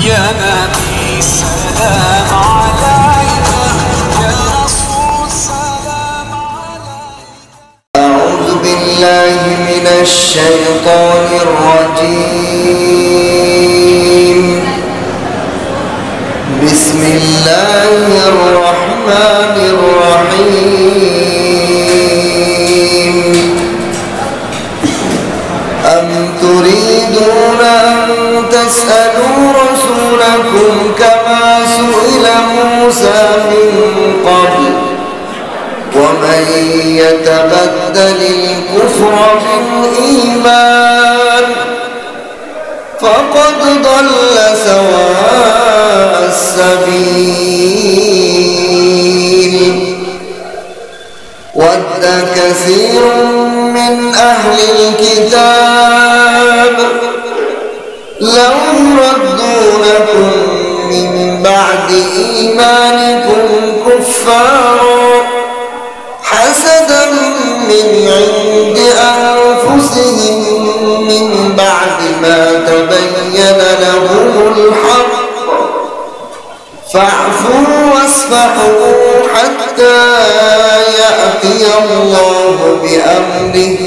يا نبي سلام عليك، يا رسول سلام عليك. أعوذ بالله من الشيطان الرجيم. بسم الله الرحمن الرحيم. أم تريدون أن تسألوا رسولكم كما سئل موسى من قبل ومن يتبدل الكفر بالإيمان فقد ضل سواء السبيل. ود كثير من أهل الكتاب لو يردونكم من بعد إيمانكم كفارا حسدا من عند أنفسهم من بعد ما تبين لهم الحق فاعفوا واصفحوا حتى يأتي الله بأمره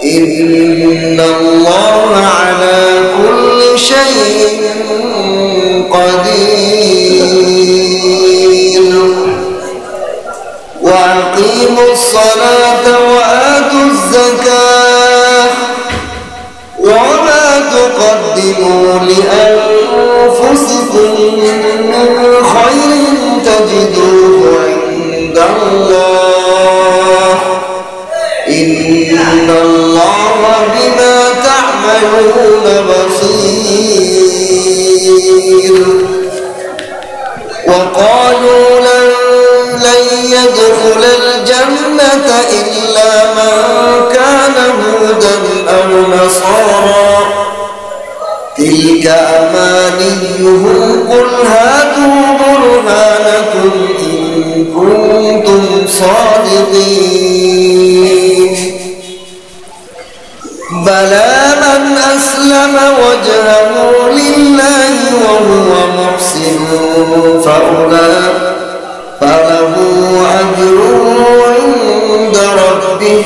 إن الله على كل شيء قدير. وأقيموا الصلاة وآتوا الزكاة وما تقدموا لأنفسكم من خير تجدوه عند الله إن الله بما تعملون بصير. وقالوا لن يدخل الجنة إلا من كان هودا أو نصارى تلك أمانيهم قل هاتوا برهانكم إن كنتم صادقين. بلى من أسلم وجهه لله وهو محسن فله أجره عند ربه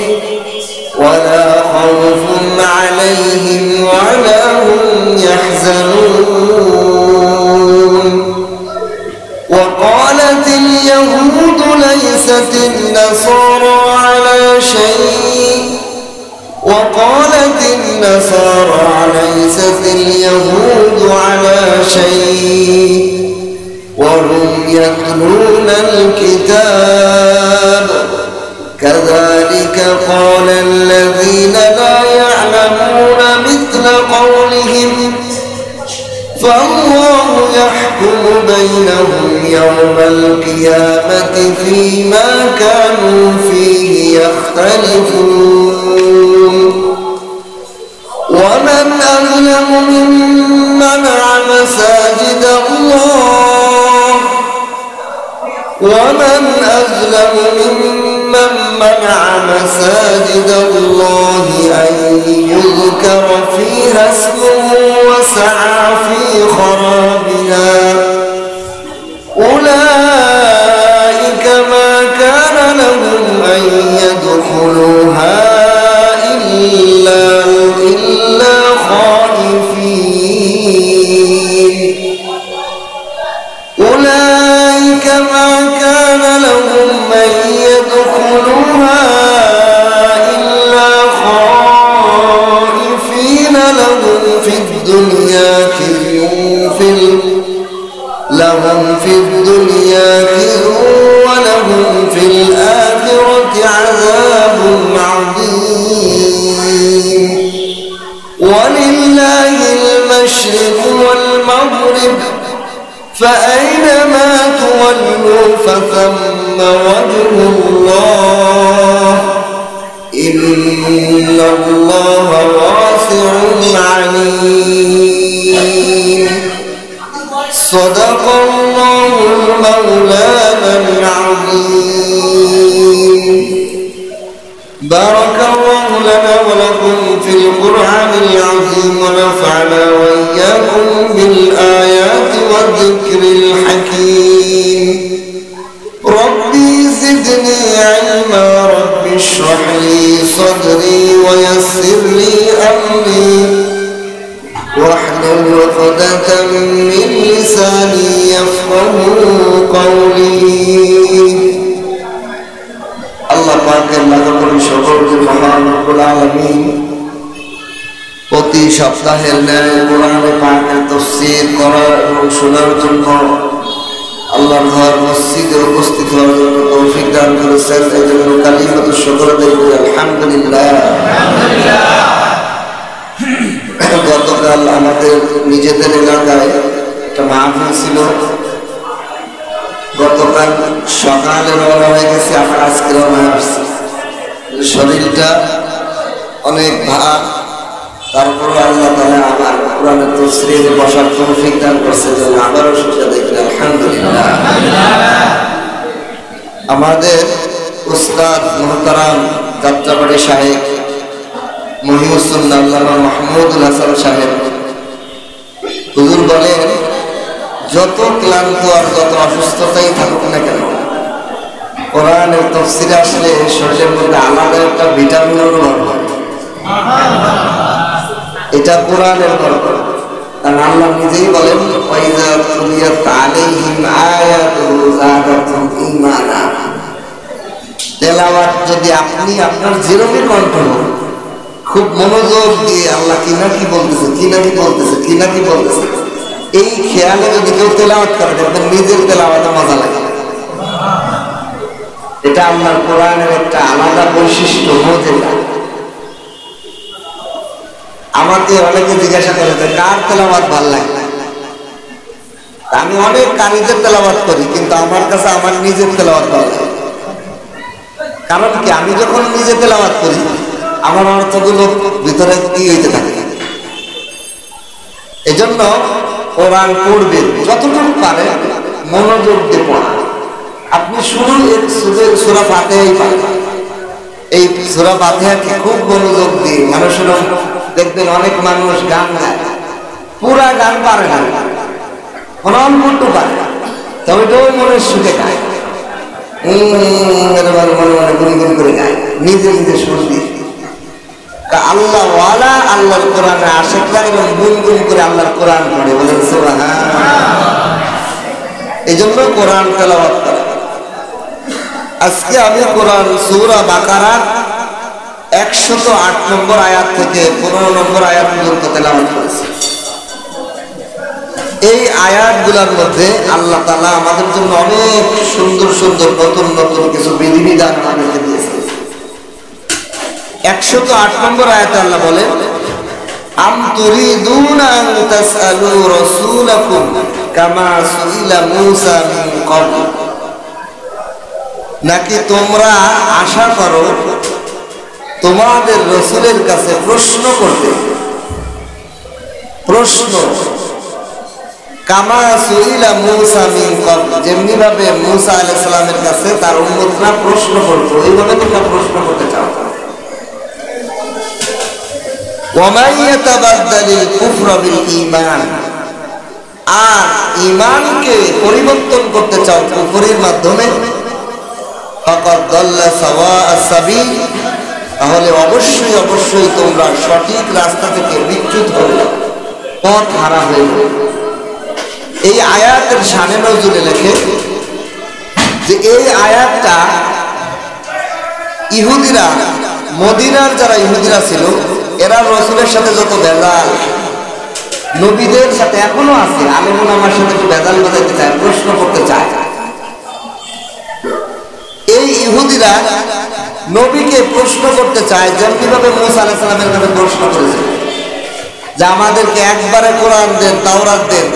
ولا خوف عليهم ولا هم يحزنون. وقالت اليهود ليست النصارى على شيء وقالت النصارى ليست اليهود على شيء وهم يتلون الكتاب كذلك قال الذين لا يعلمون مثل قولهم فالله يحكم بينهم يوم القيامة فيما كانوا فيه يختلفون. ومن أظلم ممن منع مساجد الله أن يذكر فيها اسمه وسعى في خرابها أولئك ما كان لهم أن يدخلوها إلا خائفين. أولئك ما كان لهم أن يدخلوها إلا خائفين لهم في الدنيا خزي ولهم في الآخرة عذاب عظيم. ولله المشرق والمغرب فأينما تولوا فثم وجه الله إن الله واسع عليم. صدق الله مولانا العظيم. بارك الله لنا ولكم في القرآن العظيم ونفعنا وإياكم بالآيات والذكر الحكيم ربي زدني علما رب اشرح لي صدري ويسر لي أمري واحلل عقدة من لساني يفقهوا قولي আল্লাহ পাকের লাগাতার সকল মহান রব্বুল আলামিন প্রতি সপ্তাহের ন্যায় কোরআনে পাকের তাফসীর করা এবং শোনার জন্য আল্লাহর ঘর মসজিদে উপস্থিত হওয়ার জন্য তৌফিক দান করেছেন। এই জন্য কালিমাতুশ শুকর আদায় করি আলহামদুলিল্লাহ। গতকাল আমাদের নিজেদের এলাকায় একটা মাহফিল ছিল। গতকাল সকালে রওনা হয়ে গেছে, আমরা আজকে রওনা আসছি। শরীরটা অনেক ভার, তারপরে আল্লাহ তাআলা আমার কোরআনের তাফসীরে বসার তৌফিক দান করছে। যেন আবারও সেটা দেখি আলহামদুলিল্লাহ। আমাদের উস্তাদ মুহতারাম যাত্রাবাড়ি সাহেব মহিউসুন্নাহ আল্লামা মাহমুদুল হাসান সাহেব হুজুর বলেন, যত ক্লান্ত আর যত অসুস্থতাই থাকুক না কেন, কোরআনের তাফসীরে আসলে শরীরের মধ্যে আলাদা একটা ভিটামিন অনুভব হয়। এটা কোরআনের বরকত। কারণ আল্লাহ নিজেই বলেন, ওয়াইযা তুলিয়াত আলাইহিম আয়াতুহু যাদাতুহুম ঈমানা। তেলাওয়াত যদি আপনি আপনার যেরকম কন্ট্রোল খুব মনোযোগ দিয়ে আল্লাহ কি না কি বলতেছে, কি না কি বলতেছে, কি না কি বলতেছে, এই খেয়ালে যদি কেউ তেলাওয়াত করে দেখবেন নিজের তেলাওয়াতে মজা লাগে। এটা আল্লাহর কোরআনের একটা আলাদা বৈশিষ্ট্য। মজেদা আমাকে অনেকে জিজ্ঞাসা করে যে কার তেলাওয়াত ভালো লাগে। আমি অনেক কারীদের তেলাওয়াত করি, কিন্তু আমার কাছে আমার নিজের তেলাওয়াত ভালো লাগে। কারণ কি, আমি যখন নিজে তেলাওয়াত করি আমার অর্থগুলো ভিতরে কি হইতে থাকে। এজন্য কোরআন পড়বেন যতটুকু পারে মনোযোগ দিয়ে পড়া। আপনি শুরু সূরা ফাতিহাই পারেন, এই সূরা ফাতিহাকে খুব মনোযোগ দিয়ে মানুষের দেখবেন অনেক মানুষ গান গায়, পুরা গান পারে না, অল্প পারে, তবে তো মনের সুখে গায়, মনে মনে গুনগুন করে গায়, নিজে নিজে সুর দিয়ে। আল্লাহ ওয়ালা আল্লাহর কোরআনে আশিকরা এবং গুনগুন করে আল্লাহর কোরআন পড়ে, বলেন সুবহানাল্লাহ। এই জন্য কোরআন তেলাওয়াত করে। আজকে আমি কোরআন সূরা বাকারার 108 নম্বর আয়াত থেকে 15 নম্বর আয়াত পর্যন্ত তেলাওয়াত করেছি। এই আয়াতগুলোর মধ্যে আল্লাহ তাআলা আমাদের জন্য অনেক সুন্দর সুন্দর নতুন নতুন কিছু বিধিবিধান আমাদেরকে দিয়েছেন। 108 নম্বর আয়াতে আল্লাহ বলেন, আম তুরিদুনা আন তাসআলু রাসূলাকুম কামা সুইলা মূসা মিন ক্বাবল। নাকি তোমরা আশা করো তোমাদের রাসূলের কাছে প্রশ্ন করতে, প্রশ্ন কামা সুইলা মূসা মিন ক্বাবল, যেমনি ভাবে মূসা আলাইহিস সালামের কাছে তার উম্মতরা প্রশ্ন করতো, এইভাবে তোমরা প্রশ্ন করতে চাও। وَمَنْ يَتَبَدَّلِ الْكُفْرَ بِالْإِيمَانِ, আর ঈমানকে পরিবর্তন করতে চাও কুফরের মাধ্যমে, ফাকাদ দাল্লা সাওয়াআ সাবিল, তাহলে অবশ্যই অবশ্যই তোমরা সঠিক রাস্তা থেকে বিচ্যুত হবে, পথ হারা হয়ে যাবে। এই আয়াতের শানে নজরুলে লেখে যে এই আয়াতটা ইহুদিরা, মদিনার যারা ইহুদিরা ছিল, এরা রাসূলের সাথে যত ভেজাল, নবীদের সাথে এখনো আছে, আলেম ওলামার সাথে একটু ভেজাল বাজাইতে চায়, প্রশ্ন করতে চায়। এই ইহুদিরা নবীকে প্রশ্ন করতে চায়, যেমনি ভাবে মূসা আলাইহিস সালামের কাছে প্রশ্ন করেছে যে আমাদেরকে একবারে কোরআন দেন, তাওরাত দেন।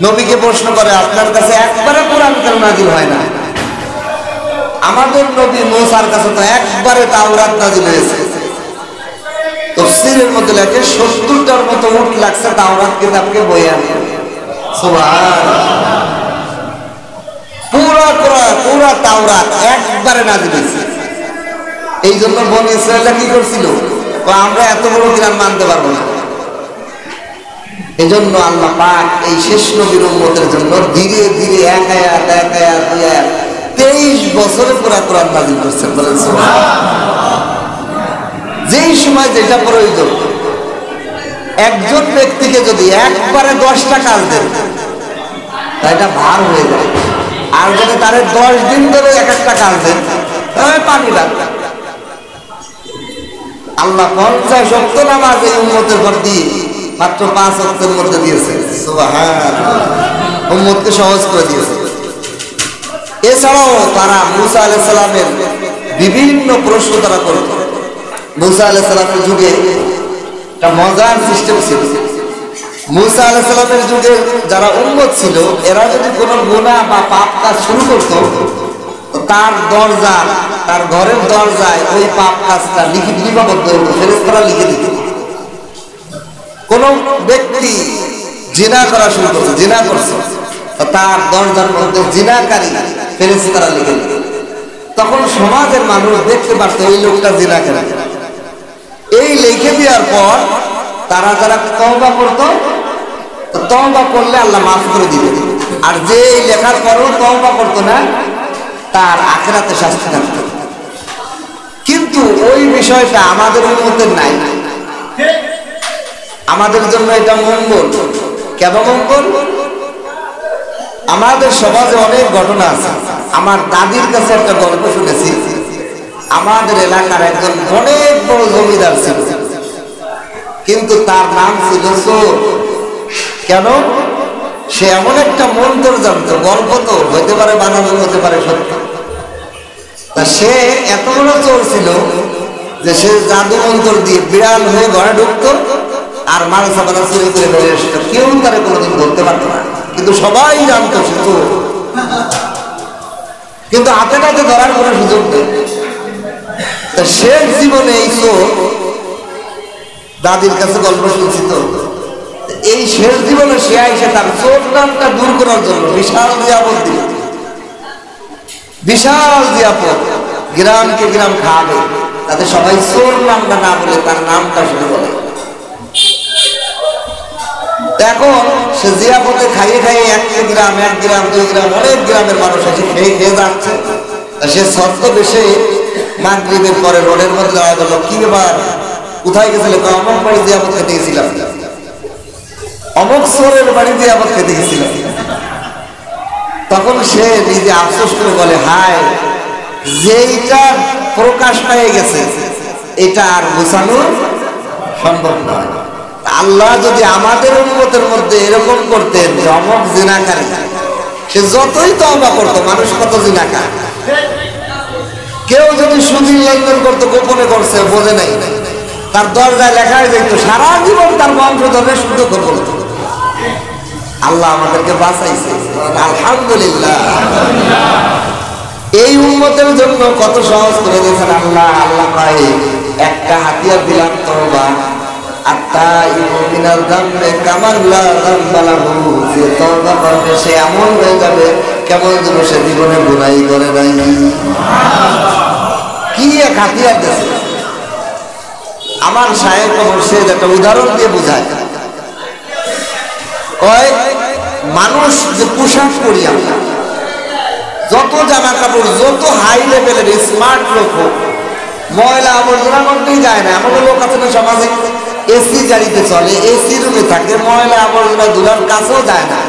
নবীকে প্রশ্ন করে, আপনার কাছে একবারে কোরআন কেন নাযিল হয় না? আমাদের নবী মূসার কাছে তো একবারে তাওরাত নাযিল হয়েছে। তাফসীরের মধ্যে লেখে 70টার মতো উট লাগছে তাওরাত কিতাবকে বইয়ে আনতে। সুবহানাল্লাহ, পুরা কোরআন, পুরা তাওরাত একবারে নাযিল হয়েছে। এই জন্য বনী ইসরায়েলরা কি করছিল, আমরা এত বড় কিরাম মানতে পারবো না, এজন্য আল্লাহ পাক এই শেষ নবীর উম্মতের জন্য ধীরে ধীরে এক আয়াত 2 আয়াত 23 বছরে পুরা কোরআন নাযিল করছেন। বলেন সুবহানাল্লাহ। যেই সময় যেটা প্রয়োজন, একজন ব্যক্তিকে যদি একবারে 10টা কাজ দেন তা এটা ভার হয়ে যায়, আর যদি তারে 10 দিন ধরে এক একটা কাজ দেন তাহলে পানি লাগবে। আল্লাহ 50 ওয়াক্ত নামাজ এই উম্মতের পর দিয়ে মাত্র 5 ওয়াক্তের মধ্যে দিয়েছে। সুবহানাল্লাহ। উম্মতকে সহজ করে দিয়েছে। এছাড়াও তারা মুসা আলাইহিস সালামের বিভিন্ন প্রশ্ন তারা করত। মুসা আলাইহিস সালামের যুগে একটা মজার সিস্টেম ছিল। মুসা আলাইহিস সালামের যুগে যারা উম্মত ছিল, এরা যদি কোনো গুনাহ বা পাপ কাজ শুরু করত, তার দরজা, তার ঘরের দরজায় ওই পাপ কাজটা লিপিবদ্ধ হতো, ফেরেশতারা লিখে দিত। কোন ব্যক্তি জিনা করা শুরু করছে, জিনা করছে, তার দরজার মধ্যে জিনাকারী ফেরেশতারা লিখে দিত। তখন সমাজের মানুষ দেখতে পারতো এই লোকটা জিনাকারী। এই লিখে দেওয়ার পর তারা যারা তওবা করত, তওবা করলে আল্লাহ মাফ করে দিবে, আর যে লেখার পরও তওবা করতো না তার আখিরাতে শাস্তি থাকতো। কিন্তু ওই বিষয়টা আমাদের উম্মতের নাই। আমাদের জন্য এটা মঙ্গল। কেন মঙ্গল? আমাদের সমাজে অনেক ঘটনা আছে। আমার দাদির কাছে একটা গল্প শুনেছি। আমাদের এলাকার একজন অনেক বড় জমিদার ছিল, কিন্তু তার নাম ছিল চোর। কেন? সে এমন একটা মন্ত্র জানতো, গল্প তো হতে পারে বানানো, হতে পারে সত্য। তা সে এত বড় চোর ছিল যে সে জাদু মন্ত্র দিয়ে বিড়াল হয়ে ঘরে ঢুকতো আর মাল সাবানা চুরি করে বেরিয়ে আসতো। কেউ তারে কোনোদিন ধরতে পারতো না, কিন্তু সবাই জানতো সে চোর। কিন্তু হাতে নাতে ধরার কোনো সুযোগ নেই। তা শেষ জীবনে এই চোর, দাদির কাছে গল্প শুনছি তো, এই শেষ জীবনে সে আইসে তার চোর নামটা দূর করার জন্য বিশাল জিয়াপত দিল। বিশাল জিয়াপত, গ্রামকে গ্রাম খাওয়াবে, তাতে সবাই চোর নামটা না বলে তার নামটা শুনে বলে। এখন সে জিয়াপতে খাইয়ে খাইয়ে এক গ্রাম 2 গ্রাম অনেক গ্রামের মানুষ এসে খেয়ে খেয়ে যাচ্ছে। সে ছদ্মবেশে মাগরিবের পরে রোডের মধ্যে দাঁড়ায় বলল, কি ব্যাপার, কোথায় গেছিলে? অমুক বাড়ি জিয়াপত খেতে গেছিলাম, অমুক চোরের বাড়ি জিয়াপত খেতে গেছিলাম। তখন সে নিজে আফসোস করে বলে, হায়, যেইটা প্রকাশ পেয়ে গেছে এটা আর বোঝানো সম্ভব নয়। আল্লাহ যদি আমাদের উম্মতের মধ্যে এরকম করতেন যে অমুক জিনাকারী, সে যতই তওবা করতো, মানুষ কত জিনাকার, কেউ যদি সুদী লেনদেন করতো, গোপনে করছে, বোঝে নাই, তার দরজায় লেখা হয়ে যেত সারা জীবন তার বংশধরে শুদ্ধ করবো। আল্লাহ আমাদেরকে বাঁচাইছে, আলহামদুলিল্লাহ। এই উম্মতের জন্য কত সহজ করে দিয়েছেন আল্লাহ। আল্লাহ পায় একটা হাতিয়ার দিলাম, তওবা। যে তওবা করবে সে এমন হয়ে যাবে কেমন যেন সে জীবনে গুনাহ করে নাই। কি এক হাতিয়ার দিয়েছে। আমার শায়েখ মুর্শিদ একটা উদাহরণ দিয়ে বোঝায়, কয় মানুষ যে পোশাক পরি, আমরা যত জামা কাপড়, যত হাই লেভেলের স্মার্ট লোক হোক, ময়লা আবর্জনার মধ্যেই যায় না। আমাদের লোক আছে না সমাজে, এসি গাড়িতে চলে, এসি রুমে থাকে, ময়লা আবর্জনা ধুলার কাছেও যায় না,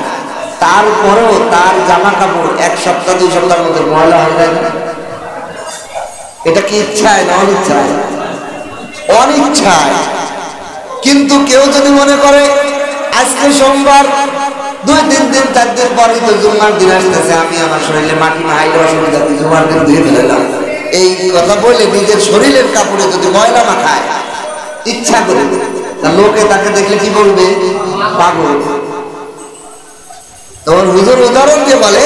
তারপরেও তার জামা কাপড় 1 সপ্তাহ 2 সপ্তাহের মধ্যে ময়লা হয়ে যায় না। এটা কি ইচ্ছায় না অনিচ্ছায়? অনিচ্ছায়। কিন্তু কেউ যদি মনে করে আজকে সোমবার, 2-3 দিন 4 দিন পরই তো জুম্মার দিন আসতেছে, আমি আমার শরীরে মাটি মাহাইলে অসুবিধা, জুম্মার দিন ধুয়ে ফেলাম, এই কথা বলে নিজের শরীরের কাপড়ে যদি ময়লা মাখায় ইচ্ছা করে, তা লোকে তাকে দেখলে কি বলবে? পাগল। তখন হুজুর উদাহরণ দিয়ে বলে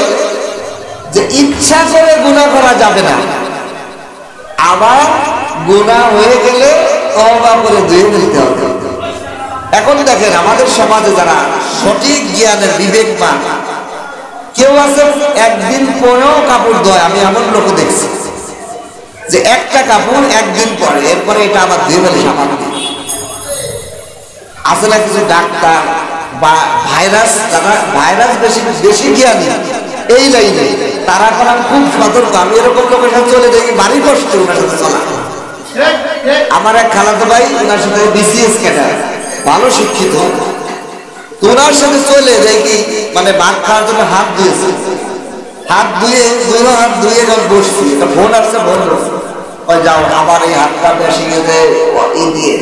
যে ইচ্ছা করে গুনাহ করা যাবে না, আবার গুনাহ হয়ে গেলে তওবা করে ধুয়ে ফেলতে হবে। এখন দেখেন আমাদের সমাজে যারা সঠিক জ্ঞানের বিবেকবান, কেউ আছে একদিন পরেও কাপড় ধোয়। আমি এমন লোক দেখছি যে একটা কাপড় একদিন পরে, এরপরে এটা আবার ধুয়ে ফেলে সাবান। আছে না কিছু ডাক্তার ভাইরাস, যারা ভাইরাস বেশি বেশি জ্ঞানী এই লাইনে, তারা এখন খুব সতর্ক। আমি এরকম লোকের সাথে চলে দেখি বাড়ি বসতে ওনার সাথে চলা। আমার এক খালাতো ভাই, ওনার সাথে বিসিএস ক্যাডার, ভালো শিক্ষিত, ওনার সাথে চলে দেখি মানে ভাত খাওয়ার জন্য হাত ধুয়েছে, হাত ধুয়ে হাত ধুয়ে যখন বসছি, একটা ফোন আসছে, ফোন ওই যাও আবার এই হাতটা বেশি গেছে দিয়ে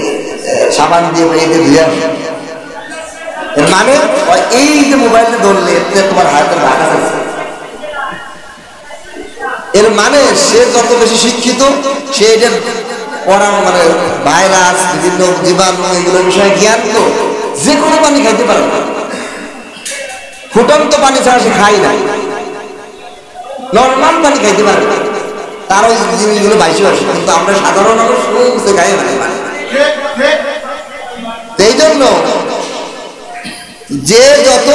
সাবান দিয়ে ধুয়ে আসে। এর মানে এই যে মোবাইলটা ধরলে তোমার হাতের ভাগ আছে। এর মানে সে যত বেশি শিক্ষিত, সে এটা পড়া মানে ভাইরাস, বিভিন্ন জীবাণু এগুলোর বিষয়ে জ্ঞান, তো যে কোনো পানি খাইতে পারে না। ফুটন্ত পানি ছাড়া সে খাই না, নর্মাল পানি খাইতে পারে না, তার ওই জিনিসগুলো বাইশে আসে। কিন্তু আমরা সাধারণ মানুষ সে খাই না। এই জন্য যে যত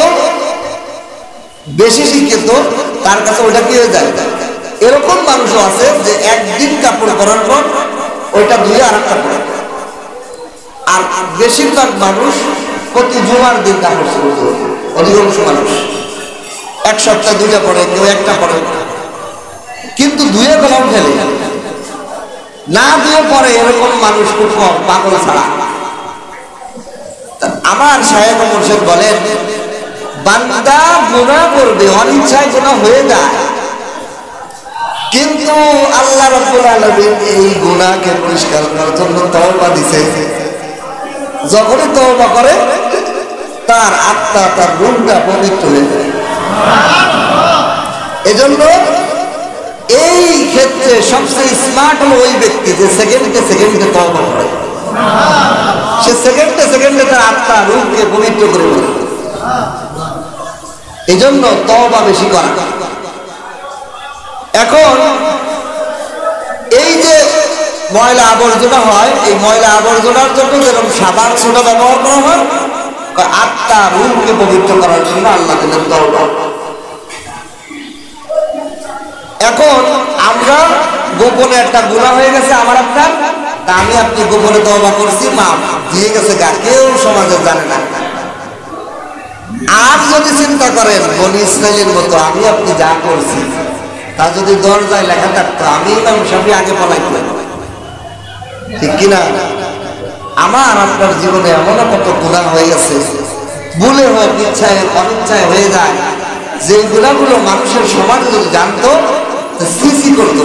বেশি শিক্ষিত তার কাছে ওটা কি হয়ে যায়। এরকম মানুষও আছে যে একদিন কাপড় পরার পর ওইটা ধুয়ে আর একটা পরে। আর বেশিরভাগ মানুষ প্রতি জুমার দিন কাপড় পরে, অধিকাংশ মানুষ এক সপ্তাহ দুইটা পরে, কেউ একটা পরে, কিন্তু ধুয়ে কলম ফেলে না, ধুয়ে পরে এরকম মানুষ খুব কম, পাগল ছাড়া। আমার সাহেব মোর্শেদ বলেন, বান্দা গুনাহ করবে, অনিচ্ছায় গুনাহ হয়ে যায়, কিন্তু আল্লাহ রাব্বুল আলামিন এই গুনাহকে পরিষ্কার করার জন্য তওবা দিয়েছে। যখনই তওবা করে তার আত্মা, তার রূহটা পবিত্র হয়ে যায়। এজন্য এই ক্ষেত্রে সবচেয়ে স্মার্ট হলো ওই ব্যক্তি যে সেকেন্ডে তওবা করে। সে সেকেন্ডে তার আত্মা, রূহকে পবিত্র করে বলে। এই জন্য তওবা বেশি করা। এখন এই যে ময়লা আবর্জনা হয়, এই ময়লা আবর্জনার জন্য যেরকম সাবান সোডা ব্যবহার করা হয়, আত্মা, রূহকে পবিত্র করার জন্য আল্লাহ দিলেন তওবা। এখন আমরা গোপনে একটা গুনাহ হয়ে গেছে আমার আপনার, তা আমি আপনি গোপনে তওবা করছি, মাফ দিয়ে গেছে গা, কেউ সমাজে জানে না। আর যদি চিন্তা করেন বনি ইসরাইলের মতো আমি আপনি যা করছি তা যদি দরজায় লেখা থাকতো, আমি ইমাম শাফি আগে পলাইতাম, ঠিক কিনা? আমার আপনার জীবনে এমন কত গুনাহ হয়ে গেছে, ভুলে হোক ইচ্ছায় অনিচ্ছায় হয়ে যায়, যে গুনাহগুলো মানুষের সমাজে যদি জানতো সিসি করত।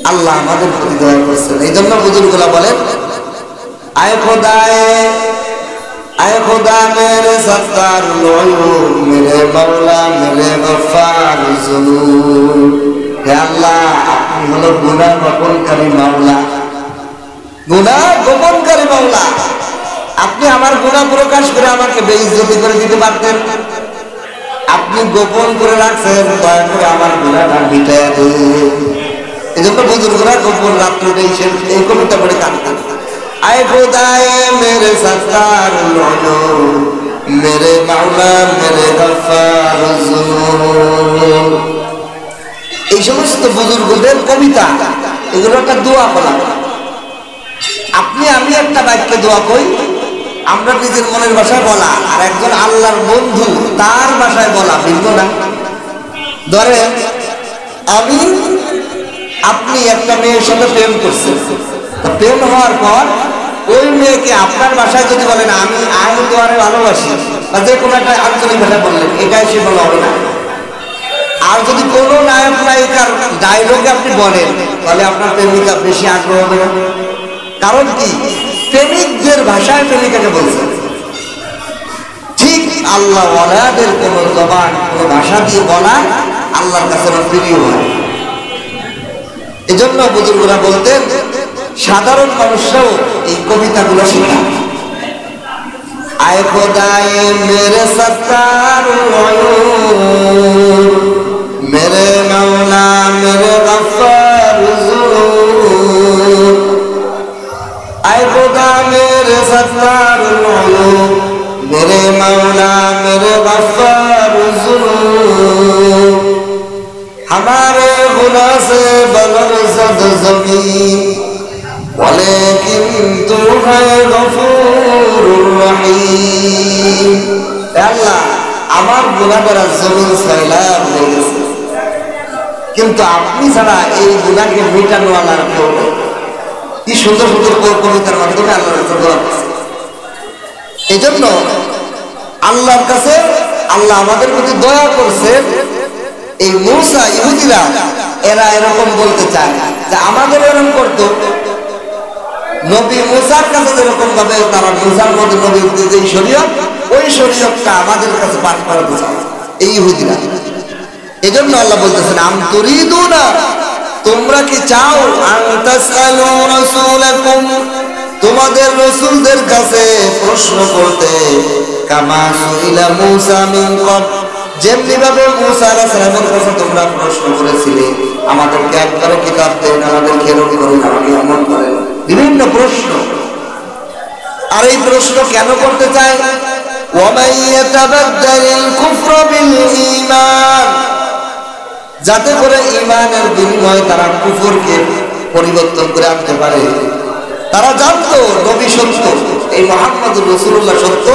আল্লাহ আমাদের প্রতি দয়া করছেন। এই জন্য বুজুর্গরা বলেন, আয় খোদা মেরে সত্তার নয়ন, মেরে মাওলা মেরে গফফার যুনুব। হে আল্লাহ, আপনি হলো গুনাহ গোপনকারী মাওলা, গুনাহ গোপনকারী মাওলা। আপনি আমার গুনাহ প্রকাশ করে আমাকে বেইজ্জতি করে দিতে পারতেন, আপনি গোপন করে রাখছেন, দয়া করে আমার গুনাহটা মিটাইয়া দেন। এই জন্য বুজুর্গরা গোপন রাত্রে এই কবিতা পড়ে কাঁদতেন। আয় খোদায়ে মেরে সত্তার নয়ন, মেরে মাওলা মেরে গফফার যুনুব। এই সমস্ত বুজুর্গদের কবিতা, এগুলো একটা দোয়া বলা। আপনি আমি একটা বাক্যে দোয়া কই, আমরা নিজের মনের ভাষায় বলা, আর একজন আল্লাহর বন্ধু তার ভাষায় বলা ভিন্ন না। ধরেন আমি আপনি একটা মেয়ের সাথে প্রেম করছেন, প্রেম হওয়ার পর ওই মেয়েকে আপনার ভাষায় যদি বলেন আমি তোমারে ভালোবাসি, বা যে কোনো একটা আঞ্চলিক ভাষা বললেন, এটাই সে বলা হবে না। আর যদি কোনো নায়ক নায়িকার ডায়লগে আপনি বলেন, তাহলে আপনার প্রেমিকা বেশি আগ্রহ হবে না। কারণ কি, প্রেমিকদের ভাষায় প্রেমিকাকে বলছেন। ঠিক আল্লাহ ওয়ালাদের কোনো জবান, কোনো ভাষা দিয়ে বলা আল্লাহর কাছে প্রিয় হয়। এজন্য বুজুর্গরা বলতেন, সাধারণ মানুষরাও এই কবিতাগুলো শেখা। আয় খোদায়ে মেরে সত্তার নয়ন, মেরে মাওলা মেরে গফফার যুনুব। আয় খোদা মেরে সত্তার নয়ন, মেরে মাওলা মেরে গফফার যুনুব। हमारे गुनाह से बलर सद जमीन, বলে কিন্তু হয় গফুরুর রহিম। আল্লাহ আমার গুনাহগার জমিন সয়লাব হয়ে গেছে, কিন্তু আপনি ছাড়া এই গুনাহকে মেটানোয়ালার কেউ নেই। কি সুন্দর সুন্দর কবিতার মাধ্যমে আল্লাহর কাছে দোয়া করছে। এই জন্য আল্লাহর কাছে আল্লাহ আমাদের প্রতি দয়া করছে। এই মূসা ইহুদিরা এরা এরকম বলতে চায় যে আমাদের এরকম করতো, নবী মূসার কাছে যেরকম ভাবে তারা মূসার মধ্যে নবী যে শরীয়ত, ওই শরীয়তটা আমাদের কাছে পাঠ করাতে চায় এই ইহুদিরা। এই জন্য আল্লাহ বলতেছেন আম তুরিদুনা, তোমরা কি চাও আন তাসআলু রাসূলাকুম, তোমাদের রাসূলদের কাছে প্রশ্ন করতে, কামা সুইলা মূসা মিন ক্বাবল, যেমনি ভাবে মূসা আলাইহিস সালামের কাছে তোমরা প্রশ্ন করেছিলে আমাদেরকে একবারে কিতাব দেন, আমাদেরকে এরকম করেন, আমাকে এমন করেন, বিভিন্ন প্রশ্ন। আর এই প্রশ্ন কেন করতে চায়? ওয়ামান ইয়াতাবাদদালিল কুফরা বিল ঈমান, যাতে করে ঈমানের বিনিময়ে তারা কুফরকে পরিবর্তন করে আনতে পারে। তারা জানতো নবী সত্য, এই মুহাম্মদুর রাসূলুল্লাহ সত্য,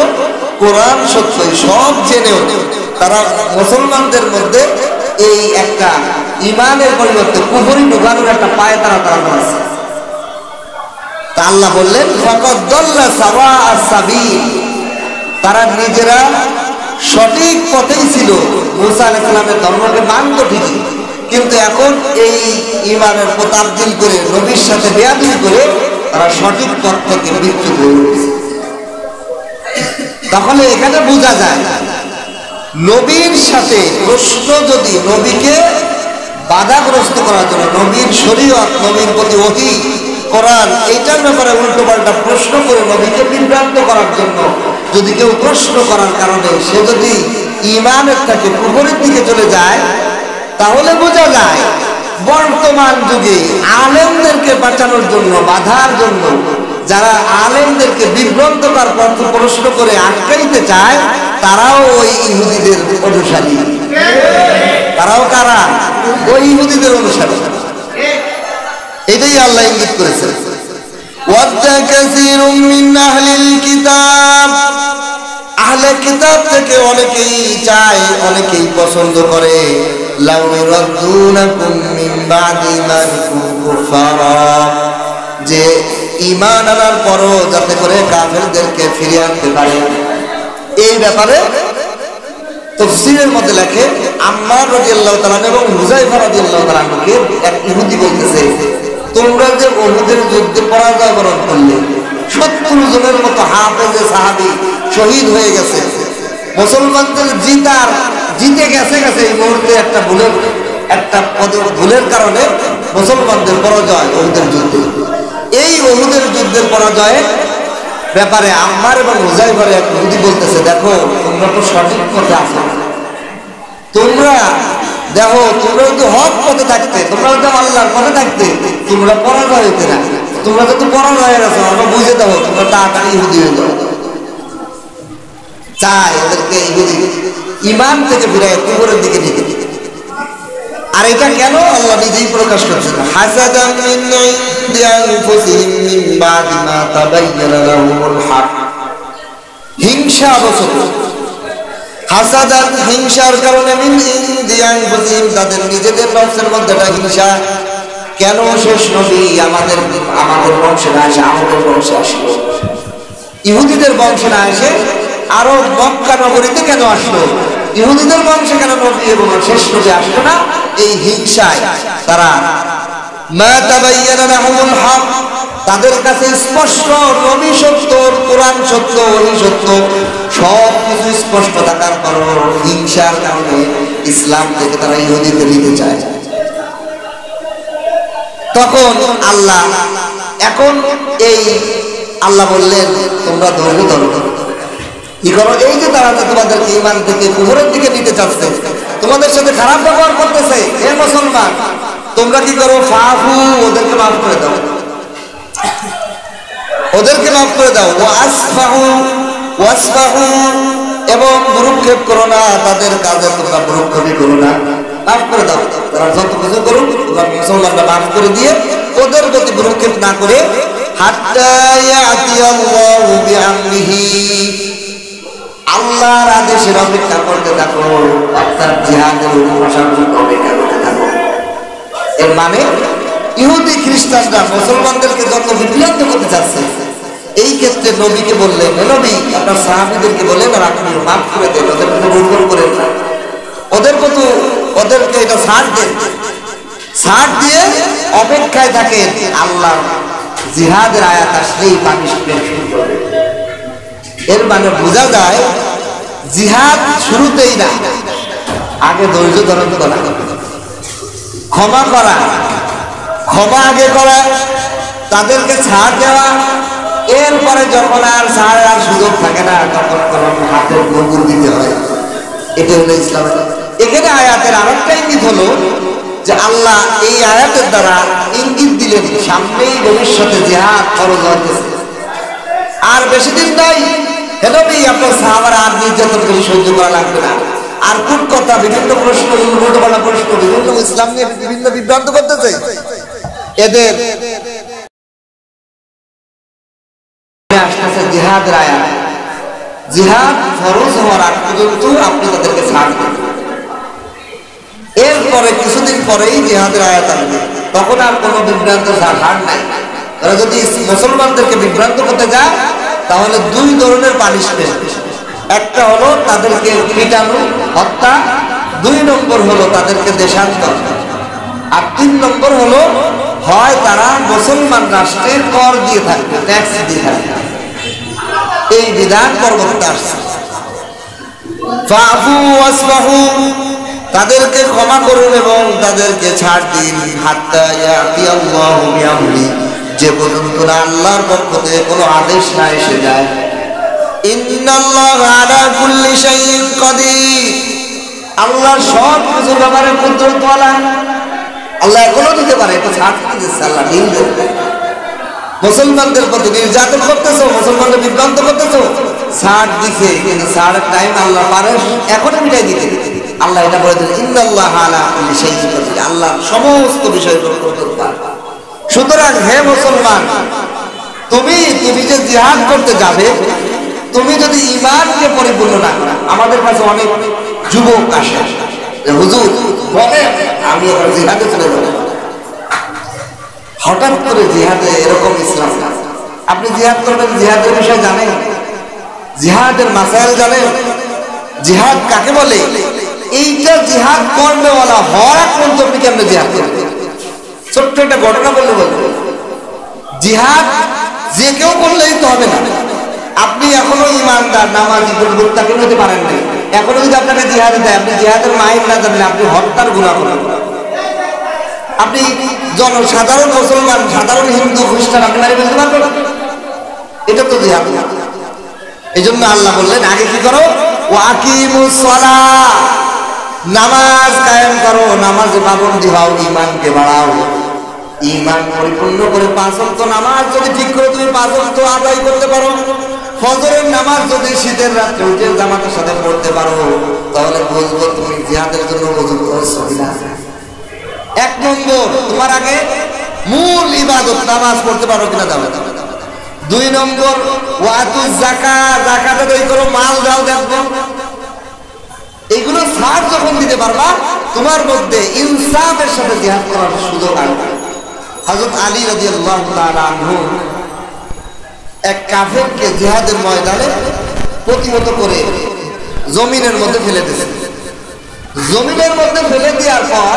কোরআন সত্য, সব জেনেও তারা মুসলমানদের মধ্যে এই একটা ঈমানের পরিবর্তে কুফরি ঢোকানোর একটা পায়ে তারা আছে। তা আল্লাহ বললেন ফাকাদ দাল্লা সাওয়াআস সাবিল, তারা নিজেরা সঠিক পথেই ছিল। মূসা আলাইহিস সালামের ধর্মকে মানত ঠিকই, কিন্তু এখন এই ঈমানের প্রতাবদিল করে নবীর সাথে বেয়াদবি করে তারা সঠিক পথ থেকে বিচ্যুত হয়ে গেছে। তাহলে এখানে বোঝা যায় নবীর সাথে প্রশ্ন যদি নবীকে বাধাগ্রস্ত করার জন্য, নবীর শরীয়ত, নবীর প্রতি ওহী কোরআন, এইটার ব্যাপারে উল্টো পাল্টা প্রশ্ন করে নবীকে বিভ্রান্ত করার জন্য যদি কেউ প্রশ্ন করার কারণে সে যদি ঈমানের থেকে কুফরের দিকে চলে যায়, তাহলে বোঝা যায় বর্তমান যুগে আলেমদেরকে বাঁচানোর জন্য, বাধার জন্য যারা আলেমদেরকে বিভ্রান্তকর প্রশ্ন করে আটকাইতে চায়, তারাও ওই ইহুদিদের অনুসারী। তারাও কারা? ওই ইহুদিদের অনুসারী। এটাই আল্লাহ ইঙ্গিত করেছেন। ওয়াদ্দা কাসীরুম মিন আহলিল কিতাব, আহলে কিতাব থেকে অনেকেই চায়, অনেকেই পছন্দ করে, লাউ ইরাদুনাকুম মিন বাদি মা কুনতুম কুফারা, যে ঈমান আনার পরও যাতে করে কাফেরদেরকে ফিরিয়ে আনতে পারে। এই ব্যাপারে তাফসীরের মধ্যে লেখে আম্মার রাদিয়াল্লাহু তাআলা এবং হুযায়ফা রাদিয়াল্লাহু তাআলাকে এক ইহুদি বলতেছে, তোমরা যে উহুদের যুদ্ধে পরাজয় বরণ করলে, ৭০ জনের মতো হাফেজে সাহাবী শহীদ হয়ে গেছে, মুসলমানদের জিতে গেছে এই মুহূর্তে একটা ভুলের কারণে মুসলমানদের পরাজয় উহুদের যুদ্ধে। এই উহুদের যুদ্ধের পরাজয়ে ব্যাপারে আম্মার এবং হুযায়ফার এক ইহুদি বলতেছে, দেখো তোমরা তো সঠিক পথে আছো, তোমরা দেখো তোমরা যদি হক পথে থাকতে, তোমরা যদি আল্লাহর পথে থাকতে, তোমরা পরাজয় হইতে না। তোমরা যদি পরাজয় হয়ে গেছো, আমরা বুঝে দেবো তোমরা তাড়াতাড়ি ইহুদি হয়ে যাও। চাই ওদেরকে ইহুদি ঈমান থেকে ফিরায় কুফরের দিকে নিতে। আর এটা কেন আল্লাহ নিজেই প্রকাশ করছেন, হাসাদাম মিন ইনদি আনফুসিহিম মিন বাদি মা তাবায়্যানা লাহুমুল হক, হিংসা অবশত, হাসাদান হিংসার কারণে, মিন ইনদি আনফুসিহিম তাদের নিজেদের নফসের মধ্যে একটা হিংসা। কেন শেষ নবী আমাদের বংশে না এসে আমাদের বংশে আসলো, ইহুদিদের বংশে না এসে আরো মক্কা নগরীতে কেন আসলো, ইহুদিদের বংশে কেন নবী এবং শেষ নবী আসলো না? এই হিংসায় তারা মা তাবায়্যানা লাহুমুল হক, তাদের কাছে স্পষ্ট নবী সত্য, কোরআন সত্য, ওহী সত্য, সব কিছু স্পষ্ট থাকার পরও হিংসার কারণে ইসলাম থেকে তারা ইহুদিতে নিতে চায়। তখন আল্লাহ আল্লাহ বললেন তোমরা ধৈর্য ধরো, কি করো, এই যে তারা তোমাদেরকে ঈমান থেকে কুফরের দিকে নিতে চাচ্ছে, তোমাদের সাথে খারাপ ব্যবহার করতেছে, হে মুসলমান তোমরা কি করো, ফাফু, ওদেরকে মাফ করে দাও, ওদেরকে মাফ করে দাও, ওয়াসফাহু, এবং ভ্রুক্ষেপ করো না, তাদের কাজে তোমরা ভ্রুক্ষেপই করো না, মাফ করে দাও। তারা যত কিছু করুক তোমরা মুসলমানরা মাফ করে দিয়ে ওদের প্রতি ভ্রুক্ষেপ না করে হাত্তা ইয়াতিয়াল্লাহু বিআমরিহি, আল্লাহর আদেশের অপেক্ষা করতে থাকো, অর্থাৎ জিহাদের অনুশাসন অপেক্ষা করতে থাকো। এর মানে ইহুদি খ্রিস্টানরা মুসলমানদেরকে যত বিভ্রান্ত করতে চাচ্ছে, এই ক্ষেত্রে নবীকে বললেন, নবী আপনার সাহাবীদেরকে বলেন আর আপনি মাফ করে দেন, ওদেরকে দুর্বল করেন না, ওদেরকে এটা ছাড় দেন, ছাড় দিয়ে অপেক্ষায় থাকেন আল্লাহ জিহাদের আয়াত আসলেই পানিশমেন্ট শুরু করবে। এর মানে বোঝা যায় জিহাদ শুরুতেই না, আগে ধৈর্য ধারণ করা, ক্ষমা করা, ক্ষমা আগে করা, তাদেরকে ছাড় দেওয়া, এরপরে যখন আর ছাড়ের আর সুযোগ থাকে না তখন হাতের গোবর দিতে হয়। এটা হলো ইসলাম। এখানে আয়াতের আরেকটা ইঙ্গিত হলো যে আল্লাহ এই আয়াতের দ্বারা ইঙ্গিত দিলেন সামনেই ভবিষ্যতে জিহাদ ফরজ হতেছে, আর বেশি দিন নাই, নবী আপনার সাহাবারা আর নির্যাতন করে সহ্য করা লাগবে না। আর কোন কথা বিভিন্ন প্রশ্ন, উল্টোপাল্টা প্রশ্ন, বিভিন্ন ইসলাম নিয়ে বিভিন্ন বিভ্রান্ত করতেছে, এদের আসতেছে জিহাদের আয়াত। জিহাদ ফরজ হওয়ার আগ পর্যন্ত আপনি তাদেরকে ছাড় দেন, এরপরে কিছুদিন পরেই জিহাদের আয়াত আসবে, তখন আর কোনো বিভ্রান্ত ছাড় নাই। তারা যদি মুসলমানদেরকে বিভ্রান্ত করতে যায় তাহলে দুই ধরনের পানিশমেন্ট, একটা হলো তাদেরকে পিটানো, হত্যা, 2 নম্বর হলো তাদেরকে দেশান্তর, আর 3 নম্বর হলো হয় তারা মুসলমান রাষ্ট্রে কর দিয়ে থাকবে, ট্যাক্স দিয়ে থাকবে। এই বিধান পরবর্তী আসছে, ফাফু ওয়াসফাহু, তাদেরকে ক্ষমা করুন এবং তাদেরকে ছাড় দিন, হাত্তা ইয়াতিয়াল্লাহু বিআমরি, যে পর্যন্ত না আল্লাহর পক্ষ থেকে কোনো আদেশ না এসে যায়। ইন্নাল্লাহা আলা কুল্লি শাইইন কাদির, আল্লাহ সব কিছুর ব্যাপারে কুদরতওয়ালা, আল্লাহ এখনো দিতে পারে, এটা ছাড় দিতেছে, আল্লাহ দিন দেবে। মুসলমানদের প্রতি নির্যাতন করতেছো, মুসলমানদের বিভ্রান্ত করতেছো, ছাড় দিছে, কিন্তু ছাড়ের টাইম আল্লাহ পারে এখনো মিটাই দিতে। আল্লাহ এটা বলে দিলেন ইন্নাল্লাহা আলা কুল্লি শাইইন কাদির, আল্লাহ সমস্ত বিষয়ের উপর কুদরতওয়ালা। সুতরাং হে মুসলমান, তুমি যে জিহাদ করতে যাবে, তুমি যদি ঈমানকে পরিপূর্ণ না করো, আমাদের কাছে অনেক যুবক আসে, হুজুর বলেন আমি এবার জিহাদে চলে যাব। হঠাৎ করে জিহাদে এরকম ইসলাম, আপনি জিহাদ করবেন, জিহাদের বিষয় জানেন, জিহাদের মাসাইল জানেন, জিহাদ কাকে বলে, এইটা জিহাদ করবে বলা হওয়ার আগ পর্যন্ত আপনি কেমনে জিহাদ করবেন? ছোট্ট একটা ঘটনা বললে বলবো, জিহাদ যে কেউ করলেই তো হবে না। আপনি এখনো ইমানদার, নামাজি, মুত্তাকিন হতে পারেন না, এখনো যদি আপনাকে জিহাদ দেয়, আপনি জিহাদের মাইল না জানেন, আপনি হত্যার গুনাহ করেন। আপনি সাধারণ মুসলমান, সাধারণ হিন্দু, খ্রিস্টান আপনি মারি ফেলতে পারবেন? এটা তো জিহাদ না। এই জন্য আল্লাহ বললেন আগে কি করো, ওয়াকিমুস সালাহ, নামাজ কায়েম করো, নামাজে পাবন্দী হও, ঈমানকে বাড়াও, ঈমান পরিপূর্ণ করে 5 ওয়াক্ত নামাজ যদি ঠিক করে তুমি 5 ওয়াক্ত আদায় করতে পারো, ফজরের নামাজ যদি শীতের রাত্রে উঠে জামাতের সাথে পড়তে পারো, তাহলে বুঝবো তুমি জিহাদের জন্য উপযুক্ত হচ্ছ কিনা। 1 নম্বর, তোমার আগে মূল ইবাদত নামাজ পড়তে পারো কিনা দাও। 2 নম্বর, ওয়াতুজ যাকাত, যাকাত আদায় করো, মাল দাও, দেখবো এইগুলো ছাড় যখন দিতে পারবা, তোমার মধ্যে ইনসাফের সাথে জিহাদ করার সুযোগ আসবে। হযরত আলী রাদিয়াল্লাহু তাআলা আনহু এক কাফেরকে জিহাদের ময়দানে প্রতিহত করে জমিনের মধ্যে ফেলে দিয়েছেন। জমিনের মধ্যে ফেলে দেওয়ার পর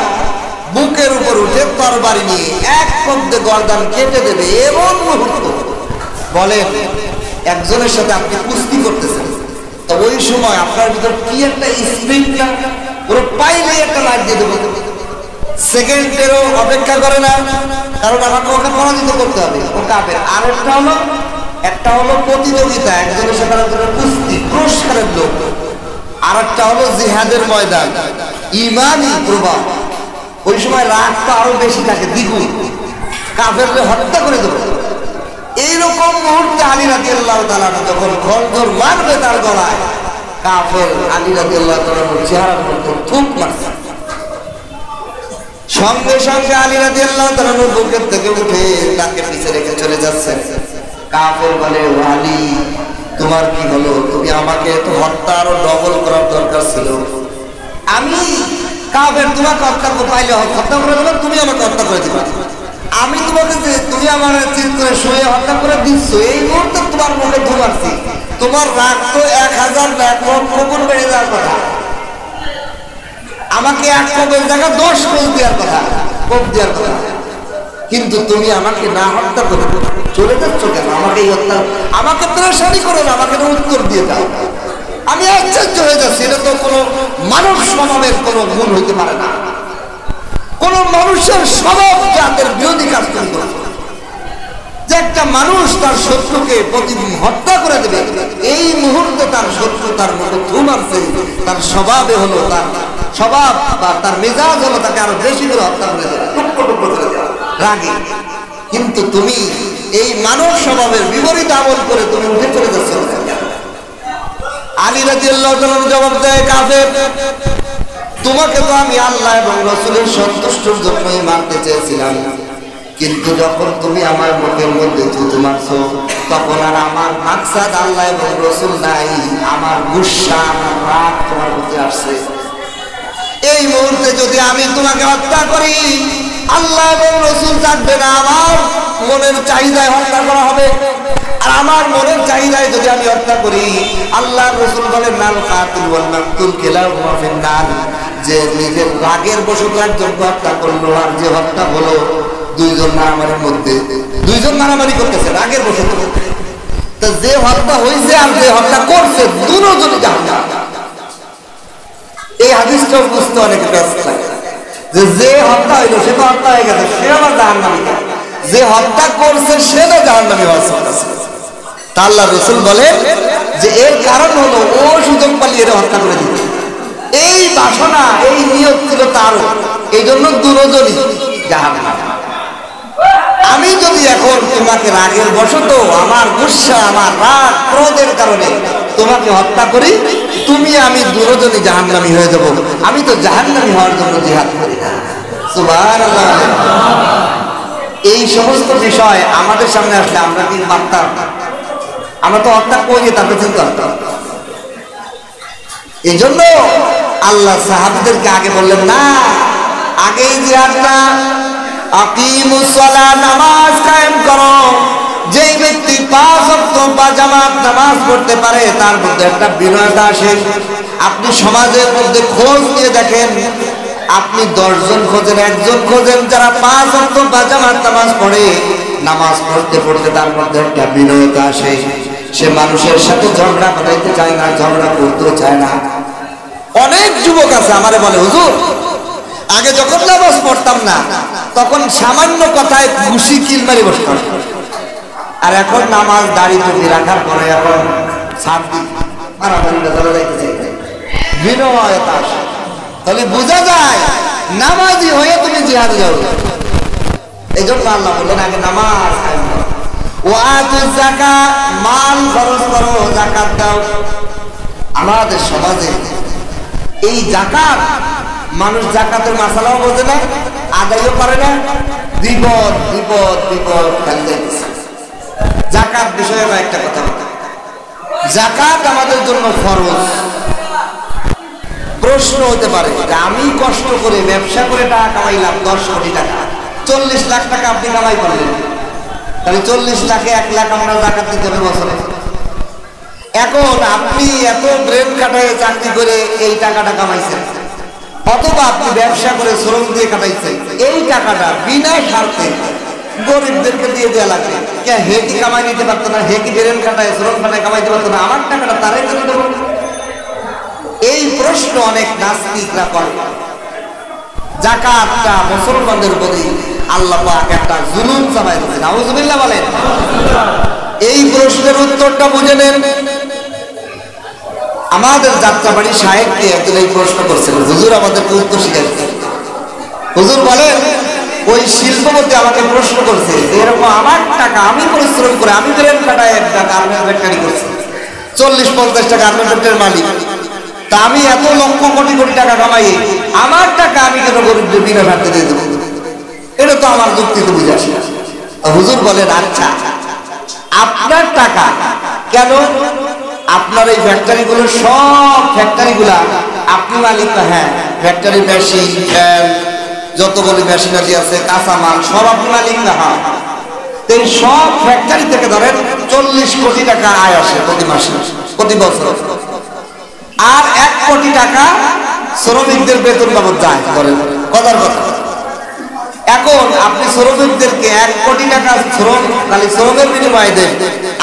বুকের উপর উঠে তরবারি নিয়ে এক পদ্মে গর্দান কেটে দেবে, এমন মুহূর্ত বলেন একজনের সাথে আপনি কুস্তি করতেছেন, তো ওই সময় আপনার ভিতর কি একটা স্প্রিংটা পুরো পাইলেই একটা লাইট দিয়ে দেবো, সেকেন্ডেরও অপেক্ষা করে না, কারণ আমাকে ওকে পরাজিত করতে হবে, ও কাফের। আর একটা হলো প্রতিযোগিতা, একজনের সাথে আরেকজনের কুস্তি, পুরস্কারের লোক। আর একটা হলো জিহাদের ময়দান, ইমানি প্রভাব। ওই সময় রাগ তো আরো বেশি থাকে, দ্বিগুণ, কাফেরকে হত্যা করে দেবো। এইরকম মুহূর্তে আলী রাদিয়াল্লাহু তাআলা যখন খঞ্জর মারবে তার গলায়, কাফের আলী রাদিয়াল্লাহু তাআলার চেহারার মধ্যে থুপ মারছে। সঙ্গে সঙ্গে আলী রাদিয়াল্লাহু তাআলা বুকের থেকে উঠে তাকে পিছে রেখে চলে যাচ্ছেন। কাফের বলে, ও আলী, তোমার কি হলো? তুমি আমাকে তো হত্যা আরো ডবল করার দরকার ছিল। আমি কাফের তোমাকে হত্যা করে পাইলে হত্যা করে দেবো, তুমি আমাকে হত্যা করে দিবা। আমি তোমাকে তুমি আমার চিৎ করে শুয়ে হত্যা করে দিচ্ছ, এই মুহূর্তে তোমার মুখে ধুল আসছি, তোমার রাগ তো 1000 কোপ বেড়ে যাওয়ার কথা। আমাকে 1 কোপের জায়গা 10 কোপ দেওয়ার কথা, কিন্তু তুমি আমাকে না হত্যা করে চলে যাচ্ছ কেন? আমাকে এই হত্যা, আমাকে প্রেশানি করো না, আমাকে উত্তর দিয়ে দাও। আমি আশ্চর্য হয়ে যাচ্ছি, এটা তো কোনো মানব স্বভাবের কোনো গুণ হইতে পারে না। কোন মানুষের স্বভাব জাতের বিরোধী কাজ করে, যে একটা মানুষ তার শত্রুকে প্রতিদিন হত্যা করে দেবে, এই মুহূর্তে তার শত্রু তার মুখে থু মারছে, তার স্বভাবে হলো, তার স্বভাব বা তার মেজাজ হলো তাকে আরো বেশি করে হত্যা করে দেবে, টুকরো করে দেবে রাগে। কিন্তু তুমি এই মানব স্বভাবের বিপরীত আমল করে তুমি উঠে চলে যাচ্ছ। আলী রাদিয়াল্লাহু তাআলা জবাব দেয়, কাফের, তোমাকে তো আমি আল্লাহ এবং রাসূলের সন্তুষ্টির জন্যই মারতে চেয়েছিলাম, কিন্তু যখন তুমি আমার মুখের মধ্যে থুতু মারছো, তখন আর আমার মাকসাদ আল্লাহ এবং রাসূল নাই, আমার গুসা, আমার রাগ তোমার মধ্যে আসছে। এই মুহূর্তে যদি আমি তোমাকে হত্যা করি, আল্লাহ এবং রাসূল থাকবে না, আমার মনের চাহিদায় হত্যা করা হবে। আর আমার মনের চাহিদায় যদি আমি হত্যা করি, আল্লাহ রাসূল বলেন, নাল কাতিল ওয়াল মাকতুল কিলাহুমা ফিন্নার, যে নিজের রাগের বশত একজন হত্যা করলো আর যে হত্যা হলো, দুইজন মারামারির মধ্যে, দুইজন মারামারি করতেছে রাগের বশত। তো যে হত্যা হয়েছে আর যে হত্যা করছে, দুজনই জাহান্নাম। এই হাদিসটা বুঝতে অনেক ব্যস্ত লাগে, যে হত্যা হইলো সে তো হত্যা হয়ে গেছে, সে আবার জাহান্নামী, যে হত্যা করছে সে তো জাহান্নামী হওয়ার কথা। তা আল্লাহ রাসূল বলেন যে এর কারণ হলো ও সুযোগ পালিয়ে এর হত্যা করে দিতে, এই বাসনা, এই নিয়ত ছিল তারও, এই জন্য দুজনই জাহান্নামী। আমি যদি এখন তোমাকে রাগের বশত, আমার গুসা, আমার রাগ ক্রোধের কারণে তোমাকে হত্যা করি, তুমি আমি দুজনই জাহান্নামী হয়ে যাব। আমি তো জাহান্নামী হওয়ার জন্য জিহাদ করি না। সুবহানাল্লাহ। এই সমস্ত বিষয় আমাদের সামনে আসলে আমরা কি পারতাম? আমরা তো হত্যা করি, তারপরে চিন্তা করতাম। এই জন্য আল্লাহ সাহাবীদেরকে আগে বললেন না, আগেই জিহাদ না, আকিমুস সালাহ, নামাজ কায়েম করো। যে ব্যক্তি 5 ওয়াক্ত বা জামাত নামাজ পড়তে পারে, তার মধ্যে একটা বিনয়তা আসে। আপনি সমাজের মধ্যে খোঁজ নিয়ে দেখেন, আপনি 10 জন খোঁজেন, 1 জন খোঁজেন যারা 5 ওয়াক্ত বা জামাত নামাজ পড়ে, নামাজ পড়তে পড়তে তার মধ্যে একটা বিনয়তা আসে। সে মানুষের সাথে ঝগড়া বাঁধাইতে চায় না, ঝগড়া করতেও চায় না। অনেক যুবক আছে আমারে বলে, হুজুর আগে যখন নামাজ পড়তাম না, তখন সামান্য কথায় খুশি কিল মারি বসতাম, আর এখন নামাজ দাড়ি টুপি রাখার পরে এখন বিনয়তা আসে। তাহলে বোঝা যায় নামাজি হয়ে তুমি জিহাদে যাও। এই জন্য আল্লাহ বললেন আগে নামাজ, ওয়াতুজ যাকাত, মাল খরচ করো, যাকাত দাও। আমাদের সমাজে এই যাকাত, মানুষ যাকাতের মাসালাও বোঝে না, আদায়ও করে না, বিপদ বিপদ বিপদ ফেলে যাইতেছে। যাকাত বিষয়ে একটা কথা, যাকাত আমাদের জন্য ফরজ। প্রশ্ন হতে পারে যে আমি কষ্ট করে ব্যবসা করে টাকা কামাইলাম 10 কোটি টাকা, 40 লাখ টাকা আপনি কামাই করলেন, তাহলে 40 লাখে 1 লাখ আমরা যাকাত দিতে হবে বছরে। এখন আপনি এত ব্রেন খাটায় চাকরি করে এই টাকাটা কামাইছেন, অথবা আপনি ব্যবসা করে শ্রম দিয়ে কাটাইছেন, এই টাকাটা বিনা স্বার্থে গরিবদেরকে দিয়ে দেওয়া লাগবে। কে হে কি কামাই নিতে পারতো না? হে কি ব্রেন খাটায় শ্রম খাটায় কামাইতে পারতো না? আমার টাকাটা তারাই কেন দেবো? এই প্রশ্ন অনেক নাস্তিকরা করে। যাকাতটা মুসলমানদের প্রতি আল্লাহ পাক একটা জুলুম চালায় দিয়েছেন। নাউজুবিল্লাহ বলেন। এই প্রশ্নের উত্তরটা বুঝে নেন। আমাদের যাত্রাবাড়ি সাহেবকে একজন এই প্রশ্ন করছিলেন, হুজুর আমাদেরকে উত্তর শিখাচ্ছেন। হুজুর বলেন, ওই শিল্পপতি আমাকে প্রশ্ন করছে এরকম আমার টাকা আমি পরিশ্রম করে আমি ব্রেন কাটায় একটা গার্মেন্টস ফ্যাক্টরি করছি, 40-50 টাকা গার্মেন্টস ফ্যাক্টরির মালিক, তা আমি এত লক্ষ কোটি কোটি টাকা কামাই, আমার টাকা আমি কেন গরিবদের বিনা স্বার্থে দিয়ে দেবো? এটা তো আমার যুক্তি তো বুঝে আসে না। হুজুর বলেন, আচ্ছা আপনার টাকা কেন? আপনার এই ফ্যাক্টরিগুলো, সব ফ্যাক্টরিগুলা আপনি মালিক না? হ্যাঁ, ফ্যাক্টরি মেশিন, ফ্যান, যতগুলি মেশিনারি আছে, কাঁচামাল সব আপনি মালিক না? হ্যাঁ। এই সব ফ্যাক্টরি থেকে ধরেন 40 কোটি টাকা আয় আসে প্রতি মাসে, প্রতি বছর, আর 1 কোটি টাকা শ্রমিকদের বেতন বাবদ যায় ধরেন, কথার কথা। এখন আপনি শ্রমিকদেরকে 1 কোটি টাকা খালি শ্রমের বিনিময়ে দেন,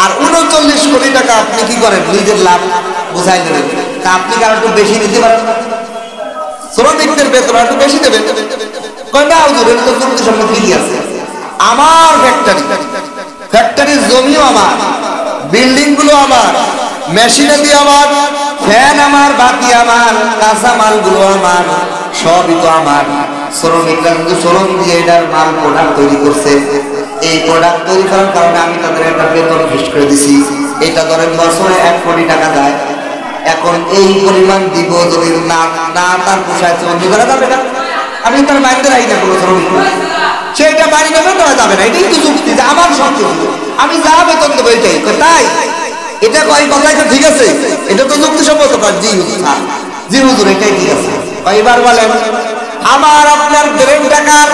আর 39 কোটি টাকা আপনি কি করেন? নিজের লাভ বুঝাই দেবেন। তা আপনি কারো একটু বেশি নিতে পারেন, শ্রমিকদের বেতন একটু বেশি দেবেন। কয় না হুজুর, এটা তো যুক্তি সম্মত কি আছে? আমার ফ্যাক্টরির জমিও আমার, বিল্ডিং গুলো আমার, মেশিনারি আমার, ফ্যান আমার, বাতি আমার, কাঁচা মালগুলো আমার, সবই তো আমার। শ্রমিকরা কিন্তু শ্রম দিয়ে এটার মাল প্রোডাক্ট তৈরি করছে। এই প্রোডাক্ট তৈরি করার কারণে আমি তাদের একটা বেতন ফিক্স করে দিছি। এটা ধরেন বছরে 1 কোটি টাকা দেয়। এখন এই পরিমাণ দিব, যদি না তার পোষায় অন্য করা যাবে না। আমি তার বাড়িতে রাখি না কোনো শ্রমিক, সেটা বাড়ি নেবে দেওয়া যাবে না। এটাই তো যুক্তি যে আমার সব কিছু আমি যা বেতন দেবো এটাই। তাই এটা কয় কথাই তো ঠিক আছে, এটা তো যুক্তি সম্মত। জি জি হুজুর, এটাই ঠিক আছে। এবার বলেন, আমার আপনার ব্রেন টাকার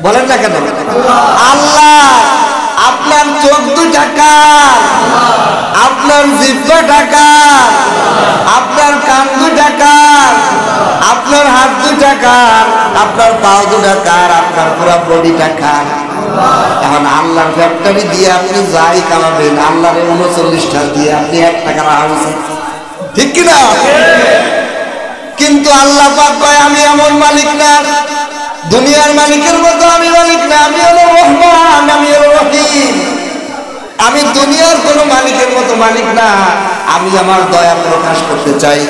বলেন না কেন? আল্লাহ। আপনার চোখ 2 টাকা, আপনার জিহ্বা টাকা, আপনার কান 2 টাকা, আপনার হাত 2 টাকা, আপনার পাও 2 টাকা, আপনার পুরা বডি টাকা। এখন আল্লাহর ফ্যাক্টরি দিয়ে আপনি যাই কামাবেন, আল্লাহরে 39টা দিয়ে আপনি 1 টাকা রাখছেন, ঠিক কিনা? কিন্তু আল্লাহ পাক কয়, আমি এমন মালিক না, দুনিয়ার মালিকের মতো আমি মালিক না। আমি হলো রহমান, আমি হলো রহিম। আমি দুনিয়ার কোন মালিকের মতো মালিক না। আমি আমার দয়া প্রকাশ করতে চাই।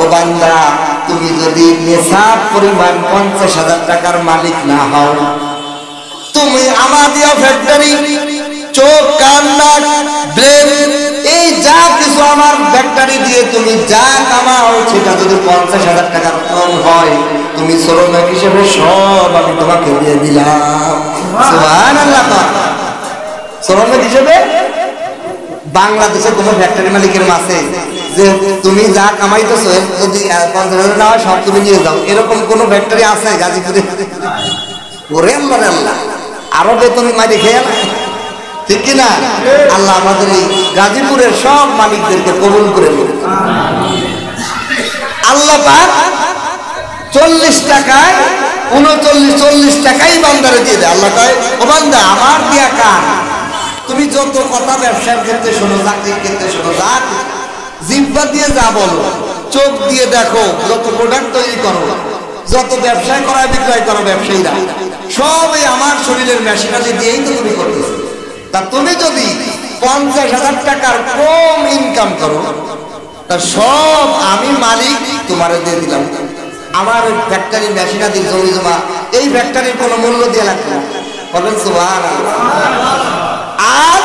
ও বান্দা, তুমি যদি নেশাব পরিমাণ 50,000 টাকার মালিক না হও, তুমি আমাদিয়া ফ্যাক্টরি, চোখ, কান, নাক, ব্রেন, এই যা কিছু আমার ফ্যাক্টরি দিয়ে তুমি যা কামাও, সেটা যদি 50,000 টাকার কম হয়, তুমি শ্রমিক হিসেবে সব আমি তোমাকে দিয়ে দিলাম। সুবহানাল্লাহ। শ্রমিক হিসেবে বাংলাদেশে কোনো ফ্যাক্টরি মালিকের মাসে যে তুমি যা কামাইতেছো যদি 50,000 না হয় সব তুমি নিয়ে যাও, এরকম কোন ফ্যাক্টরি আছে গাজীপুরে? ওরে আল্লাহ আল্লাহ, আরো বেতন মারি খেয়ে না, ঠিক কিনা? আল্লাহ আমাদের এই গাজীপুরের সব মালিকদেরকে কবুল করে দেবে। আল্লাহ পাক 40 টাকায় 39 টাকাই বান্দারে দিয়ে দেয়। আল্লাহ কয়, ও বান্দা, আমার দিয়া কান, তুমি যত কথা ব্যবসার ক্ষেত্রে শোনো, চাকরির ক্ষেত্রে শোনো, যা জিহ্বা দিয়ে যা বলো, চোখ দিয়ে দেখো, যত প্রোডাক্ট তৈরি করো, যত ব্যবসায় করা বিক্রয় করো ব্যবসায়ীরা, সব এই আমার শরীরের মেশিনারি দিয়েই তো তুমি করতেছো। তা তুমি যদি 50,000 টাকার কম ইনকাম করো, তা সব আমি মালিক তোমারে দিয়ে দিলাম। আমার ওই ফ্যাক্টরি মেশিনারি জমি জমা, এই ফ্যাক্টরির কোনো মূল্য দিয়ে লাগবে না। বলেন সুবহানাল্লাহ। আর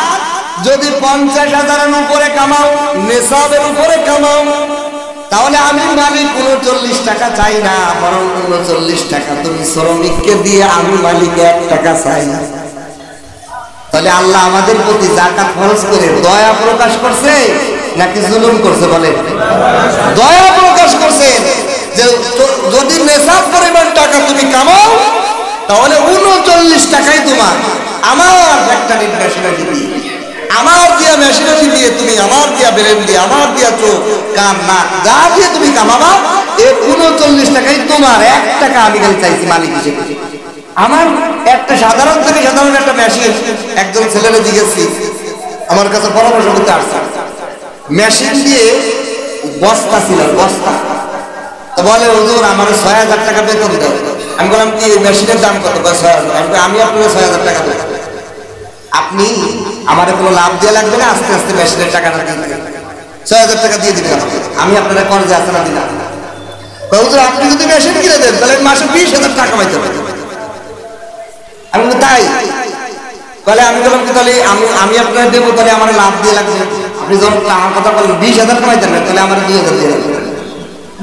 যদি 50,000-এর উপরে কামাও, নেশাবের উপরে কামাও, তাহলে আমি মালিক 39 টাকা চাই না, বরং 39 টাকা তুমি শ্রমিককে দিয়ে আমি মালিক 1 টাকা চাই না। তাহলে আল্লাহ আমাদের প্রতি যাকাত খরচ করে দয়া প্রকাশ করছে নাকি জুলুম করছে? বলে দয়া প্রকাশ করছে। যে যদি নেশাব পরিমাণ টাকা তুমি কামাও, তাহলে 39 টাকাই তোমার। আমার ফ্যাক্টরির মেশিনারি দিয়ে, আমার দিয়া মেশিনারি দিয়ে, তুমি আমার দিয়া ব্রেন দিয়ে, আমার দিয়া চোখ, কান, নাক, যা দিয়ে তুমি কামাবা, এর 39 টাকাই তোমার। 1 টাকা আমি খালি চাইছি মালিক হিসেবে। আমার একটা সাধারণ থেকে সাধারণ একটা মেশিন, একজন ছেলেরে জিজ্ঞেসি, আমার কাছে পরামর্শ করতে আসছে, মেশিন দিয়ে বস্তা ছিল, বস্তা। তো বলে, হুজুর আমার 6,000 টাকা বেতন দেয়। আমি বললাম, কি মেশিনের দাম কত? 6,000। আমি আপনার 6,000 টাকা দেব, আপনি আমার কোনো লাভ দিয়ে লাগবে না, আস্তে আস্তে মেশিনের টাকাটা দিয়ে 6,000 টাকা দিয়ে দিবেন। আমি আপনারা কর্জে আছে না দিলাম। হুজুর আপনি যদি মেশিন কিনে দেন, তাহলে মাসে 20,000 টাকা পাইতে হবে। আমি বলি, তাই? তাহলে আমি বললাম, তাহলে আমি আপনার দেবো, তাহলে আমার লাভ দিয়ে লাগবে। আপনি যখন আমার কথা বললেন 20,000 কামাইতেন, তাহলে আমার 2,000 দিয়ে লাগবে।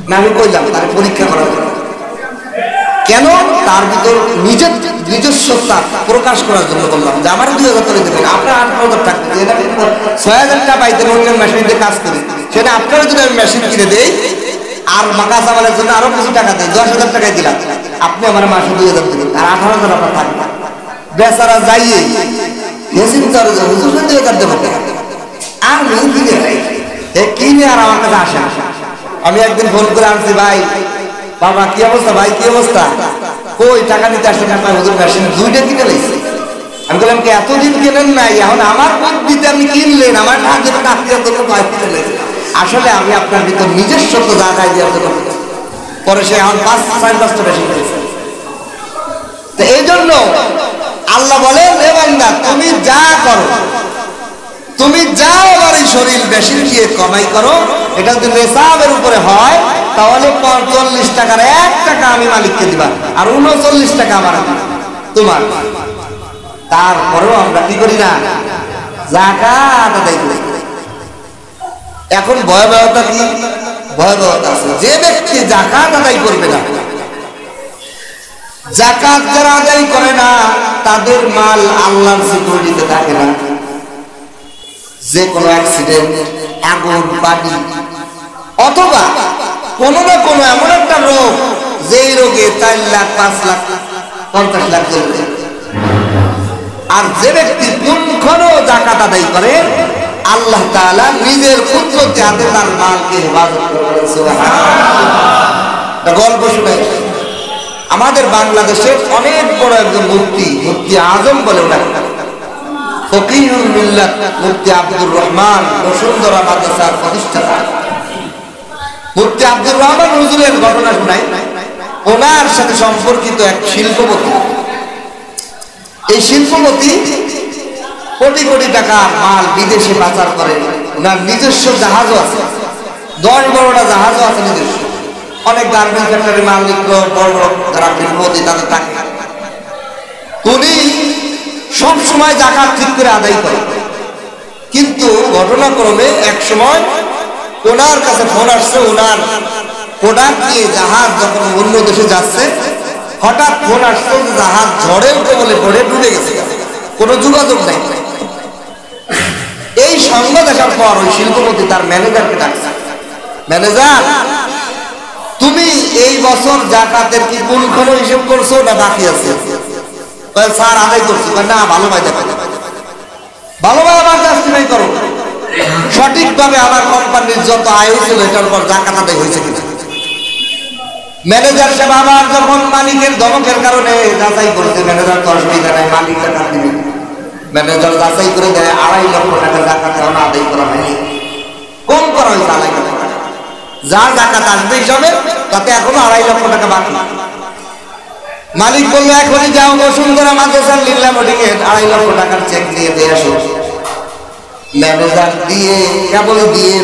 না আমি কইলাম তার পরীক্ষা করার জন্য। কেন? তার ভিতর নিজস্বতা প্রকাশ করার জন্য বললাম যে আমার 2000 টাকা দেবেন, আপনার 18,000 টাকা দিয়ে 6,000 টাকা পাইতেন অন্য মেশিনে কাজ করে, সেটা আপনার যদি আমি মেশিন কিনে দেই আর মাকা চাওয়ালের জন্য আরো কিছু টাকা দেয়, 10,000 টাকায় দিলাম, আপনি আমার মাসে 2,000 দেবেন আর 18,000 আপনার থাকবে। বেচারা যাইয়ে চিন্তা করে হুজুর 2,000 দেবো আর কিনে নেই, কিনে আর আমার কাছে আসে না। আমি একদিন ফোন করে আনছি, ভাই বাবা কি অবস্থা, ভাই কি অবস্থা, কই টাকা নিতে আসলে না, হুজুর মেশিন 2টা কিনে লাইছি। আমি বললাম কি এতদিন কেনেন নাই, এখন আমার বুদ্ধিতে আপনি কিনলেন, আমার আসলে আমি আপনার ভিতর নিজস্ব জায়গায় দেওয়ার জন্য। পরে সে এখন 5-5টা মেশিন কিনেছে। তো এই জন্য আল্লাহ বলেন, এ বান্দা তুমি যা করো, তুমি যাও আমার এই শরীর মেশিন দিয়ে কমাই করো, এটা যদি নেশাবের উপরে হয় তাহলে 40 টাকার 1 টাকা আমি মালিককে দিবা আর 39 টাকা আমার তোমার। তারপরেও আমরা কি করি না, যাকাত আদায় করি। এখন ভয়াবহতা কি? ভয়াবহতা আছে, যে ব্যক্তি যাকাত আদায় করবে না, যাকাত যারা আদায় করে না তাদের মাল আল্লাহর সিকিউরিটিতে থাকে না। যে কোনো অ্যাক্সিডেন্ট, আগুন, পানি অথবা কোনো না কোনো এমন একটা রোগ, যেই রোগে 4 লাখ, 5 লাখ, 50 লাখ চলবে। আর যে ব্যক্তি পুঙ্খানো যাকাত আদায় করে, আল্লাহ তাআলা নিজের কুদরতে হাতে তার মালকে হেফাজত করেন। সুবহানাল্লাহ। গল্প শুনে আমাদের বাংলাদেশের অনেক বড় একজন মুফতি আজম বলে ওনাকে, ফকিহুল মিল্লাত মুফতি আব্দুর রহমান বসুন্ধরা মাদ্রাসার প্রতিষ্ঠাতা। মুফতি আব্দুর রহমান হুজুরের ঘটনা শোনাই। ওনার সাথে সম্পর্কিত এক শিল্পপতি, এই শিল্পপতি কোটি কোটি টাকার মাল বিদেশে পাচার করে। ওনার নিজস্ব জাহাজও আছে, 10-12টা জাহাজও আছে নিজস্ব। অনেক গার্মেন্টস ফ্যাক্টরি মালিক, বড় বড় যারা শিল্পপতি তাদের থাকে। উনি সব সময় যাকাত ঠিক করে আদায় করে, কিন্তু ঘটনাক্রমে এক সময় ওনার কাছে ফোন আসছে, ওনার প্রোডাক্ট নিয়ে জাহাজ যখন অন্য দেশে যাচ্ছে, হঠাৎ ফোন আসছে জাহাজ ঝড়ের কবলে পড়ে ডুবে গেছে, কোনো যোগাযোগ নাই। এই সংবাদ আসার পর ওই শিল্পপতি তার ম্যানেজারকে ডাকছে, ম্যানেজার তুমি এই বছর যাকাতের কি পুঙ্খানো হিসেব করছো না বাকি আছে? স্যার আদায় করছি। না, ভালোভাবে দেখো, ভালোভাবে আমার জাস্টিফাই করো, সঠিকভাবে আমার কোম্পানির যত আয় হয়েছিল এটার উপর যাকাত আদায় হয়েছে কিনা। ম্যানেজার সাহেব আবার যখন মালিকের ধমকের কারণে যাচাই করেছে, ম্যানেজার তো অসুবিধা নাই, মালিক টাকা দিবে। ম্যানেজার যাচাই করে দেয় 2.5 লক্ষ টাকা যাকাত এখন আদায় করা হয়নি, কম করা হয়েছে 2.5 লক্ষ টাকা। যা যাকাত আসবে হিসাবে তাতে এখনো 2.5 লক্ষ টাকা বাকি। মালিক বললো এখনই যাও বসুন্ধরা মাদ্রাসার লিল্লা মোটিংয়ে 2.5 লক্ষ টাকার চেক দিয়ে দিয়ে আসো। ম্যানেজার দিয়ে কেবল দিয়ে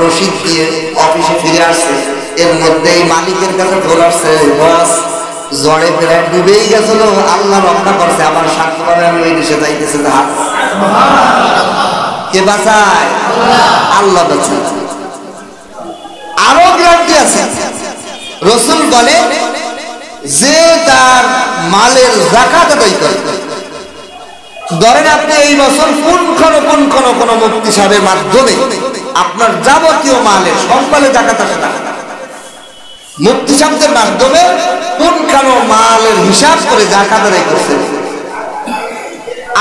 রসিদ দিয়ে অফিসে ফিরে আসছে, এর মধ্যেই মালিকের কাছে ফোন আসছে, বস ঝড়ে প্রায় ডুবেই গেছিল, আল্লাহ রক্ষা করছে, আমার সাক্ষ্যভাবে আমি ওই দেশে যাইতেছে জাহাজ। কে বাঁচায়? আল্লাহ বাঁচায়। আরো গ্যারান্টি আছে, রাসূল বলে যে তার মালের যাকাত আদায় করে, ধরেন আপনি এই বছর পুঙ্খানো কোন মুফতি সাহেবের মাধ্যমে আপনার যাবতীয় মালের সব মালে যাকাত আসে না, মুফতি সাহেবদের মাধ্যমে পুঙ্খানো মালের হিসাব করে যাকাত আদায় করছেন।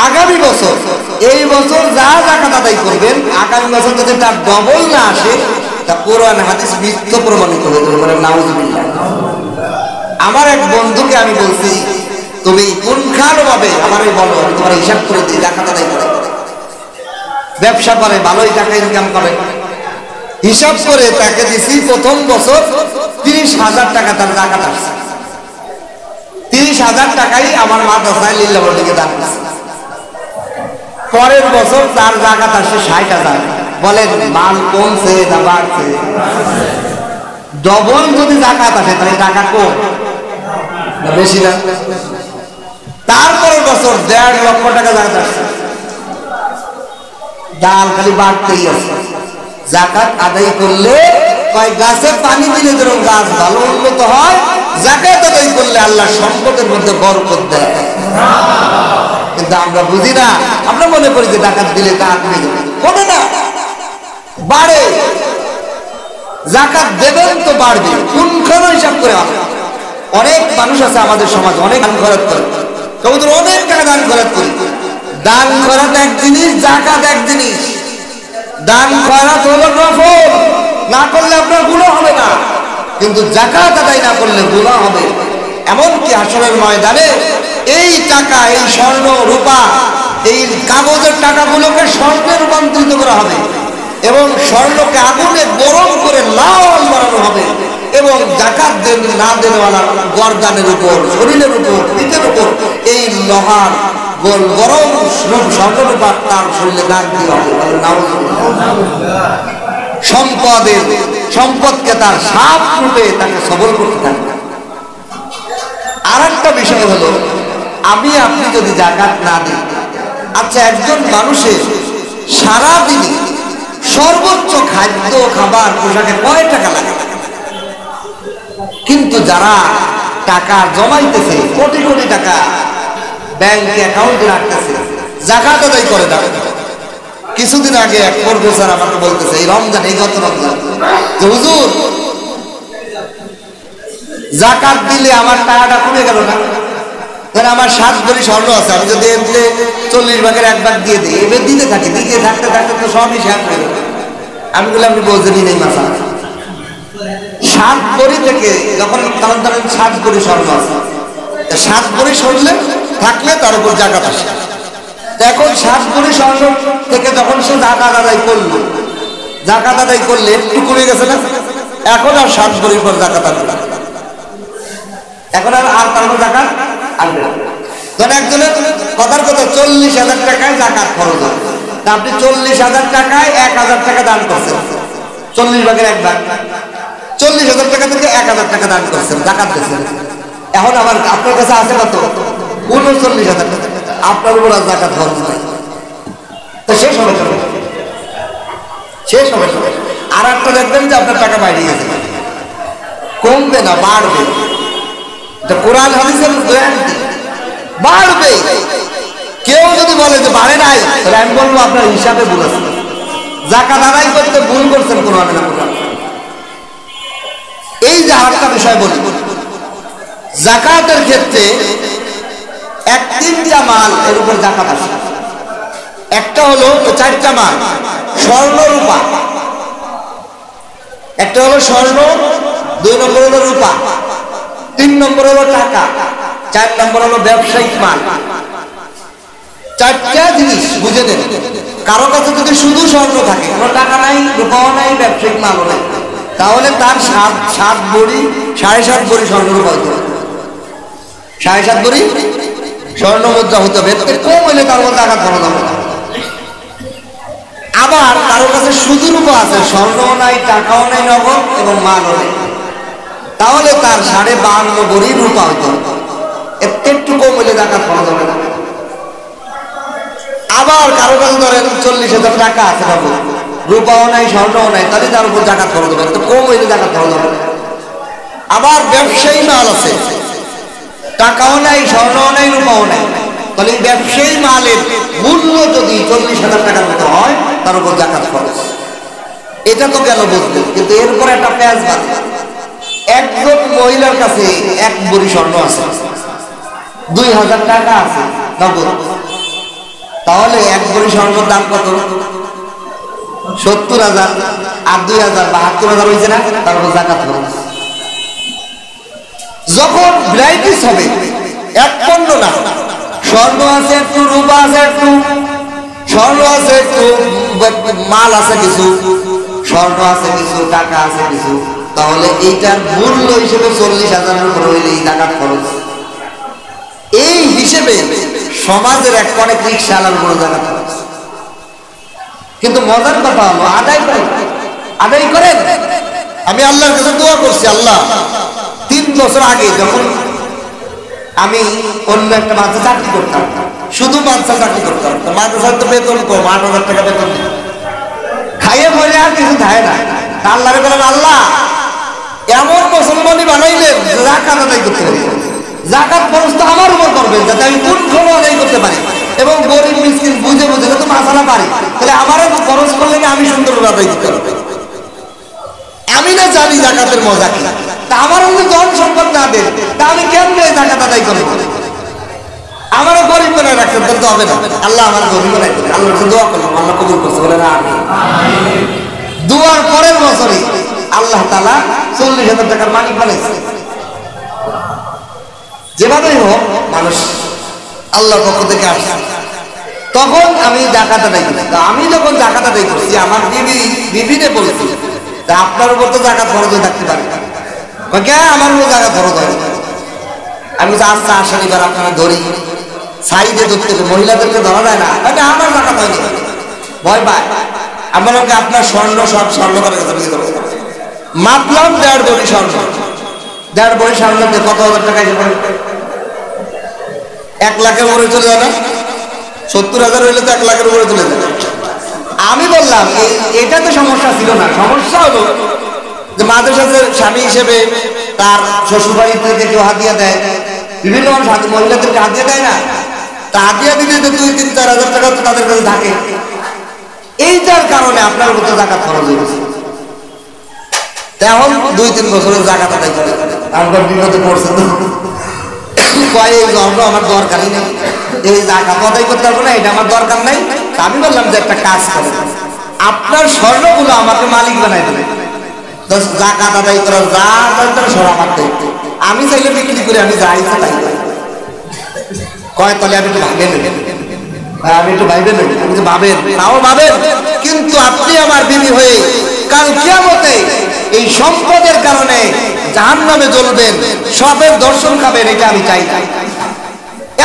আগামী বছর, এই বছর যা যাকাত আদায় করবেন, আগামী বছর যদি তার ডবল না আসে, তা কোরআন হাদিস মিথ্যা প্রমাণিত হয়ে যাবে, মানে নাউযুবিল্লাহ। আমার এক বন্ধুকে আমি বলছি, তুমি পুঙ্খানুভাবে আমারে বলো, আমি তোমার হিসাব করে দিই, যাকাত আদায় করে। ব্যবসা করে, ভালোই টাকা ইনকাম করে, হিসাব করে তাকে দিছি প্রথম বছর 30,000 টাকা তার যাকাত আসছে। 30,000 টাকাই আমার মাদ্রাসায় লিল্লাহ মোটিংয়ে দান করছে। পরের বছর তার যাকাত আসছে 60,000। বলেন মাল কমছে না বাড়ছে? ডবল যদি যাকাত আসে তাহলে টাকা কম না বেশি না? তারপরের বছর 1.5 লক্ষ টাকা যাকাত আসছে। ডাল খালি বাড়তেই আছে। যাকাত আদায় করলে কয় গাছে পানি দিলে যেরকম গাছ ভালো উন্নত হয়, যাকাত আদায় করলে আল্লাহ সম্পদের মধ্যে বরকত দেয়। কিন্তু আমরা বুঝি না, আমরা মনে করি যে জাকাত দিলে তা কমে যাবে, কমে না, বাড়ে। জাকাত দেবেন তো বাড়বে, কোনখানে হিসাব করে হবে। অনেক মানুষ আছে আমাদের সমাজ, অনেক দান খরচ করে, কবুতর অনেক টাকা দান খরচ করে। দান খরচ এক জিনিস, জাকাত এক জিনিস। দান খরচ হলো নফল, না করলে আপনার গুনাহ হবে না, কিন্তু জাকাত আদায় না করলে গুনাহ হবে। এমনকি হাসরের ময়দানে এই টাকা, এই স্বর্ণ রূপা, এই কাগজের টাকাগুলোকে স্বর্ণে রূপান্তরিত করা হবে এবং স্বর্ণকে আগুনে গরম করে লাল বানানো হবে এবং জাকাত না দেওয়ালার গর্দানের উপর, শরীরের উপর, পিঠের উপর এই লোহার গরম স্বর্ণ রূপা তার শরীরে দাগ দেওয়া হবে। সম্পদকে তার সাপ রূপে তাকে সবল করতে থাকবে। আর একটা বিষয় হলো, আমি আপনি যদি জাকাত না দিই, আচ্ছা একজন মানুষের সারাদিনে সর্বোচ্চ খাদ্য খাবার পোশাকে কয় টাকা লাগে? কিন্তু যারা টাকা জমাইতেছে, কোটি কোটি টাকা ব্যাংক অ্যাকাউন্টে রাখতেছে, জাকাত আদায় করে না। কিছুদিন আগে এক প্রফেসর আমাকে বলতেছে, এই রমজান, এই গত রমজান, যে হুজুর জাকাত দিলে আমার টাকাটা কমে গেল না? ধর আমার 7 ভরি স্বর্ণ আছে, আমি যদি 40 ভাগের 1 ভাগ দিয়ে দিই, এবার দিতে থাকি, দিতে থাকতে থাকতে তো সবই শেষ হয়ে গেল। আমি বললাম আপনি বোঝেনি নেই মাসা, 7 ভরি থেকে যখন ধরেন 7 ভরি স্বর্ণ আছে, 7 ভরি স্বর্ণ থাকলে তার উপর জাকাত আসে। এখন 7 ভরি স্বর্ণ থেকে যখন সে জাকাত আদায় করলো, জাকাত আদায় করলে একটু কমে গেছে না? এখন আর 7 ভরির পর জাকাত আসবে না, এখন আর তার উপর জাকাত আসবে না। ধরেন একজনের কথার কথা 40,000 টাকায় জাকাত খরচ হয়, তা আপনি 40,000 টাকায় 1,000 টাকা দান করছেন, 40 ভাগের 1 ভাগ, 40,000 টাকা থেকে 1,000 টাকা দান করছেন, জাকাত দিচ্ছেন। এখন আবার আপনার কাছে আছে কত? 39,000 টাকা, আপনার উপর আর জাকাত খরচ নাই, তো শেষ হবে, শেষ হবে। আর একটা দেখবেন যে আপনার টাকা বাইরে গেছে, কমবে না, বাড়বে। কোরআন হাদিসের গ্যারান্টি, বাড়বে। কেউ যদি বলে যে বাড়ে নাই, তাহলে আমি বলবো আপনার হিসাবে ভুল আছে, জাকাত আদায় করতে ভুল করছেন কোরআনে না কোরআন। এই যে আরেকটা বিষয় বলি, জাকাতের ক্ষেত্রে 3টা মাল এর উপর জাকাত আসে। একটা হলো 4টা মাল, স্বর্ণ রূপা, একটা হলো স্বর্ণ, 2 নম্বর হলো রূপা, 3 নম্বর হলো টাকা, 4 নম্বর হলো ব্যবসায়িক মাল। 4টা জিনিস বুঝে নেন। কারো কাছে যদি শুধু স্বর্ণ থাকে, কোনো টাকা নাই, রূপাও নাই, ব্যবসায়িক মালও নাই, তাহলে তার 7 ভরি 7.5 ভরি স্বর্ণ রূপা হতে হবে, 7.5 ভরি স্বর্ণ মুদ্রা হতে হবে। কম হলে তার মধ্যে টাকা খরচ হবে। আবার কারো কাছে শুধু রূপা আছে, স্বর্ণও নাই, টাকাও নাই, নগদ এবং মালও নেই, তাহলে তার 52 ভরি রূপা হতে হবে, একটু কম হলে জাকাত খরচ হবে না। আবার কারো কাছে ধরেন 40,000 টাকা আছে, রূপাও নাই, স্বর্ণও নাই, তাহলে তার উপর জাকাত খরচ হবে, একটু কম হইলে জাকাত খরচ হবে না। আবার ব্যবসায়ী মাল আছে, টাকাও নাই, স্বর্ণও নাই, রূপাও নাই, তাহলে ব্যবসায়ী মালের মূল্য যদি 40,000 টাকার মতো হয়, তার উপর জাকাত খরচ। এটা তো গেল বুঝতে, কিন্তু এরপর একটা পেঁয়াজ বাদে, একজন মহিলার কাছে 1 ভরি স্বর্ণ আছে, 2,000 টাকা আছে নগদ, তাহলে 1 ভরি স্বর্ণের দাম কত? 70,000, আর 2,000 72,000 হয়েছে না? তার উপর জাকাত খরচ। যখন ভ্যারাইটিস হবে, এক পণ্য না, স্বর্ণ আছে একটু, রূপা আছে একটু, স্বর্ণ আছে একটু, মাল আছে কিছু, স্বর্ণ আছে কিছু, টাকা আছে কিছু, তাহলে এইটার মূল্য হিসেবে 40,000 উপর হইলেই জাকাত খরচ। এই হিসেবে সমাজের অনেক রিকশাওয়ালার উপর জাকাত খরচ। কিন্তু মজার কথা হলো, আদায় করেন। আমি আল্লাহর কাছে দোয়া করছি, আল্লাহ 3 বছর আগে যখন আমি অন্য একটা মাদ্রাসা চাকরি করতাম, শুধু মাদ্রাসা চাকরি করতাম, মাদ্রাসার তো বেতন কম, 8,000 টাকা বেতন, খাইয়ে পরে আর কিছু থাকে না, আল্লাহরে বলেন, আল্লাহ এমন মুসলমানই বানাইলেন যাকাত আদায় করতে পারি, যাকাত খরচ তো আমার উপর করবেন যাতে আমি কোন খরচ আদায় করতে পারি, এবং গরিব মিসকিন বুঝে বুঝে তো মাসালা পারি, তাহলে আমারও খরচ করলে আমি সুন্দর আদায় করতে পারবো। আমি না জানি যাকাতের মজা কি, তা আমার যদি ধন সম্পদ না দেন তা আমি কেমনে যাকাত আদায় করবো? আমারও গরিব বানায় রাখছেন, তাহলে তো হবে না। আল্লাহ আমার গরিব বানাই, আল্লাহ দোয়া করলাম, আল্লাহ কবুল করছে, বলে না আমি দুয়ার পরের বছরে আল্লাহ তাআলা 40,000 টাকার মালিক বানাইছে। যেভাবেই হোক মানুষ আল্লাহর পক্ষ থেকে আসছে। তখন আমি যাকাত আদায় করি। আমি যখন যাকাত আদায় করছি, আমার বিবিকে বলছি আপনার উপর তো যাকাত ফরজ হয়ে থাকতে পারে, আমার উপর যাকাত ফরজ হয়। আমি বলছি আচ্ছা আসেন এবার আপনারা ধরি, সাইডে ধরতে মহিলাদেরকে ধরা যায় না, আমার যাকাত হয়নি, ভয় পায়। আমার আপনার স্বর্ণ সব স্বর্ণ করে মাপলাম 1.5 ভরি স্বর্ণ, 1.5 ভরি স্বর্ণতে কত হাজার টাকা এসে পড়ে? 1 লাখের উপরে চলে যায় না? 70,000 হইলে তো 1 লাখের উপরে চলে যায়। আমি বললাম এটা তো সমস্যা ছিল না, সমস্যা হলো যে মাদ্রাসাতে স্বামী হিসেবে তার শ্বশুরবাড়ি থেকে কেউ হাতিয়া দেয়, বিভিন্ন মানুষ মহিলাদেরকে হাতিয়া দেয় না, তা হাতিয়া দিতে 2-3-4 হাজার টাকা তো তাদের কাছে থাকে। এইটার কারণে আপনার মতো যাকাত খরচ হয়েছে। এখন 2-3 বছরের যাকাত আদায় করে আমার বিপদে পড়ছে, তো কয় এই জন্ম আমার দরকারই নেই, এই যাকাত আদায় করতে পারবো না, এটা আমার দরকার নাই। আমি বললাম যে একটা কাজ করে আপনার স্বর্ণগুলো আমাকে মালিক বানাই দেবে, যাকাত আদায় করার যা দরকার সব আমার দায়িত্ব, আমি চাইলে বিক্রি করে আমি যা ইচ্ছা তাই কয়, তাহলে আমি একটু ভাবেন, আমি একটু ভাইবেন, ভাবেন তাও ভাবেন, কিন্তু আপনি আমার বিবি হয়ে কাল কিয়ামতে এই সম্পদের কারণে জাহান্নামে জ্বলবেন, সবের দর্শন খাবেন, এটা আমি চাই না।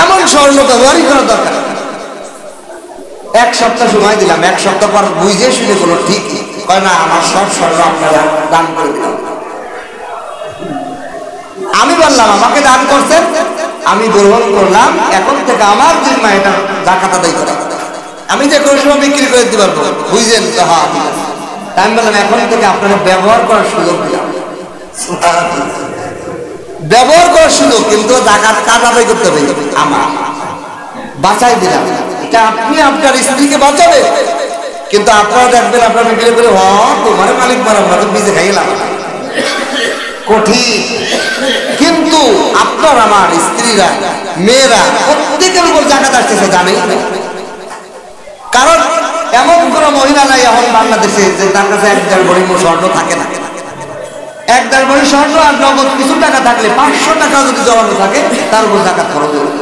এমন স্বর্ণ ব্যবহারই করা দরকার। 1 সপ্তাহ সময় দিলাম, 1 সপ্তাহ পর বুঝে শুনে বলো ঠিক কয় না, আমার সব স্বর্ণ আপনারা দান করে দিলাম। আমি বললাম আমাকে দান করছেন, আমি গ্রহণ করলাম, এখন থেকে আমার জিম্মা এটা যাকাত আদায় করা, আমি যে কোনো সময় বিক্রি করে দিতে পারবো, বুঝলেন তো? হ্যাঁ, আমি বললাম এখন থেকে আপনারা ব্যবহার করার সুযোগ দিলাম, ব্যবহার করার সুযোগ, কিন্তু যাকাত কাজ আদায় করতে হবে আমার, বাঁচাই দিলাম। এটা আপনি আপনার স্ত্রীকে বাঁচাবে, কিন্তু আপনারা দেখবেন আপনার বিক্রি করে তোমার মালিক মারা তো নিজে খাইলাম, কঠিন। কিন্তু আপনার আমার স্ত্রীরা মেয়েরা প্রত্যেকের উপর যাকাত আসতেছে, জানেই না। কারণ এমন কোন মহিলা নাই এখন বাংলাদেশে যে তার কাছে 1.5 ভরি স্বর্ণ থাকে না। 1.5 ভরি স্বর্ণ আর নগদ কিছু টাকা থাকলে 500 টাকা যদি জমানো থাকে তার উপর যাকাত খরচ হবে।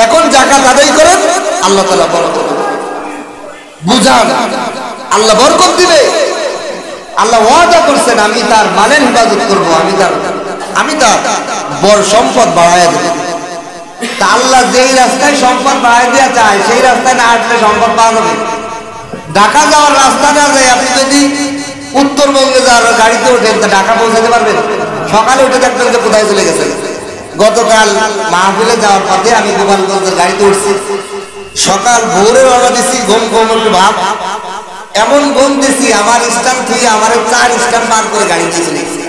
এখন যাকাত আদায় করেন, আল্লাহ তাআলা বরকত বুঝান, আল্লাহ বরকত দিবে। আল্লাহ ওয়াদা করছেন আমি তার মালের হিফাজত করবো, আমি তার বড় সম্পদ বাড়াইয়া দেব। তা আল্লাহ যেই রাস্তায় সম্পদ বাড়াই দেওয়া চায় সেই রাস্তায় না হাঁটলে সম্পদ পাওয়া যাবে। ঢাকা যাওয়ার রাস্তা না যায়, আপনি যদি উত্তরবঙ্গে যাওয়ার গাড়িতে ওঠেন তা ঢাকা পৌঁছাতে পারবেন? সকালে উঠে দেখবেন যে কোথায় চলে গেছে। গতকাল মাহফিলে যাওয়ার পথে আমি গোপালগঞ্জের গাড়িতে উঠছি, সকাল ভোরে রওনা দিচ্ছি, ঘুম ঘুম একটু ভাব, এমন ঘুম দিছি আমার স্ট্যান্ড থেকে আমার 4 স্ট্যান্ড পার করে গাড়ি দিয়ে চলে গেছে।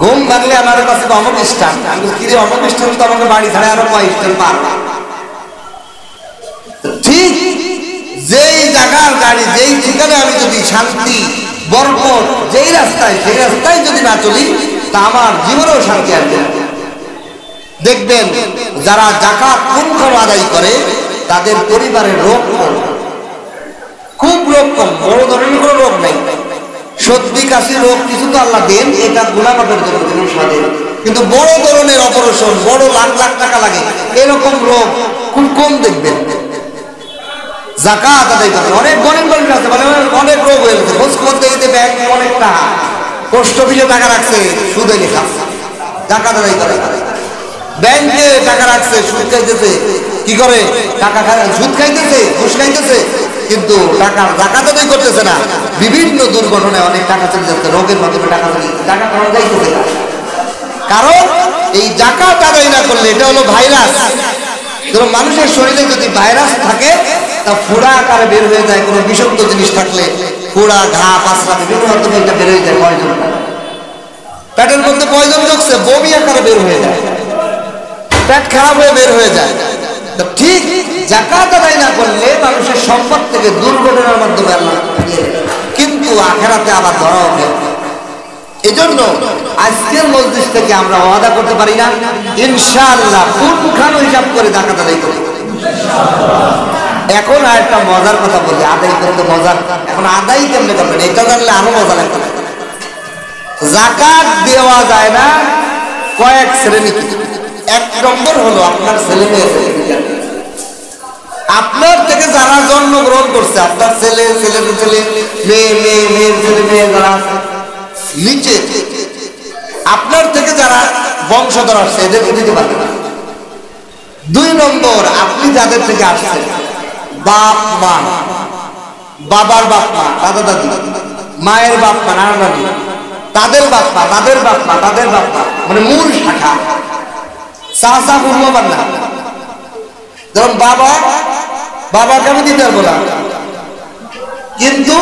ঘুম ভাঙলে আমার কাছে অমুক স্ট্যান্ড, আমি কিরে অমুক স্ট্যান্ড তো আমাকে বাড়ি ছাড়া আরো কয় স্ট্যান্ড পার। ঠিক যেই জায়গার গাড়ি যেই ঠিকানে আমি যদি শান্তি বরকত যেই রাস্তায় সেই রাস্তায় যদি না চলি তা আমার জীবনেও শান্তি আসবে। দেখবেন যারা যাকাত পুঙ্খান আদায় করে তাদের পরিবারের রোগ কম, খুব রোগ কম, বড় ধরনের কোনো রোগ নাই। সর্দি কাশি রোগ কিছু তো আল্লাহ দেন, এটা গুনাহগারের জন্য সাধে, কিন্তু বড় ধরনের অপারেশন, বড় লাখ লাখ টাকা লাগে, এরকম রোগ খুব কম দেখবেন। যাকাত আদায় করে অনেক গরিব মানুষ আছে, মানে অনেক রোগ হয়ে গেছে, খোঁজ করতে গেছে ব্যাংক অনেক টাকা, পোস্ট অফিসে টাকা রাখছে, সুদে লেখা, যাকাত আদায় করে। ব্যাংকে টাকা রাখছে, সুদ খাইতেছে, কি করে টাকা সুদ খাইতেছে, ঘুষ খাইতেছে, কিন্তু টাকার যাকাত আদায় করতেছে না। বিভিন্ন দুর্ঘটনায় অনেক টাকা চলে যাচ্ছে, রোগের মাধ্যমে টাকা চলে যাচ্ছে, টাকা পাওয়া যাইতেছে না। কারণ এই যাকাত আদায় না করলে এটা হলো ভাইরাস। মানুষের শরীরে যদি ভাইরাস থাকে তা ফোড়া আকারে বের হয়ে যায়, কোনো বিষাক্ত জিনিস থাকলে পোড়া ঘা পাঁচরা বিভিন্ন রকমের এটা বের হয়ে যায় পয়জনটা, পেটের মধ্যে পয়জন ঢুকছে, বমি আকারে বের হয়ে যায়, পেট খারাপ হয়ে বের হয়ে যায়। তো ঠিক যাকাত আদায় না করলে মানুষের সম্পদ থেকে দুর্ঘটনার মাধ্যমে আল্লাহ কিন্তু আখেরাতে আবার ধরা হবে। এজন্য আজকের মজলিস থেকে আমরা ওয়াদা করতে পারি না ইনশাআল্লাহ পুনখানো হিসাব করে যাকাত আদায় করি। এখন আর একটা মজার কথা বলি, আদায় করতে মজার, এখন আদায় কেমনে করবেন এটা জানলে আরো মজা লাগবে। যাকাত দেওয়া যায় না কয়েক শ্রেণী। এক নম্বর হলো আপনার ছেলে মেয়ে, আপনার থেকে যারা জন্মগ্রহণ করছে, আপনার ছেলে, ছেলের ছেলে, মেয়ে, মেয়ে, মেয়ের ছেলে, মেয়ে যারা নিচে, আপনার থেকে যারা বংশধর আসছে এদেরকে দিতে পারবেন না। দুই নম্বর, আপনি যাদের থেকে আসছেন, বাপ মা, বাবার বাপ মা, দাদা দাদি, মায়ের বাপ মা, নানা নানি, তাদের বাপ মা, তাদের বাপ মা, তাদের বাপ মা, মানে মূল শাখা, চাচা মূল্যবান না। যেমন বাবাকে আমি দিতে পারবো না, কিন্তু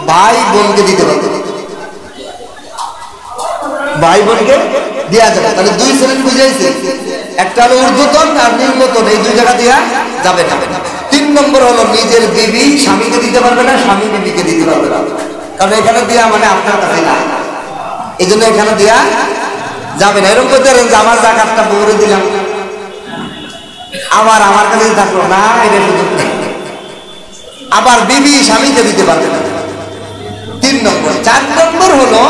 ভাই বোনকে দিতে পারবো, ভাই বোনকে দেওয়া যাবে। তাহলে দুই শ্রেণী বুঝাইছে, একটা হলো ঊর্ধ্বতন আর নিম্নতন, এই দুই জায়গা দেওয়া যাবে না। তিন নম্বর হলো নিজের বিবি স্বামীকে দিতে পারবে না, স্বামী বিবিকে দিতে পারবে না, কারণ এখানে দেওয়া মানে আপনার কাছে না, এই জন্য এখানে দেওয়া যাবে না। এরকম করতে পারেন যে আমার জাকাতটা বউরে দিলাম, আমার কাছে থাকলো না, এটা সুযোগ নেই। আবার বিবি স্বামীকে দিতে পারবে না, তিন নম্বর। চার নম্বর হলো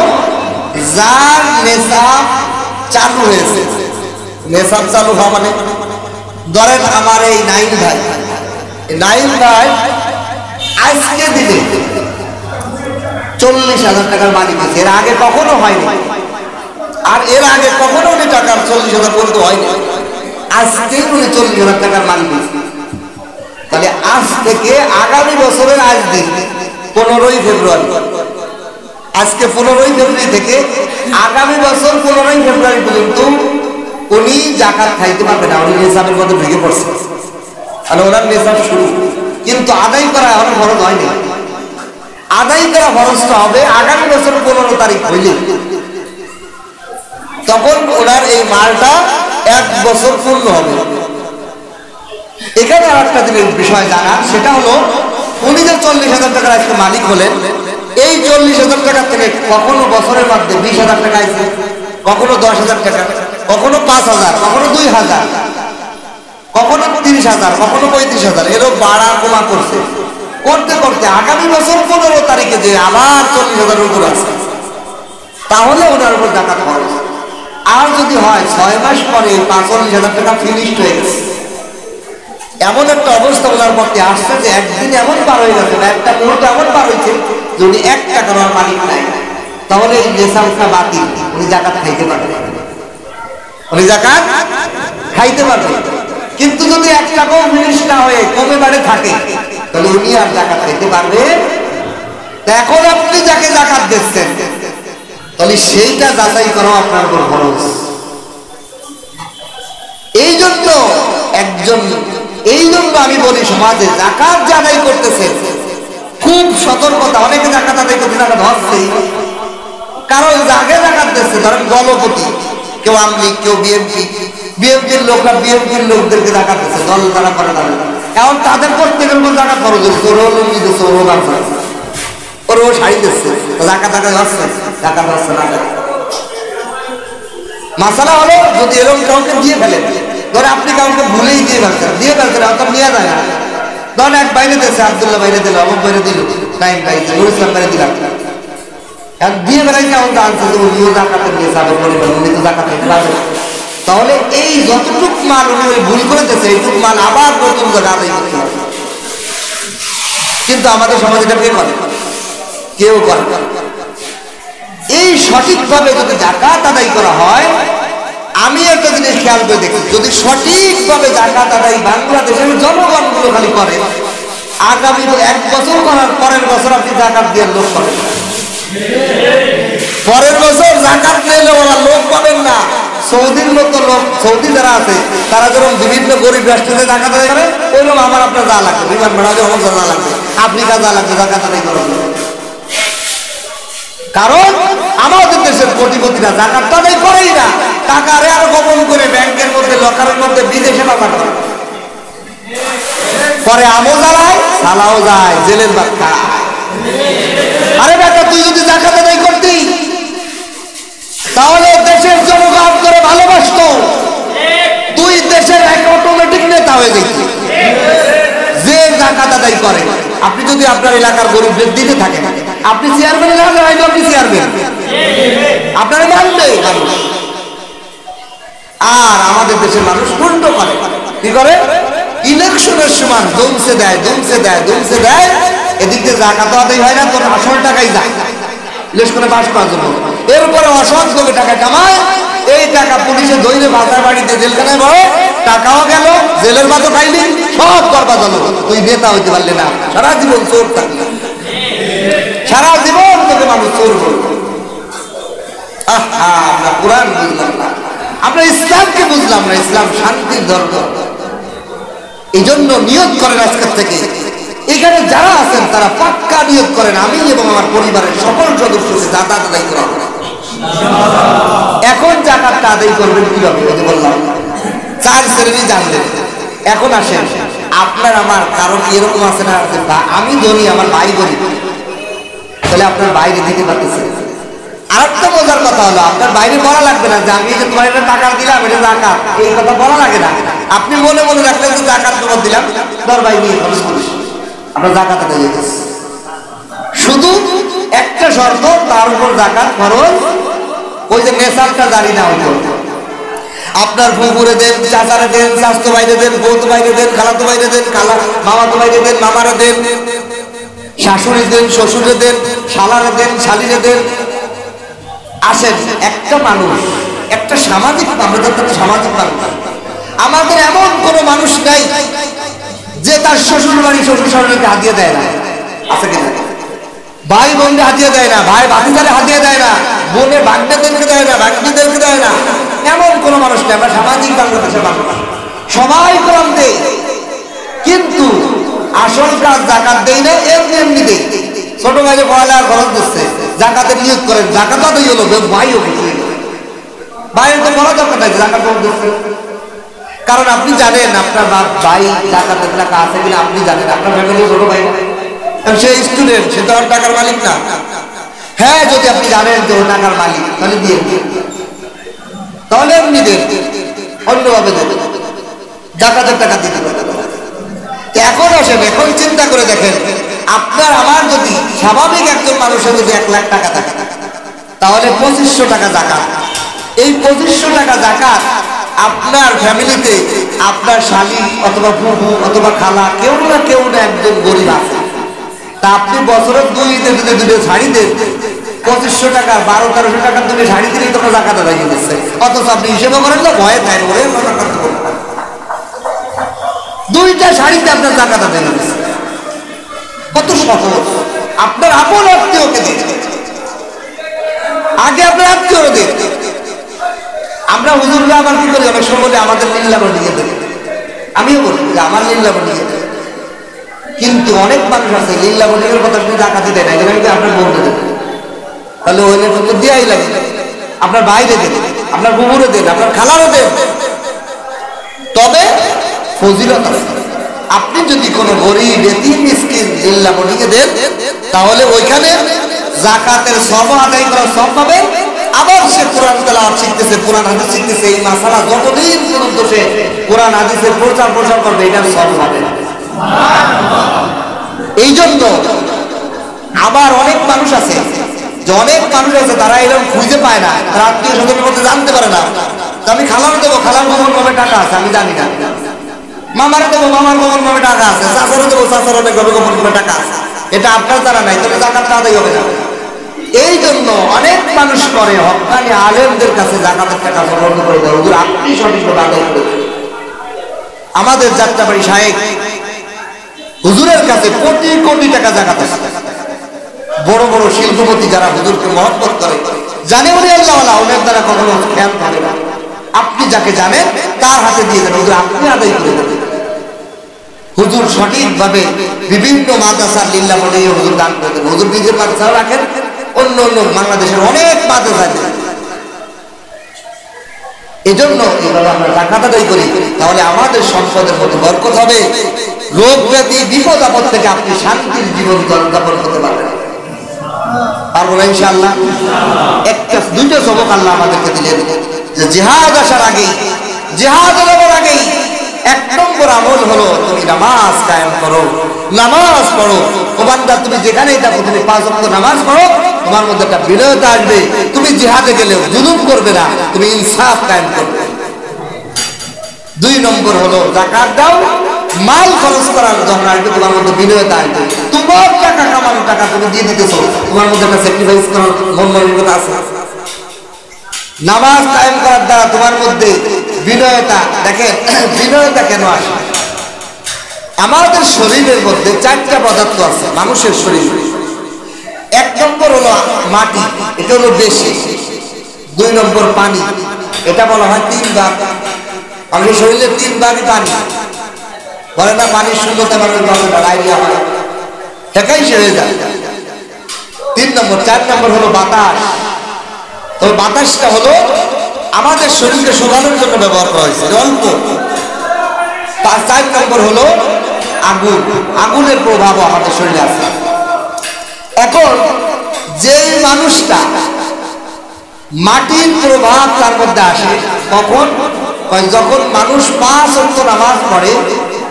যার নেশাব চালু হয়েছে, নেশাব চালু হওয়া মানে ধরেন আমার এই নাইম ভাই আজকে দিলে 40,000 টাকার মালিক হয়েছে, এর আগে কখনো হয়নি, আর এর আগে কখনো উনি টাকার 40,000 পর্যন্ত হয়নি, আজকেই উনি 40,000 টাকার মালিক হয়েছে। তাহলে আজ থেকে আগামী বছরের আজ দিন 15ই ফেব্রুয়ারি, আজকে 15ই ফেব্রুয়ারি থেকে আগামী বছর 15ই ফেব্রুয়ারি পর্যন্ত উনি জাকাত খাইতে পারবে না, উনি নেশাবের মধ্যে ভেঙে পড়ছে, তাহলে ওনার নেশাব শুরু, কিন্তু আদায় করা এখন ফরজ হয়নি। আদায় করা ফরজটা হবে আগামী বছর 15 তারিখ হইলে, তখন ওনার এই মালটা 1 বছর পূর্ণ হবে। এখানে আর একটা বিষয় জানা, সেটা হলো উনি যে 40,000 টাকার আজকে মালিক হলেন, এই 40,000 টাকা থেকে কখনো বছরের মধ্যে 20,000 টাকা আছে, কখনো 10,000 টাকা, কখনো 5,000, কখনো 2,000, কখনো 30,000, কখনো 35,000, এরও বাড়া কমা করছে, করতে করতে আগামী বছর 15 তারিখে যে আবার 40,000 উপর আছে, তাহলে ওনার উপর জাকাত খরচ। আর যদি হয় 6 মাস পরে 45,000 টাকা ফিনিশড হয়ে গেছে, এমন একটা অবস্থা ওনার মধ্যে আসছে যে একদিন এমন পার হয়ে গেছে, একটা মুহূর্ত এমন পার হয়েছে যদি 1 টাকার মালিক নাই, তাহলে এই নেশাবটা বাতিল, উনি জাকাত খাইতে পারবে, উনি জাকাত খাইতে পারবে। কিন্তু যদি 1 টাকাও ফিনিশ না হয়ে কমে বাড়ে থাকে, তাহলে উনি আর জাকাত খাইতে পারবে। এখন আপনি যাকে জাকাত দিচ্ছেন, তাহলে সেইটা যাচাই করা আপনার উপর খরচ। এই জন্য আমি বলি সমাজে জাকাত যে আদায় করতেছে খুব সতর্কতা। অনেকে জাকাত আদায় করতে টাকা ধরছে, কারণ আগে জাকাত দিচ্ছে, ধরেন দলপতি, কেউ আমলিগ, কেউ বিএনপির লোকরা বিএনপির লোকদেরকে জাকাত দিচ্ছে, দল তারা করে তারা, এখন তাদের প্রত্যেকের উপর জাকাত খরচ হচ্ছে, ওরও লুঙ্গি দিচ্ছে, ওরও ব্যবসা, ওরও শাড়ি দিচ্ছে, জাকাত হচ্ছে, জাকাত হচ্ছে না। মাসালা হলো যদি এরকম কাউকে দিয়ে ফেলেন, ধরে আপনি কাউকে ভুলেই দিয়ে ফেলছেন, অর্থাৎ নিয়ে যায় না, ধরেন এক বাইরে দিয়েছে, আব্দুল্লাহ বাইরে দিল, অমুক বাইরে দিল, নাইম বাইরে, নুর ইসলাম বাইরে দিলাম, দিয়ে বেড়াইছে, এমন জানছে যে উনিও জাকাতে দিয়েছে, আবার পরিবার উনি তো জাকাত দিতে পারবে না। তাহলে এই যতটুক মাল উনি ভুল করে দিয়েছে, এইটুক মাল আবার নতুন জায়গা আদায় করতে হবে। কিন্তু আমাদের সমাজে এটা কে করে? কেউ করে না। এই সঠিকভাবে যদি জাকাত আদায় করা হয়, আমি একটা জিনিস খেয়াল করে দেখি, যদি সঠিকভাবে জাকাত আদায় বাংলাদেশের জনগণগুলো খালি করে, আগামী 1 বছর করার পরের বছর আপনি জাকাত দিয়ে লোক পাবেন, পরের বছর জাকাত নিলে ওরা লোক পাবেন না। সৌদির মতো লোক, সৌদি যারা আছে তারা যেরকম বিভিন্ন গরিব রাষ্ট্রতে জাকাত আদায় করে, ওইরকম আমার আপনার যা লাগবে, বিমান ভাড়া আমার যা লাগবে, আফ্রিকা যা লাগবে জাকাত আদায় করার জন্য, কারণ আমাদের দেশের কোটিপতিরা জাকাত আদায় করেই না, টাকা আর গোপন করে ব্যাংকের মধ্যে লকারের মধ্যে বিদেশে পাচার করে, পরে আমও জ্বালায় সালাও যায়, জেলের ভাত খায়। আরে বেটা, তুই যদি জাকাত আদায় করতি তাহলে দেশের জনগণ করে ভালোবাসতো, তুই দেশের এক অটোমেটিক নেতা হয়ে যেতি। যে জাকাত আদায় করে, আপনি যদি আপনার এলাকার গরিবদের দিতে থাকেন, আপনি চেয়ারম্যান এলাকা হয়তো আপনি চেয়ারম্যান, আপনারা মানবে মানুষ। আর আমাদের দেশের মানুষ পূর্ণ করে, কি করে? ইলেকশনের সময় দমছে দেয়, দমছে দেয়, দমছে দেয়, এদিক দিয়ে জাকাত আদায় হয় না, তোর আসল টাকাই যায় ইলেকশনে পাস করার জন্য। এরপরে অসৎ লোকে টাকা কামায়, এই টাকা পুলিশে ধরে বাজার বাড়িতে জেলখানায় বড়, টাকাও গেল, জেলের ভাতও খাইলি, সব বরবাদ হলো। তুই নেতা হইতে পারলি না, সারা জীবন চোর থাকলি, সারা জীবন তোকে মানুষ চোর বলবে। আমরা কোরআন বুঝলাম না, আমরা ইসলামকে বুঝলাম না, ইসলাম শান্তির ধর্ম। এই জন্য নিয়ত করেন আজকের থেকে, এখানে যারা আছেন তারা পাক্কা নিয়ত করেন, আমি এবং আমার পরিবারের সকল সদস্যকে জাকাত আদায় করা। এখন জাকাতটা আদায় করবেন কিভাবে? বললাম 4 শ্রেণী জানলেন। এখন আসেন, আপনার আমার কারণ এরকম আছে না, আমি ধনী আমার ভাই গরিব, তাহলে আপনার বাইরে থেকে পাচ্ছেন। আর একটা মজার কথা হলো, আপনার বাইরে বলা লাগবে না যে আমি যে তোমার এটা টাকা দিলাম এটা জাকাত, এই কথা বলা লাগে না। আপনি মনে মনে রাখলেন যে জাকাত তোমার দিলাম, ধর ভাই নিয়ে খরচ করিস, আপনার জাকাত আদায় হয়ে গেছে। শুধু একটা শর্ত, তার উপর জাকাত খরচ ওই যে নেশালটা জারি না হইতো। আপনার পুকুরে দেন, চাচারে দেন, স্বাস্থ্য বাইরে দেন, বৌত বাইরে দেন, খালাতো বাইরে দেন, মামাতো বাইরে দেন, মামারে দেন, শাশুড়ি দেন, শ্বশুরে দেন, শালারে দেন, শালিরে দেন। আসেন, একটা মানুষ, একটা সামাজিক, আমাদের তো সামাজিক মানুষ, আমাদের এমন কোনো মানুষ নাই যে তার শ্বশুর বাড়ি শ্বশুর শাশুড়িকে হাতিয়ে দেয় না, আছে কিনা? ভাই বোনকে হাতিয়ে দেয় না, ভাই ভাতিজারে হাতিয়ে দেয় না, বোনের ভাগ্নেদেরকে দেয় না, ভাগ্নিদেরকে দেয় না, এমন কোনো মানুষ নেই। আমরা সামাজিক বাংলাদেশের মানুষ, সবাই কম দেয়, কিন্তু আসল কাজ জাকাত দেয় না, এমনি এমনি দেয়। ছোট ভাইকে পড়ালেখার খরচ দিচ্ছে, জাকাতের নিয়োগ করেন, জাকাত আদায় হলো, ভাইও ভাইয়ের তো বড় দরকার নাই, জাকাত দিচ্ছে। কারণ আপনি জানেন আপনার ভাই জাকাতের টাকা আছে কিনা, আপনি জানেন আপনার ফ্যামিলি ছোট ভাই, সে স্টুডেন্ট, সে তো আর টাকার মালিক না। হ্যাঁ, যদি আপনি জানেন যে ও টাকার মালিক, তাহলে দিয়ে তাহলে এমনি দেন, অন্যভাবে দেন, জাকাতের টাকা দিতে পারেন। এখন আসেন, এখন চিন্তা করে দেখেন, আপনার আমার যদি স্বাভাবিক একজন মানুষের যদি 1 লাখ টাকা থাকে, তাহলে 2500 টাকা জাকাত। এই 2500 টাকা জাকাত আপনার ফ্যামিলিতে আপনার শালী অথবা ফুফু অথবা খালা কেউ না একজন গরিব আছে, তা আপনি বছরের 2 ঈদে যদি 2টা শাড়ি দেন, 2500 টাকা 1200-1300 টাকার 2টা শাড়ি দিলেই তোমরা জাকাত আদায় করতেছে। অথচ আপনি হিসেবে করেন না, ভয়ে তাই ওরে 2টা শাড়িতে আপনার জাকাত আদায় করতেছে। কত সহজ! আপনার আপন আত্মীয়কে দিন, আগে আপনার আত্মীয়রা দিন। আমরা হুজুররা আবার কি করি, অনেক সময় বলে আমাদের লিল্লাহ বানিয়ে দেবে, আমিও বলি যে আমার লিল্লাহ বানিয়ে দেবে, কিন্তু অনেক মানুষ আছে লিল্লাহ বানিয়ে কথা শুনে জাকাতি দেয় না, এটা কিন্তু আপনার বলতে দেবে, তাহলে ওই কিন্তু দেয়াই লাগে। আপনার বাইরে দেন, আপনার বুবুরে দেন, আপনার খালারও দেন, তবে ফজিলত আছে। আপনি যদি কোনো গরিব এতিম মিসকিন লিল্লাহ বানিয়ে দেন, তাহলে ওইখানে জাকাতের সব আদায় করার সব পাবেন। আবার সে কোরআন তেলাওয়াত শিখতেছে, কোরআন হাদিস শিখতেছে, এই মাসালা যতদিন পর্যন্ত সে কোরআন হাদিসের প্রচার করবে, এটার সব হবে। এই জন্য আবার অনেক মানুষ আছে তারা এরকম খুঁজে পায় না, তারা আত্মীয় স্বজনের মধ্যে জানতে পারে না। আমি খালারে দেবো, খালার কমন ভাবে টাকা আছে আমি জানি না, মামারে দেবো, মামার কমন ভাবে টাকা আছে, চাচারে দেবো, চাচার অনেক ভাবে কমন ভাবে টাকা আছে, এটা আপনার জানা নাই, তাহলে জাকাতটা আদায় হবে না। এই জন্য অনেক মানুষ করে হক্কানি আলেমদের কাছে জাকাতের টাকা সমর্থন করে দেয়, হুজুর আপনি সঠিকভাবে আদায় করে দেন। আমাদের যাত্রাবাড়ি শায়েখ হুজুরের কাছে কোটি কোটি টাকা জাকাত আছে। বড় বড় শিল্পপতি যারা হুজুরকে মহব্বত করে, জানে উনি আল্লাহওয়ালা, ওনার দ্বারা কখনো খেয়াল থাকে না। আপনি যাকে জানেন তার হাতে দিয়ে দেন, হুজুর আপনি আদায় করে দেন। হুজুর সঠিকভাবে বিভিন্ন মাদ্রাসার লিল্লাহ বানিয়ে হুজুর দান করে দেন। হুজুর নিজের মাদ্রাসাও রাখেন, অন্য অন্য বাংলাদেশের অনেক মাদ্রাসা আছে। এজন্য এইভাবে আমরা জাকাত আদায় করি, তাহলে আমাদের সম্পদের মধ্যে বরকত হবে, রোগ ব্যাধি বিপদ আপদ থেকে আপনি শান্তির জীবন যাপন করতে পারবেন। পারবো না ইনশাআল্লাহ? একটা দুইটা সবক আল্লাহ আমাদেরকে দিলেন যে জিহাদ আসার আগেই, জিহাদ হওয়ার আগেই 1 নম্বর আমল হলো তুমি নামাজ কায়েম করো, নামাজ পড়ো। ও বান্দা, তুমি যেখানেই থাকো তুমি 5 ওয়াক্ত নামাজ পড়ো, তোমার মধ্যে একটা বিনয়তা আসবে। তুমি জিহাদে গেলেও জুলুম করবে না, তুমি ইনসাফ কায়েম করবে। 2 নম্বর হলো যাকাত দাও, মাল খরচ করার জন্য আসবে, তোমার মধ্যে বিনয়তা আসবে। তোমার টাকা কামানো টাকা তুমি দিয়ে দিতেছো, তোমার মধ্যে একটা স্যাক্রিফাইস করার মন মানসিকতা আছে। নামাজ কায়েম করার দ্বারা তোমার মধ্যে বিনয়তা, দেখেন বিনয়তা কেন আসে? আমাদের শরীরের মধ্যে 4টা পদার্থ আছে মানুষের শরীরে। 1 নম্বর হলো মাটি, এটা হলো বেশি। 2 নম্বর পানি, এটা বলা হয় 3 ভাগ। আমাদের শরীরে 3 ভাগই পানি, বলে না পানির শূন্যতা মানুষ ডায়রিয়া হয়, একাই সে হয়ে যায়। 3 নম্বর। 4 নম্বর হলো বাতাস। তবে বাতাসটা হলো আমাদের শরীরকে শোকানোর জন্য ব্যবহার করা হয়েছে, অল্প। 4 নম্বর হলো আগুন, আগুনের প্রভাবও আমাদের শরীরে আছে। এখন যে মানুষটা মাটির প্রভাব তার মধ্যে আসে কখন? যখন মানুষ 5 ওয়াক্ত নামাজ পড়ে,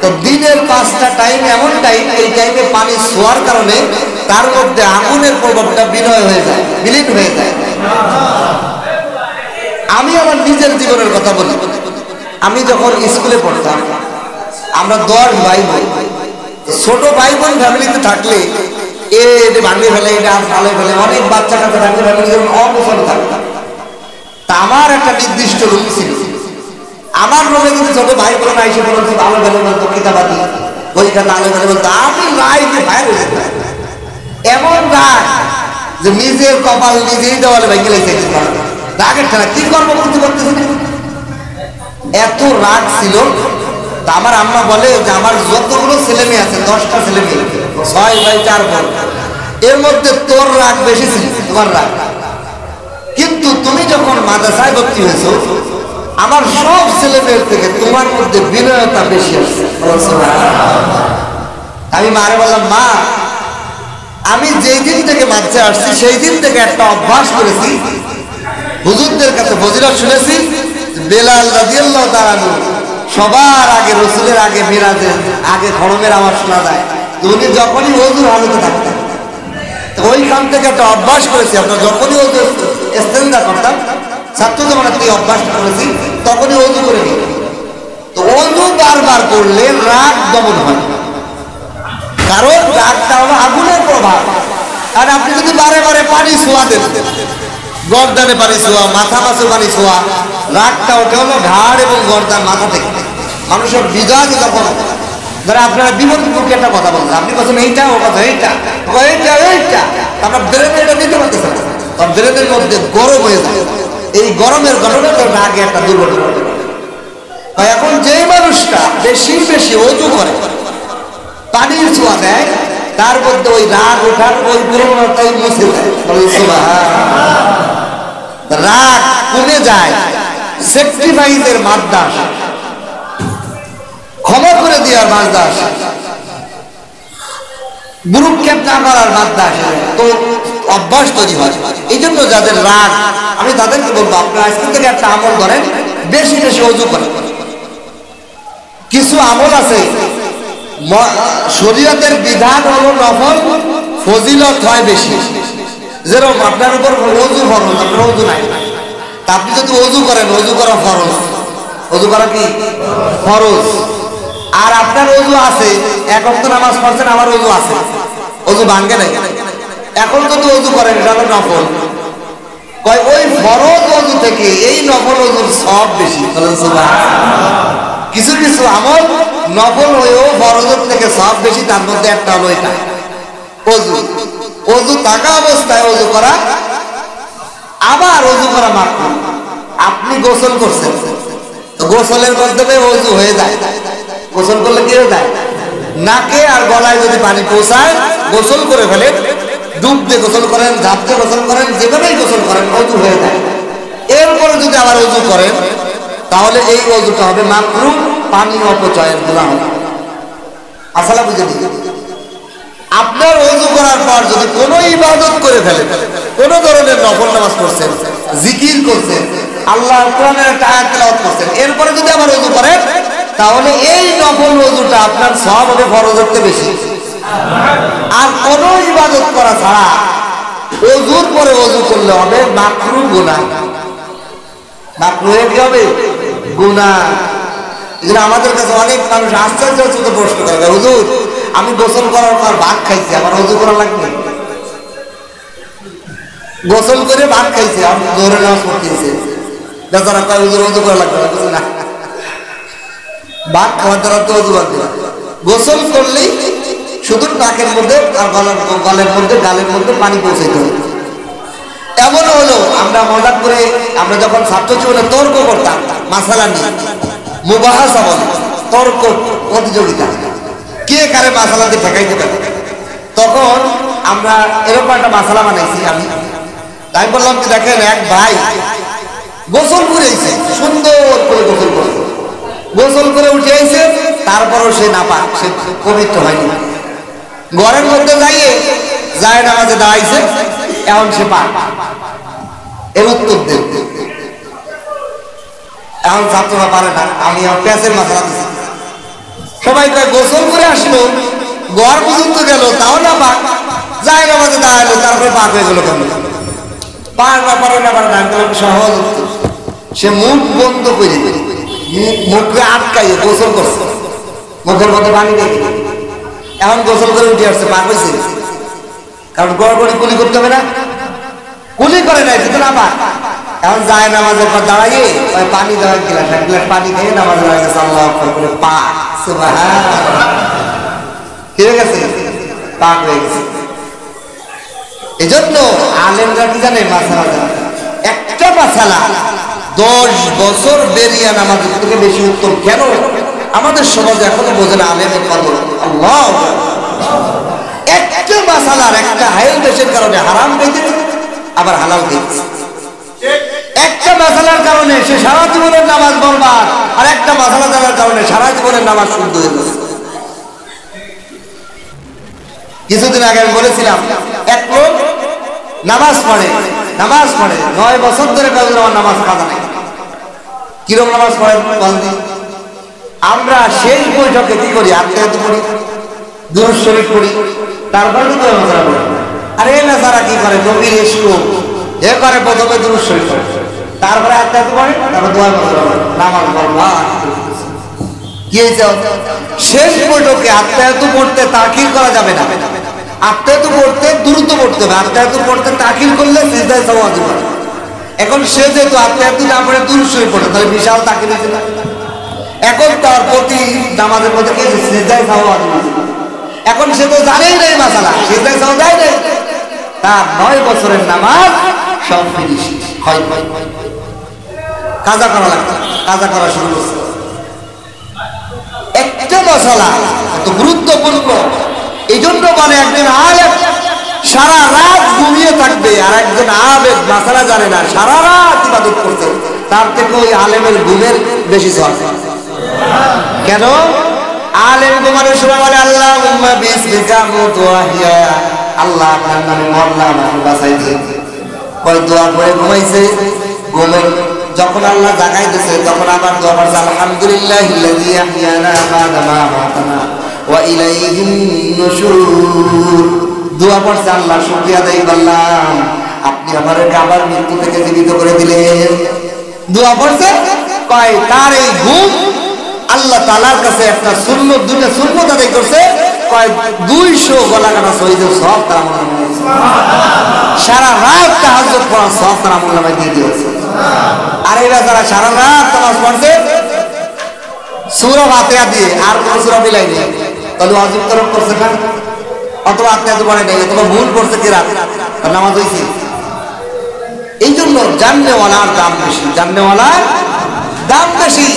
তো দিনের 5টা টাইম এমন টাইম, এই টাইমে পানি ছোঁয়ার কারণে তার মধ্যে আগুনের প্রভাবটা বিনয় হয়ে যায়, বিলীন হয়ে যায়। আমি আমার নিজের জীবনের কথা বলি। আমি যখন স্কুলে পড়তাম, আমরা 10 ভাই বোন। ছোট ভাই বোন ফ্যামিলিতে থাকলে এটা ভাঙিয়ে ফেলে, এটা ফালে ফেলে, অনেক বাচ্চা কাছে থাকলে ফ্যামিলি যখন অবসর থাকতাম, তা আমার একটা নির্দিষ্ট রুম ছিল। আমার রুমে কিন্তু ছোট ভাই বোন আইসে বলতো আলো ফেলে, বলতো কিতাবাদি ওইখানে আলো ফেলে, বলতো আমি রাইতে বাইরে যেতাম। এমন রাগ যে নিজের কপাল নিজেই দেওয়ালে ভেঙে লেগে রাগের ঠেলা, কি কর্ম করতে করতেছি, এত রাগ ছিল। তা আমার আম্মা বলে যে আমার যতগুলো ছেলে মেয়ে আছে, 10টা ছেলে মেয়ে, 6 ভাই 4 বোন, এর মধ্যে তোর রাগ বেশি ছিল, তোমার রাগ। কিন্তু তুমি যখন মাদ্রাসায় ভর্তি হয়েছো, আমার সব ছেলে মেয়ের থেকে তোমার মধ্যে বিনয়তা বেশি আছে। আমি মারে বললাম, মা আমি যেই দিন থেকে মাদ্রাসায় আসছি সেই দিন থেকে একটা অভ্যাস করেছি, হুজুরদের কাছে ফজিলত শুনেছি, বেলাল রাদিয়াল্লাহু তাআলা সবার আগে, রসুলের আগে, মিরাজের আগে খড়মের আওয়াজ শোনা যায়। উনি যখনই ওযুর হালতে থাকতেন, ওইখান থেকে একটা অভ্যাস করেছি। আমরা যখনই ওযু ইস্তেনজা করতাম, ছাত্র জীবনের থেকে অভ্যাস করেছি, তখনই ওযু করে নিই। তো ওযু বারবার করলে রাগ দমন হয়, কারণ রাগটা হলো আগুনের প্রভাব। আর আপনি যদি বারে বারে পানি ছোঁয়া দেন, গর্দানে পানি ছোঁয়া, মাথা পাশে পানি ছোঁয়া, রাগটা ওঠে হলো ঘাড় এবং গর্দান, মাথা থেকে। মানুষের বিজাজ যখন ধরে আপনারা বিপরীত মুখে একটা কথা বলছেন, আপনি বলছেন এইটা, ও কথা এইটা, এইটা এইটা, আপনার ব্রেনে এটা দিতে পারতেছেন, তার ব্রেনের মধ্যে গরম হয়ে যায়। এই গরমের ঘটনা রাগে একটা দুর্ঘটনা ঘটে। এখন যে মানুষটা বেশি বেশি ওযু করে, পানির ছোঁয়া দেয়, তার মধ্যে ওই রাগ ওঠার ওই প্রবণতাই মুছে যায়। রাগ কমে যায়, স্যাক্রিফাইসের মাদ্দা আসে, ক্ষমা করে দেওয়ার মাদ্দা আসে, ভ্রুক্ষেপ না করার মাদ্দা আসে, তো অভ্যাস তৈরি হয়। এই জন্য যাদের রাগ, আমি তাদেরকে বলবো আপনারা আজকে থেকে একটা আমল করেন, বেশি বেশি ওযু করেন। কিছু আমল আছে শরীয়তের বিধান হলো নফল, ফজিলত হয় বেশি। যেরকম আপনার উপর ওযু ফরজ, আপনার ওযু নাই, তা আপনি যদি ওযু করেন, ওযু করা ফরজ, ওযু করা কি ফরজ। আর আপনার ওযু আছে, 1 ওয়াক্ত নামাজ পড়ছেন, আমার ওযু আছে, ওযু ভাঙে নাই, এখন যদি ওযু করেন এটা হলো নফল। কয় ওই ফরজ ওযু থেকে এই নফল ওযুর সওয়াব বেশি। কিছু কিছু আমল নফল হয়েও ফরজের থেকে সওয়াব বেশি, তার মধ্যে একটা হলো এটা ওযু। ওযু থাকা অবস্থায় ওযু করা, আবার ওযু করা মাকরুহ। আপনি গোসল করছেন, তো গোসলের মাধ্যমে ওযু হয়ে যায়। গোসল করলে কি হয়ে যায়? নাকে আর গলায় যদি পানি পৌঁছায়, গোসল করে ফেলে, ডুব দিয়ে গোসল করেন, ঝাঁপ দিয়ে গোসল করেন, যেভাবেই গোসল করেন অজু হয়ে যায়। এরপরে যদি আবার অজু করেন তাহলে এই অজুটা হবে মাকরুহ, পানি অপচয়ের গুনাহ হবে। আসলে বুঝে নিন, আপনার অজু করার পর যদি কোনো ইবাদত করে ফেলেন, কোন ধরনের নফল নামাজ পড়ছেন, জিকির করছেন, আল্লাহর কোরআনের একটা আয়াত তেলাওয়াত করছেন, এরপরে যদি আবার অজু করেন তাহলে এই নফল অজুটা আপনার সওয়াব হবে ফরজের চেয়ে বেশি। আর কোন ইবাদত করা ছাড়া অজুর পরে অজু করলে হবে মাকরুহ গুনাহ। মাকরুহে কি হবে? গুনাহ। এজন্য আমাদের কাছে অনেক মানুষ আশ্চর্যচকিত প্রশ্ন করে, হুজুর আমি গোসল করার পর ভাত খাইছি, আমার অজু করা লাগবে? গোসল করে ভাত খাইছে, আমি জোরে নামাজ পড়তেছি, বেচারা কয় হুজুর অজু করা লাগবে না। ভাত খাওয়ার দ্বারা তো অজু বাদ দিলাম। গোসল করলেই শুধু নাকের মধ্যে আর গলের মধ্যে, গালের মধ্যে পানি পৌঁছাইতে হবে। এমন হলো আমরা মজাক করে, আমরা যখন ছাত্র জীবনে তর্ক করতাম মাসালা নিয়ে, মুবাহাসা বলে, তর্ক প্রতিযোগিতা, কে কারে মাসালা দিয়ে ঠেকাইতে পারে, তখন আমরা এরকম একটা মাসালা বানাইছি। আমি বললাম কি দেখেন, এক ভাই গোসল করে আইছে, সুন্দর করে গোসল করে, গোসল করে উঠে আইছে, তারপরও সে নাপাক, সে পবিত্র হয়নি। ঘরের মধ্যে যাইয়ে যায় নামাজে দাঁড়াইছে, এখন সে পাক। এর উত্তর দেব, এখন ছাত্ররা পারে না, আমি প্যাসের মাথা দিচ্ছি। সবাই কয় গোসল করে আসলো, ঘর পর্যন্ত গেল, তাও না পাক, যায় নামাজে দাঁড়াইলো, তারপরে পাক হয়ে গেল কেন? পার না পারে না পারে না, সহজ উত্তর। সে মুখ বন্ধ করে, মুখে আটকাইয়ে গোসল করছে, মুখের মধ্যে পানি দেখে, এখন গোসল করে উঠে আসছে, পাক হয়েছে। কারণ গড়গড়ি কুলি করতে হবে না, কুলি করে নাই কিন্তু না পাক। এখন যায় নামাজের পর দাঁড়াইয়ে পানি দেওয়ার গিলাস, এক গ্লাস পানি খেয়ে নামাজ লাগছে, আল্লাহু আকবার করে পাক, সুবহানাল্লাহ, কি হয়ে গেছে? পাক হয়ে গেছে। এজন্য আলেমরা কি জানে, মাসালা জানে। একটা মাসালা 10 বছর বেরিয়ে নামাজের থেকে বেশি উত্তম। কেন? আমাদের সমাজে এখনো বোঝে না আলেমের কদর। আল্লাহ, একটা মাসালার একটা হাইল দেশের কারণে হারাম পেয়েছে, আবার হালাল পেয়েছে। একটা মাসালার কারণে সে সারা জীবনের নামাজ বরবাদ, আর একটা মাসালা জানার কারণে সারা জীবনের নামাজ শুদ্ধ হয়ে গেছে। কিছুদিন আগে আমি বলেছিলাম, এক লোক নামাজ পড়ে 9 বছর ধরে আমার নামাজ কাজা নেই। কিরকম নামাজ পড়ে বলদি? আমরা শেষ বৈঠকে কি করি? আত্মীয়ত করি, দুরূদ শরীফ পড়ি, তারপরে তো দোয়া পড়ি। আর এই বেচারা কি করে? নবীর ইশক এ করে, প্রথমে দুরূদ শরীফ পড়ে, তারপরে আত্মীয়ত করে, তারপর দোয়া করে, নামাজ বরবাদ। কি হয়েছে? শেষ বৈঠকে আত্মীয়ত পড়তে তাকির করা যাবে না, আত্মীয়ত পড়তে দ্রুত পড়তে হবে। আত্মীয়ত পড়তে তাকির করলে সিজদায় সাওয়াজ হবে। এখন সে যেহেতু আত্মীয়ত না পড়ে দুরূদ শরীফ পড়ে, তাহলে বিশাল তাকির হয়েছে না? এখন তার প্রতি নামাজের মধ্যে কি সিজদায় সাওয়াজ হবে। এখন সে তো জানেই না এই মাসালা, সিজদায় সাওয়াজ যায় না, তার 9 বছরের নামাজ সব ফিনিশ হয়। কাজা করা লাগবে, কাজা করা শুরু করছে। একটা মাসালা এত গুরুত্বপূর্ণ, এই জন্য মানে একজন আলেম সারা রাত ঘুমিয়ে থাকবে, আর একজন আবেদ মাসালা জানে না, সারা রাত ইবাদত করছে, তার থেকে ওই আলেমের ঘুমের বেশি সওয়াব। কেন? আলেম ঘুমানোর সময় বলে আল্লাহুম্মা বিসমিকা মুতু ওয়া আহইয়া, আল্লাহ আপনার নামে মরলাম, আপনি বাঁচাই দিন। কয় দোয়া করে ঘুমাইছে, ঘুমের যখন আল্লাহ জাগাই দিয়েছে তখন আবার দোয়া করছে, আলহামদুলিল্লাহিল্লাযী আহইয়ানা বা'দা মা আমাতানা ওয়া ইলাইহিন নুশুর। দোয়া করছে, আল্লাহ শুকরিয়া আদায় করলাম, আপনি আমাদের আবার মৃত্যু থেকে জীবিত করে দিলেন। দোয়া করছে, কয় তার এই ঘুম আল্লাহ তাআলার কাছে একটা সুন্নত, দুইটা সুন্নত আদায় করছে, কয় 200 গলা কাটা শহীদের সওয়াব তার আমলনামায় দিয়েছে। সারা রাত তাহাজ্জুদ পড়ার সওয়াব তার আমলনামায় দিয়ে দিয়েছে। আর এই বেচারা সারা রাত নামাজ পড়ছে সূরা ফাতিহা দিয়ে, আর কোন সূরা মিলাই নেই, তাহলে ওয়াজিব তরক করছে না, অথবা আত্মীয়ত পড়ে নেই, অথবা ভুল করছে কি রাত, তার নামাজ হয়েছে। এই জন্য জাননেওয়ালার দাম বেশি, জাননেওয়ালার দাম বেশি।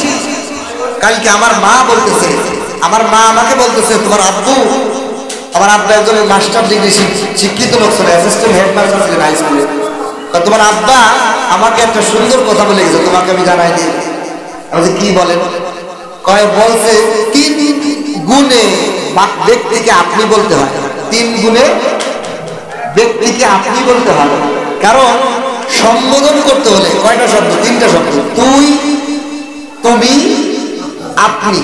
কালকে আমার মা বলতেছে, আমার মা আমাকে বলতেছে, তোমার আব্বু আমার আব্বা একজন মাস্টার ডিগ্রি শিক্ষিত লোক ছিল, অ্যাসিস্ট্যান্ট হেডমাস্টার ছিলেন হাই স্কুলে। তোমার আব্বা আমাকে একটা সুন্দর কথা বলে গেছে, তোমাকে আমি জানাই দিই। আমি কি বলেন? কয় বলছে 3 গুণে ব্যক্তিকে আপনি বলতে হয়, 3 গুণে ব্যক্তিকে আপনি বলতে হয়। কারণ সম্বোধন করতে হলে কয়টা শব্দ? 3টা শব্দ, তুই, তুমি, আপনি।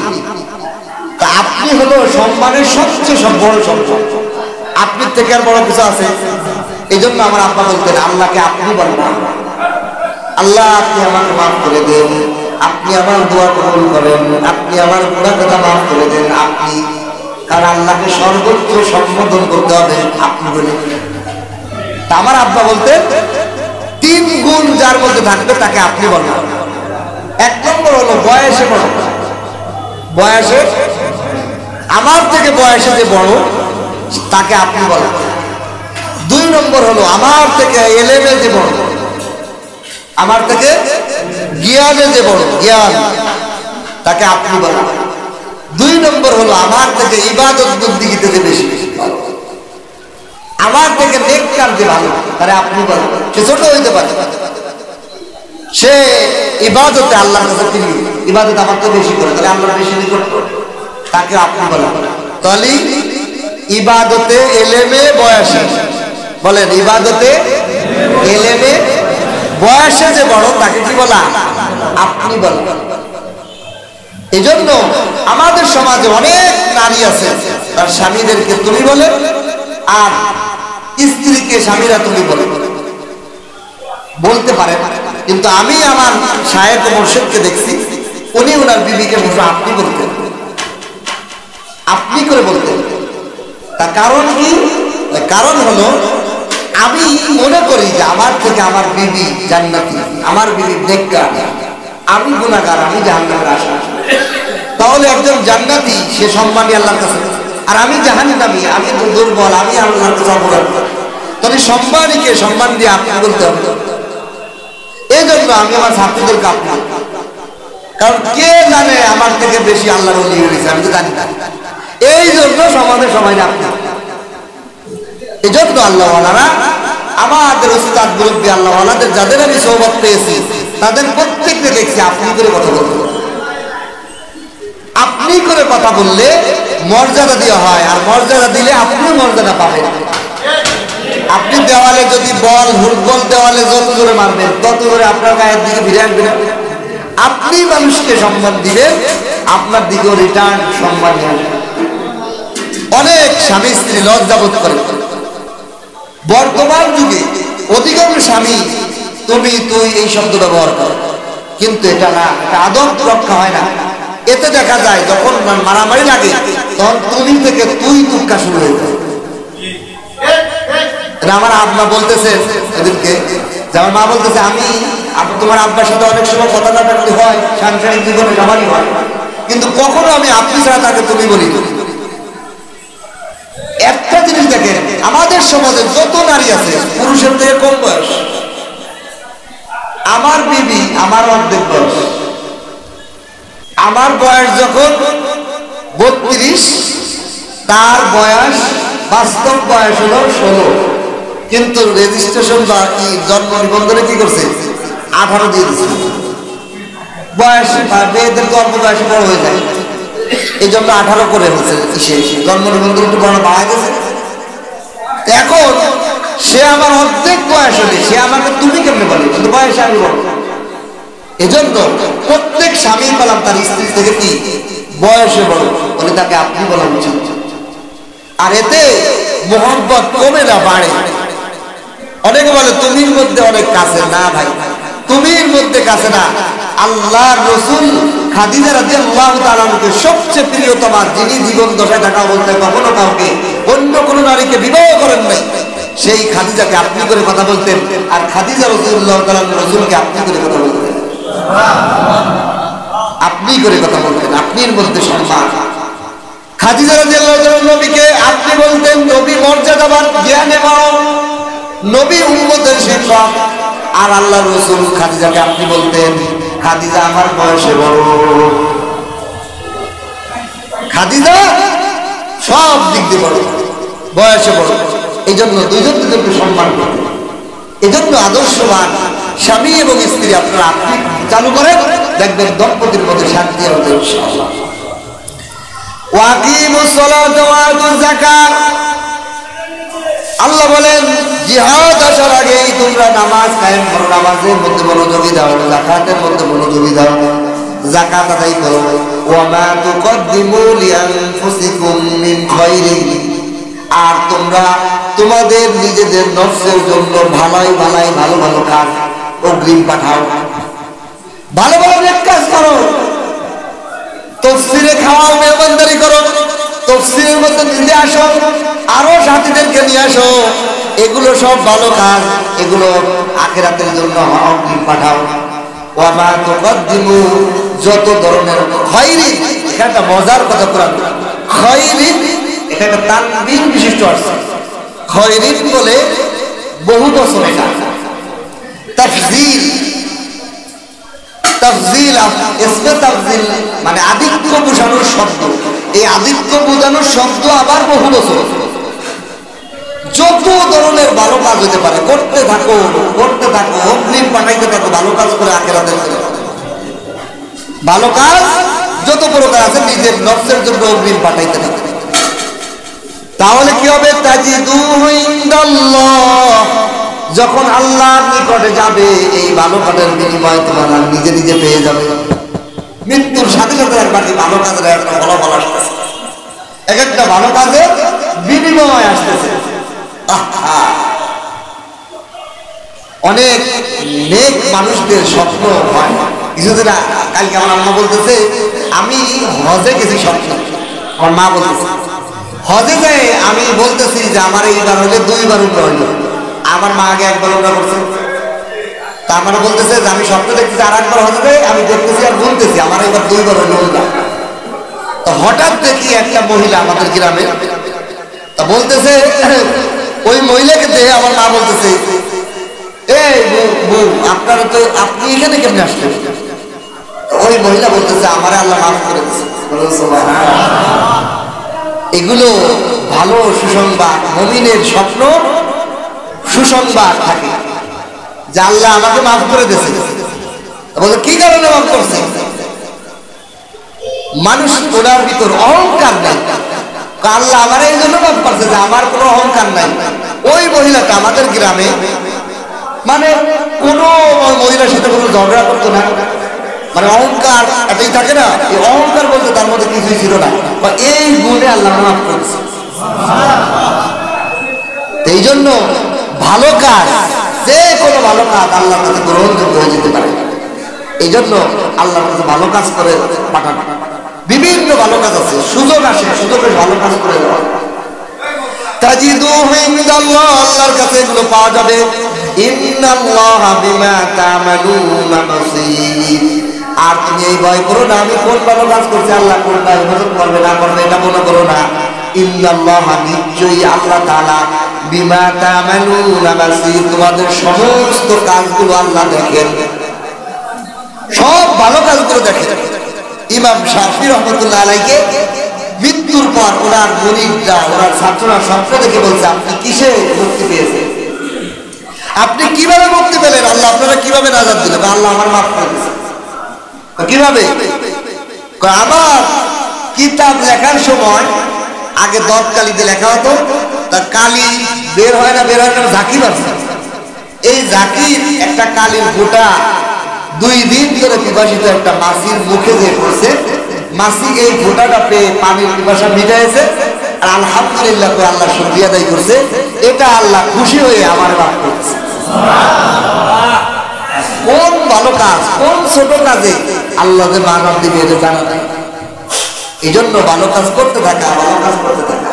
তা আপনি হলো সম্মানের সবচেয়ে বড় শব্দ। আপনি থেকে আর বড় কিছু আছে? এই জন্য আমার আব্বা বলতেন আল্লাহকে আপনি বলবেন। আল্লাহ আপনি আমাকে মাফ করে দেন, আপনি আমার দোয়া কবুল করেন, আপনি আমার গুনাহ কথা মাফ করে দেন, আপনি। কারণ আল্লাহকে সর্বোচ্চ সম্বোধন করতে হবে আপনি বলে। তা আমার আব্বা বলতেন 3 গুণ যার মধ্যে থাকবে তাকে আপনি বলবেন। 1 নম্বর হলো বয়সে বড়, বয়সে আমার থেকে বয়সে যে বড় তাকে আপনি বলেন। 2 নম্বর হলো আমার থেকে এলেমে যে বড়, আমার থেকে জ্ঞানে যে বড়, জ্ঞান, তাকে আপনি বলেন। 2 নম্বর হলো আমার থেকে ইবাদত বন্দেগীতে যে বেশি, আমার থেকে নেককার যে ভালো, তারে আপনি বলেন। সে ছোট হইতে পারে, সে ইবাদতে আল্লাহর কাছে প্রিয়, ইবাদত আমার তো বেশি করে, তাহলে আল্লাহর বেশি নিকট, তাকে আপনি বলেন। তাহলে ইবাদতে এলেমে বয়সে, বলেন ইবাদতে এলেমে বয়সে যে বড় তাকে কি বলা? আপনি বলেন। এই জন্য আমাদের সমাজে অনেক নারী আছে তার স্বামীদেরকে তুমি বলে, আর স্ত্রীকে স্বামীরা তুমি বলে, বলতে পারে। কিন্তু আমি আমার শায়েখ ও মুর্শিদকে দেখছি, উনি ওনার বিবিকে আপনি বলতেন, আপনি করে বলতেন। তার কারণ কি? কারণ হলো আমি মনে করি যে আমার থেকে আমার বিবি জান্নাতি, আমার বিবি নেককার, আমি গুনাহগার, আমি জাহান্নামের আসামি। তাহলে একজন জান্নাতি সে সম্মানী আল্লাহর কাছে, আর আমি জাহান্নামী, আমি তো দুর্বল, আমি আল্লাহর কাছে অপরাধ। তাহলে সম্মানীকে সম্মান দিয়ে আপনি বলতে হবে। এই জন্য আমি আমার ছাত্রদেরকে আপনি, কারণ কে জানে আমার থেকে বেশি আল্লাহর ওলি হয়েছে, আমি তো জানি না। এই জন্য সমাজে সবাই আপনি। এই জন্য আল্লাহওয়ালারা, আমাদের উস্তাদ মুরব্বী আল্লাহওয়ালাদের যাদের আমি সোহবত পেয়েছি, তাদের প্রত্যেককে দেখছি আপনি করে কথা বলতে। আপনি করে কথা বললে মর্যাদা দেওয়া হয়, আর মর্যাদা দিলে আপনি মর্যাদা পাবেন। আপনি দেওয়ালে যদি বল, ফুটবল দেওয়ালে যত জোরে মারবেন তত জোরে আপনার গায়ের দিকে ফিরে আসবেন। আপনি মানুষকে সম্মান দিবেন, আপনার দিকেও রিটার্ন সম্মান আসবে। অনেক স্বামী স্ত্রী লজ্জাবোধ করে। বর্তমান যুগে অধিকাংশ স্বামী তুমি, তুই এই শব্দ ব্যবহার করে, কিন্তু এটা না, এটা আদব রক্ষা হয় না। এতে দেখা যায় যখন মারামারি লাগে তখন তুমি থেকে তুই তুক্কা শুরু হয়ে যায়। আমার আব্বা বলতেছে এদেরকে, যেমন মা বলতেছে আমি তোমার আব্বার সাথে অনেক সময় কথা কাটাকাটি হয়, সাংসারিক জীবনে সবারই হয়, কিন্তু কখনো আমি আপনি ছাড়া তাকে তুমি বলি। একটা জিনিস দেখেন, আমাদের সমাজে যত নারী আছে পুরুষের থেকে কম বয়স, আমার বিবি আমার অর্ধেক বয়স। আমার বয়স যখন 32, তার বয়স বাস্তব বয়স হলো 16, কিন্তু রেজিস্ট্রেশন বা জন্ম নিবন্ধনে কি করছে 18 দিয়ে দিচ্ছে। বয়স মেয়েদের তো অল্প বয়সে বড় হয়ে যায়, এই জন্য 18 করে হচ্ছে, জন্ম নিবন্ধন একটু বড় বাড়ায় গেছে। এখন সে আমার অর্ধেক বয়স হলে সে আমাকে তুমি কেমনে বলে, কিন্তু বয়সে আমি বড়। এজন্য প্রত্যেক স্বামী বললাম তার স্ত্রী থেকে কি বয়সে বড় বলে তাকে আপনি বলা উচিত। আর এতে মোহব্বত কমে না, বাড়ে। অনেকে বলে তুমির মধ্যে অনেক কাছে, না ভাই, তুমির মধ্যে কাছে না। আল্লাহর রাসূল খাদিজা রাদিয়াল্লাহু তাআলা আনহাকে সবচেয়ে প্রিয়তমা, যিনি জীবন দশায় থাকা অবস্থায় কখনো কাউকে অন্য কোনো নারীকে বিবাহ করেন নাই, সেই খাদিজাকে আপনি করে কথা বলতেন। আর খাদিজা রাসূলুল্লাহ তাআলা রাসূলকে আপনি করে কথা বলতেন, আপনি করে কথা বলতেন, আপনির মধ্যে সম্মান। খাদিজা রাদিয়াল্লাহু তাআলা নবীকে আপনি বলতেন, নবী মর্যাদাবান, জ্ঞানে বড়, নবী উম্মতের শিক্ষক। আর আল্লাহর রাসূল খাদিজাকে আপনি বলতেন, খাদিজা আমার বয়সে বড়। খাদিজা সব দিক দিয়ে বড়। বয়সে বড়, এই জন্য দুইজন দুজনকে সম্মান করবে। এই জন্য আদর্শবান স্বামী এবং স্ত্রী আপনারা আপনি চালু করেন, দেখবেন দম্পতির মধ্যে শান্তি হবে ইনশাআল্লাহ। ওয়াকিমুস সালাত ওয়া আতুজ যাকাত, আল্লাহ বলেন জিহাদ আসার আগেই তোমরা নামাজ কায়েম করো, নামাজের মধ্যে মনোযোগী দাও, যাকাতের মধ্যে মনোযোগী দাও, যাকাত আদায় করো। ওয়া মা তুকদ্দিমু লিআনফুসিকুম মিন খায়রিন, আর তোমরা তোমাদের নিজেদের নফসের জন্য ভালো ভালো কাজ অগ্রিম পাঠাও, ভালো ভালো নেক কাজ করো, তাফসীরে খাওয়াও, মেহমানদারি করো, তাফসীরের মধ্যে নিজে আসো, আরো সাথীদেরকে নিয়ে আসো, এগুলো সব ভালো কাজ, এগুলো আখিরাতের জন্য অগ্রিম পাঠাও। ওয়া মা তুকদ্দিমু, যত ধরনের খায়রিন, এটা মজার কথা কোরআন, খায়রিন এটা একটা তানবিহ বিশিষ্ট অর্থ। খায়রিন বলে বহু বছর, এটা তাফজিল, তাফজিল ইসমে তাফজিল মানে আধিক্য বোঝানোর শব্দ। এই আধিক্য বোঝানোর শব্দ আবার বহু বছর। যত ধরনের ভালো কাজ হতে পারে করতে থাকো, অগ্রিম পাঠাইতে থাকো, ভালো কাজ করে আখিরাতের জন্য। ভালো কাজ যত প্রকার আছে নিজের নফসের জন্য অগ্রিম পাঠাইতে থাকো, তাহলে কি হবে? তাজিদুহু ইনদাল্লাহ, যখন আল্লাহর নিকটে যাবে এই ভালো কাজের বিনিময় তোমরা নিজে নিজে পেয়ে যাবে। মৃত্যুর সাথে সাথে একবার ভালো কাজের একটা ফলাফল আসতেছে, এক একটা ভালো কাজের বিনিময় আসতেছে। অনেক নেক মানুষদের স্বপ্ন হয়। কিছুদিন কালকে আমার আম্মা বলতেছে আমি হজে গেছি, স্বপ্ন আমার মা বলতেছে হজে যাই, আমি বলতেছি যে আমার এইবার হলে 2 বার উমরা হইল, আমার মা আগে 1 বার উমরা করছে, তা আমার বলতেছে যে আমি স্বপ্ন দেখতেছি আর 1 বার হজে যাই, আমি দেখতেছি আর বলতেছি আমার এইবার 2 বার হইল উমরা। তো হঠাৎ দেখি একটা মহিলা আমাদের গ্রামে, তা বলতেছে ওই মহিলাকে দেখে আমার মা বলতেছে এই বউ আপনারা তো, আপনি এখানে কেমনে আসলেন? ওই মহিলা বলতেছে আমারে আল্লাহ মাফ করে দিয়েছে। এগুলো ভালো সুসংবাদ, মুমিনের স্বপ্ন সুসংবাদ থাকে যে আল্লাহ আমাকে মাফ করে দিয়েছে। বলে কি কারণে মাফ করছে? মানুষ ওনার ভিতর অহংকার নাই, আল্লাহ আমার এই জন্য মাফ করছে যে আমার কোনো অহংকার নাই। ওই মহিলাটা আমাদের গ্রামে মানে কোন মহিলার সাথে কোনো ঝগড়া করতো না, মানে অহংকার এটাই থাকে না, এই অহংকার বলতে তার মধ্যে কিছুই ছিল না, এই গুণে আল্লাহ মাফ করেছে। এই জন্য ভালো কাজ, যে কোনো ভালো কাজ আল্লাহর কাছে গ্রহণযোগ্য হয়ে যেতে পারে। এই জন্য আল্লাহর কাছে ভালো কাজ করে পাঠানো, বিভিন্ন ভালো কাজ আছে, সুযোগ আসে, সুযোগের ভালো কাজ করে দেওয়া। তাজিদুহু ইনদাল্লাহ, আল্লাহর কাছে এগুলো পাওয়া যাবে। ইন্নাল্লাহা বিমা তা'মালুনা বাসীর, আর তুমি এই ভয় করো না আমি কোন ভালো কাজ করছি, আল্লাহ কোনটা ইবাদত করবে না করবে এটা মনে করো না। ইন্নাল্লাহা, নিশ্চয়ই আল্লাহ তাআলা, বিমা তা'মালুনা বাসীর, তোমাদের সমস্ত কাজগুলো আল্লাহ দেখেন, সব ভালো কাজগুলো দেখেন। ইমাম শাফি রহমাতুল্লাহ আলাইহি মৃত্যুর পর ওনার মুরিদরা, ওনার ছাত্ররা স্বপ্ন দেখে বলছে আপনি কিসে মুক্তি পেয়েছেন, আপনি কিভাবে মুক্তি পেলেন, আল্লাহ আপনারা কিভাবে নাজাত দিলেন? আল্লাহ আমার মাফ করে দিয়েছে। কিভাবে? আমার কিতাব লেখার সময় আগে দত কালিতে লেখা হতো, তার কালি বের হয় না, ঝাঁকি মারছে, এই ঝাঁকির একটা কালির গোটা 2 দিন ধরে পিপাসিত একটা মাছির মুখে যে পড়ছে, মাছি এই ফোঁটাটা পেয়ে পানির পিপাসা মিটাইছে, আর আলহামদুলিল্লাহ করে আল্লাহ শুকরিয়া আদায় করছে, এটা আল্লাহ খুশি হয়ে আমার মাফ করছে। কোন ভালো কাজ, কোন ছোট কাজে আল্লাহ যে মানব দিবে এটা জানা নাই। এই জন্য ভালো কাজ করতে থাকা, ভালো কাজ করতে থাকা,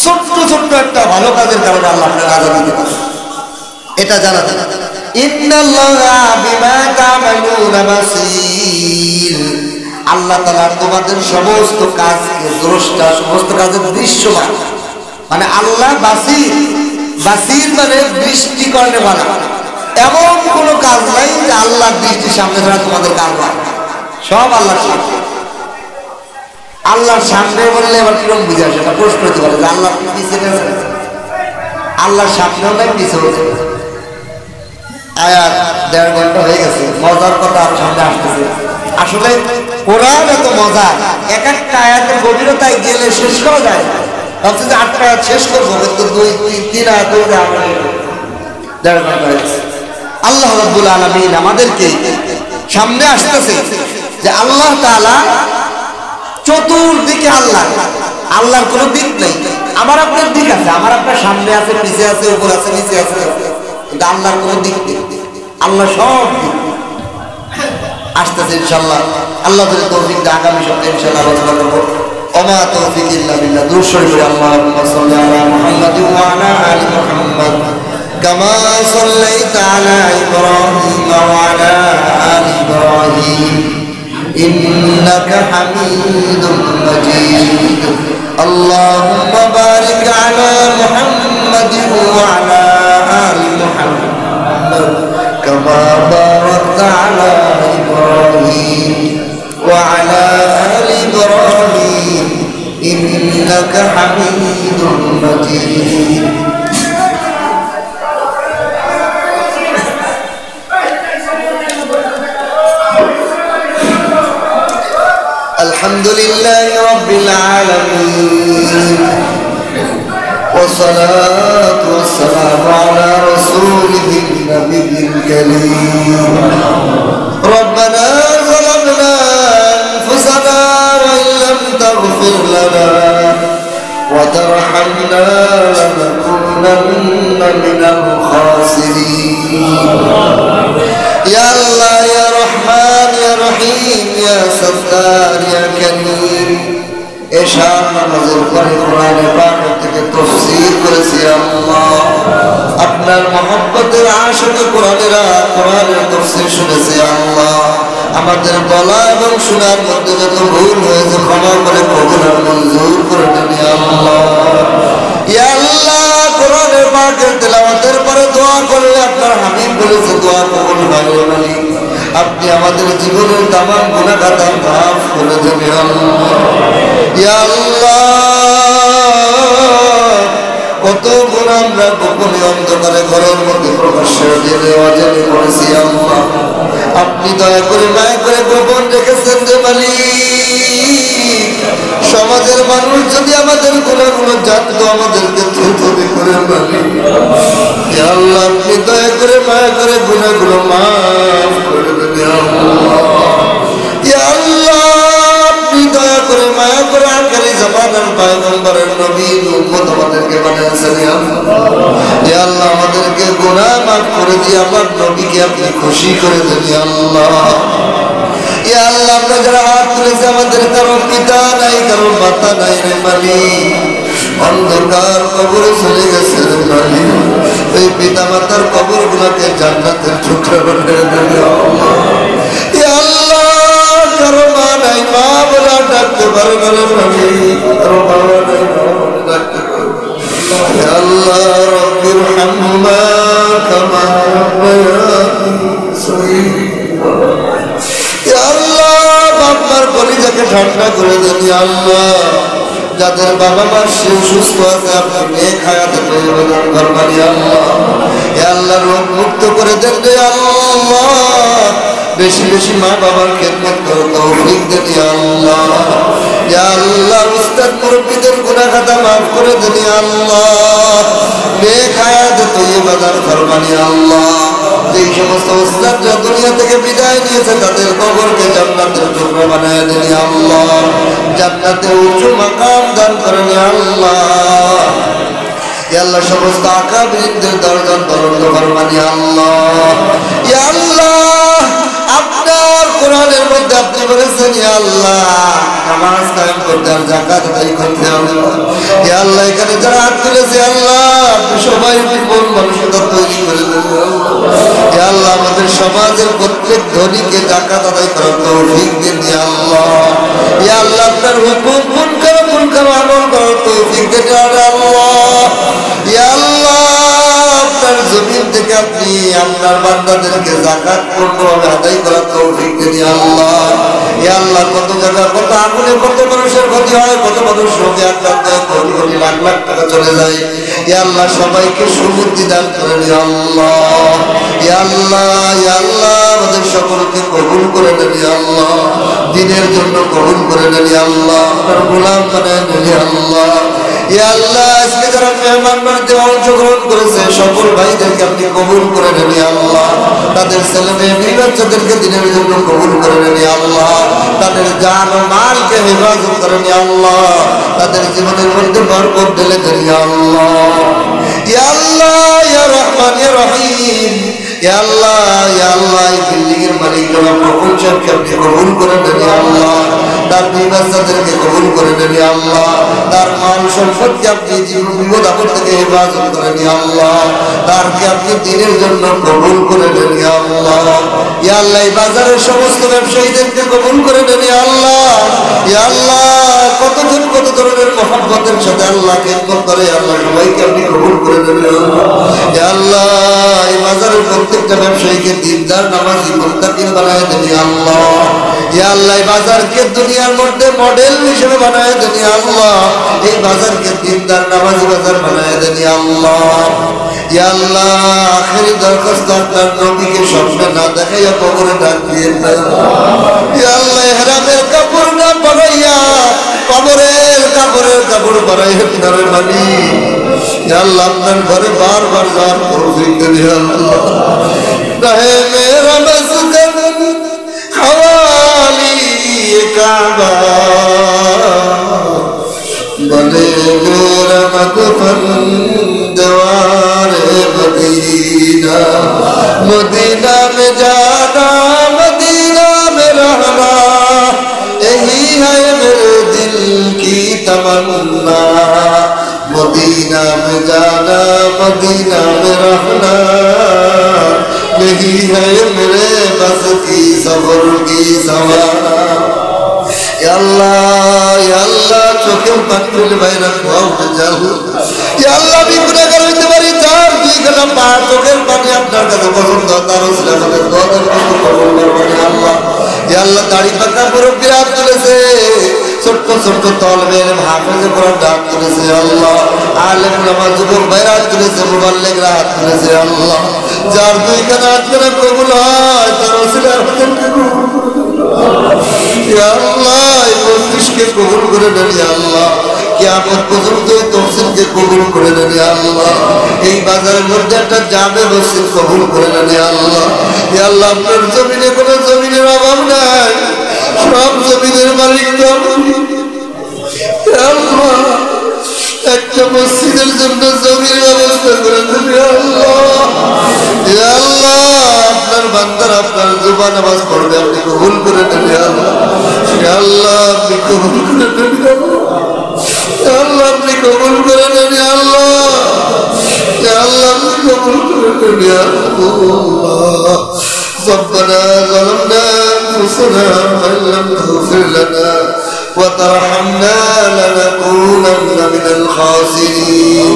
ছোট্ট ছোট্ট একটা ভালো কাজের কারণে আল্লাহ আপনাকে আজাদ দিতে পারে, এটা জানা যায়। ইন্নাল্লাহা বিমা তা'মালুনা বাসীর, আল্লাহ তাআলা তোমাদের সমস্ত কাজকে দ্রষ্টা, সমস্ত কাজের দৃশ্যমান, মানে আল্লাহ বাসীর, বাসীর মানে দৃষ্টি করে ভালো। এমন কোন কাজ নাই যে আল্লাহর দৃষ্টির সামনে ছাড়া তোমাদের কাজ হয়, সব আল্লাহর সামনে। আল্লাহর সামনে বললে এবার কিরকম বুঝে আসে, এটা প্রশ্ন হতে পারে যে আল্লাহ পিছিয়ে গেছে, আল্লাহর সামনেও নাই পিছিয়ে হচ্ছে। আয়াত 1.5 ঘন্টা হয়ে গেছে, মজার কথা আর সামনে আসতেছে। আসলে কোরআন এত মজা, এক একটা আয়াতের গভীরতায় গেলে শেষ করা যায়। ভাবছি যে 8টা আয়াত শেষ করবো, কিন্তু 2-3 আয়াত ধরে আমরা 1.5 ঘন্টা হয়ে গেছে। আল্লাহ রাব্বুল আলামিন আমাদেরকে সামনে আসতেছে যে আল্লাহ তাআলা চতুর্দিকে, আল্লাহর কোনো দিক নেই। আমার আপনার দিক আছে, আমার আপনার সামনে আছে, পিছে আছে, উপর আছে, নিচে আছে, কিন্তু আল্লাহর কোনো দিক নেই। আল্লাহ সব দিক আসতেছে ইনশাআল্লাহ। আল্লাহ যদি তৌফিক দেয় আগামী সপ্তাহে ইনশাআল্লাহ আলোচনা করবো। ওমা তৌফিক ইল্লা বিল্লাহ। দুরূদ শরীফ আল্লাহুম্মা সাল্লি আলা মুহাম্মাদ ওয়া আলা আলি মুহাম্মাদ কামা সাল্লাইতা আলা ইব্রাহিম ওয়া আলা আলি ইব্রাহিম ইন্নাকা হামিদুম মাজিদ। আল্লাহুম্মা বারিক আলা মুহাম্মাদ ওয়া আলা আলি মুহাম্মাদ কামা বারাকতা আলা ইব্রাহিম ওয়া আলা আলি ইব্রাহিম ইন্নাকা হামিদুম মাজিদ। الحمد لله رب العالمين والصلاة والسلام على رسوله النبي الكريم. ربنا ظلمنا أنفسنا وإن لم تغفر لنا وترحمنا لنكونن من الخاسرين. يا الله يا رحمن يا رحيم يا ستار يا كريم এশার নামাজের পরে কোরআনে পাক থেকে তাফসীর করেছি আল্লাহ। আপনার মহব্বতের আশিকে কোরআনের তাফসীর শুনেছি আল্লাহ। আমাদের বলা এবং শোনার মধ্যে যত ভুল হয়েছে ক্ষমা করে কবুল আর মঞ্জুর করে দেন আল্লাহ। ইয়া আল্লাহ কোরআনের পাকের তেলাওয়াতের পরে দোয়া করলে আপনার হাবিব বলেছে দোয়া কবুল হয় বলি। আপনি আমাদের জীবনের তামাম গুনাহ খাতা মাফ করে দেবেন আল্লাহ। ইয়া আল্লাহ কত গুনাহ আমরা গোপনে অন্ধকারে ঘরের মধ্যে প্রকাশ্যে জেনে অজেনে করেছি আল্লাহ। আপনি দয়া করে মায়া করে গোপন রেখেছেন যে মালিক। সমাজের মানুষ যদি আমাদের গুনাহগুলো জানতো আমাদেরকে থুথু করে মালিক। ইয়া আল্লাহ আপনি দয়া করে মায়া করে গুনাহগুলো মাফ করে দেন আল্লাহ। ইয়া আল্লাহ আপনি দয়া করে মায়া করে আখেরি জামানার পয়গম্বরের নবীর উম্মত আমাদেরকে বানিয়েছেন ইয়া আল্লাহ। ইয়া আল্লাহ আমাদেরকে গুনাহ মাফ করে দিয়ে আমার নবীকে আপনি খুশি করে দেন ইয়া আল্লাহ। ইয়া আল্লাহ আমরা যারা হাত তুলেছে আমাদের কারো পিতা নাই কারো মাতা নাই রে মালিক। অন্ধকার কবরে চলে গেছে রে মালিক। ওই পিতা মাতার কবর গুলাকে জান্নাতের টুকরা বানিয়ে দেন ইয়া আল্লাহ। কারো মা নাই মা বলে ডাকতে পারে না রে মালিক। কারো বাবা নাই বাবা বলে ডাকতে পারে ইয়া আল্লাহ। রব্বির হামহুমা কামা রাব্বায়ানি সগীরা। ইয়া আল্লাহ বাবার কলিজাকে ঠান্ডা করে দেন ইয়া আল্লাহ। যাদের বাবা মা সুস্থ আছে আপনি নেক হায়াতে প্রদান করবেন ইয়া আল্লাহ। ইয়া আল্লাহ রোগ মুক্ত করে দেন রে আল্লাহ। বেশি বেশি মা বাবার খেদমত করো তৌফিক দেন ইয়া আল্লাহ। ইয়া আল্লাহ উস্তাদ মুরব্বিদের গুনাহ খাতা মাফ করে দেন ইয়া আল্লাহ। নেক হায়াতে তয়্যিবা দান করবেন ইয়া আল্লাহ। যেই সমস্ত উস্তাদরা দুনিয়া থেকে বিদায় নিয়েছে তাদের কবরকে জান্নাতের টুকরা বানায় দেন ইয়া আল্লাহ। জান্নাতে উঁচু মাকাম দান করেন ইয়া আল্লাহ। ইয়া আল্লাহ সমস্ত আকাবিরদের দরজা বলন্দ ফরমান ইয়া আল্লাহ। ইয়া আল্লাহ আপনার কোরআনের মধ্যে আপনি বলেছেন ইয়া আল্লাহ নামাজ কায়েম করতে আর যাকাত আদায় করতে হবে। ইয়া আল্লাহ এখানে যারা হাত তুলেছে আল্লাহ আপনি সবাই কোন মানুষটা তৈরি করে দেন ইয়া আল্লাহ। আমাদের সমাজের প্রত্যেক ধনীকে যাকাত আদায় করার তৌফিক দেন ইয়া আল্লাহ। ইয়া আল্লাহ আপনার হুকুম মুনকার আমল করার তৌফিক দেন ইয়া আল্লাহ। ইয়া আল্লাহ আপনার জমিন থেকে আপনি আপনার বান্দাদেরকে যাকাত পূর্ণভাবে আদায় করার তৌফিক দেন ইয়া আল্লাহ। ইয়া আল্লাহ কত জায়গা কত আগুনে কত মানুষের ক্ষতি হয়, কত মানুষ রোগে আক্রান্ত হয়, কোটি কোটি লাখ লাখ টাকা চলে যায়। ইয়া আল্লাহ সবাইকে সুবুদ্ধি দান করেন ইয়া আল্লাহ। ইয়া আল্লাহ ইয়া আল্লাহ আমাদের সকলকে কবুল করে নেন ইয়া আল্লাহ, দ্বীনের জন্য কবুল করে নেন ইয়া আল্লাহ, আপনার গোলাম বানায় নেন ইয়া আল্লাহ। ইয়া আল্লাহ আজকে যারা মেহমান বাড়িতে অংশগ্রহণ করেছে সকল ভাইদেরকে আপনি কবুল করে নেন ইয়া আল্লাহ, তাদের ছেলে মেয়ে বিবি বাচ্চাদেরকে দ্বীনের জন্য কবুল করে নেন ইয়া আল্লাহ, তাদের জান ও মালকে হেফাজত করেন ইয়া আল্লাহ, তাদের জীবনের মধ্যে বরকত ঢেলে দেন ইয়া আল্লাহ। ইয়া আল্লাহ ইয়া রহমান ইয়া রহিম, ইয়া আল্লাহ ইয়া আল্লাহ এই বিল্ডিং এর মালিক জনাব প্রফুল সাহেবকে আপনি কবুল করে নেন ইয়া আল্লাহ, তার দুই বাচ্চাদেরকে কবুল করে নেন ইয়া আল্লাহ, তার মাল সম্পদকে আপনি জীবন বিপদ আপদ থেকে হেফাজত করেন ইয়া আল্লাহ, তারকে আপনি দ্বীনের জন্য কবুল করে নেন ইয়া আল্লাহ। ইয়া আল্লাহ এই বাজারের সমস্ত ব্যবসায়ীদেরকে কবুল করে নেন ইয়া আল্লাহ। ইয়া আল্লাহ কতজন কত ধরনের মহব্বতের সাথে আল্লাহ খেদমত করে আল্লাহ সবাইকে আপনি কবুল করে নেন ইয়া আল্লাহ। ইয়া আল্লাহ এই বাজারের প্রত্যেকটা ব্যবসায়ীকে দিনদার নামাজি মুত্তাকিন বানায় দেন ইয়া আল্লাহ। ইয়া আল্লাহ এই বাজারকে দুনিয়ার মধ্যে মডেল হিসেবে বানায় দেন ইয়া আল্লাহ, এই বাজারকে দিনদার নামাজি বাজার বানায় দেন ইয়া আল্লাহ। ইয়া আল্লাহ আখেরি দরখাস্ত আপনার নবীকে স্বপ্নে না দেখাইয়া কবরে ডাক দিয়ে দেন ইয়া আল্লাহ, ইহরামের কাপড় না পরাইয়া কবরের কাপড় পরাইয়া ঘরে বানি ইয়া আল্লাহ, আপনার ঘরে বারবার যাওয়ার তৌফিক দেন ইয়া আল্লাহ। রহে মেরা মসজিদ हवाली काबा बने मेरा मदफन दवारे मदीना, मदीना में जाना मदीना में रहना यही है मेरे दिल की तमन्ना, मदीना में जाना मदीना में रहना यही है मेरे बस की सफर की सवाना। या अल्लाह चोखे पानी বাইরে খাওয়া যাও या अल्लाह भी গুনাহগার হইতে পারি, চার দুই ঘন্টা পার চোখের পানি আপনার কাছে পছন্দ, তার উসিলা আমাদের দোয়া কবুল করবেন ইয়া আল্লাহ। ইয়া আল্লাহ দাড়ি পাকা মুরব্বিরা হাত তুলেছে, ছোট্ট ছোট্ট তলবের হাফেজে কোরআন হাত তুলেছে আল্লাহ, আলেম ওলামা যুবক ভাইরা হাত তুলেছে, মুবাল্লিগরা হাত তুলেছে আল্লাহ, যার দুইখানা হাত করে কবুল হয় তার উসিলা আমাদেরকে কবুল ইয়া আল্লাহ, এই মজলিসকে কবুল করে নেন ইয়া আল্লাহ, কিয়ামত পর্যন্ত এই তফসিলকে কবুল করে নেন ইয়া আল্লাহ, এই বাজারের মধ্যে একটা জামে মসজিদ কবুল করে নেন ইয়া আল্লাহ। ইয়া আল্লাহ আপনার জমিনে কোনো জমিনের অভাব নাই, সব জমিনের মালিক তো আপনি ইয়া আল্লাহ, একটা মসজিদের জন্য জমির ব্যবস্থা করে দেন ইয়া আল্লাহ। ইয়া আল্লাহ আপনার বান্দারা আপনার জুবান নামাজ পড়বে, আপনি কবুল করে নেন ইয়া আল্লাহ। ইয়া আল্লাহ আপনি কবুল করে নেন ইয়া আল্লাহ, আপনি কবুল করে নেন ইয়া আল্লাহ। ইয়া আল্লাহ আপনি কবুল করে নেন ইয়া আল্লাহ। ربنا ظلمنا أنفسنا وإن لم تغفر لنا وترحمنا لنكونن من الخاسرين.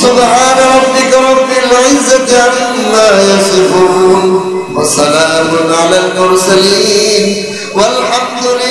سبحان ربك رب العزة عما يصفون وسلام على المرسلين والحمد لله.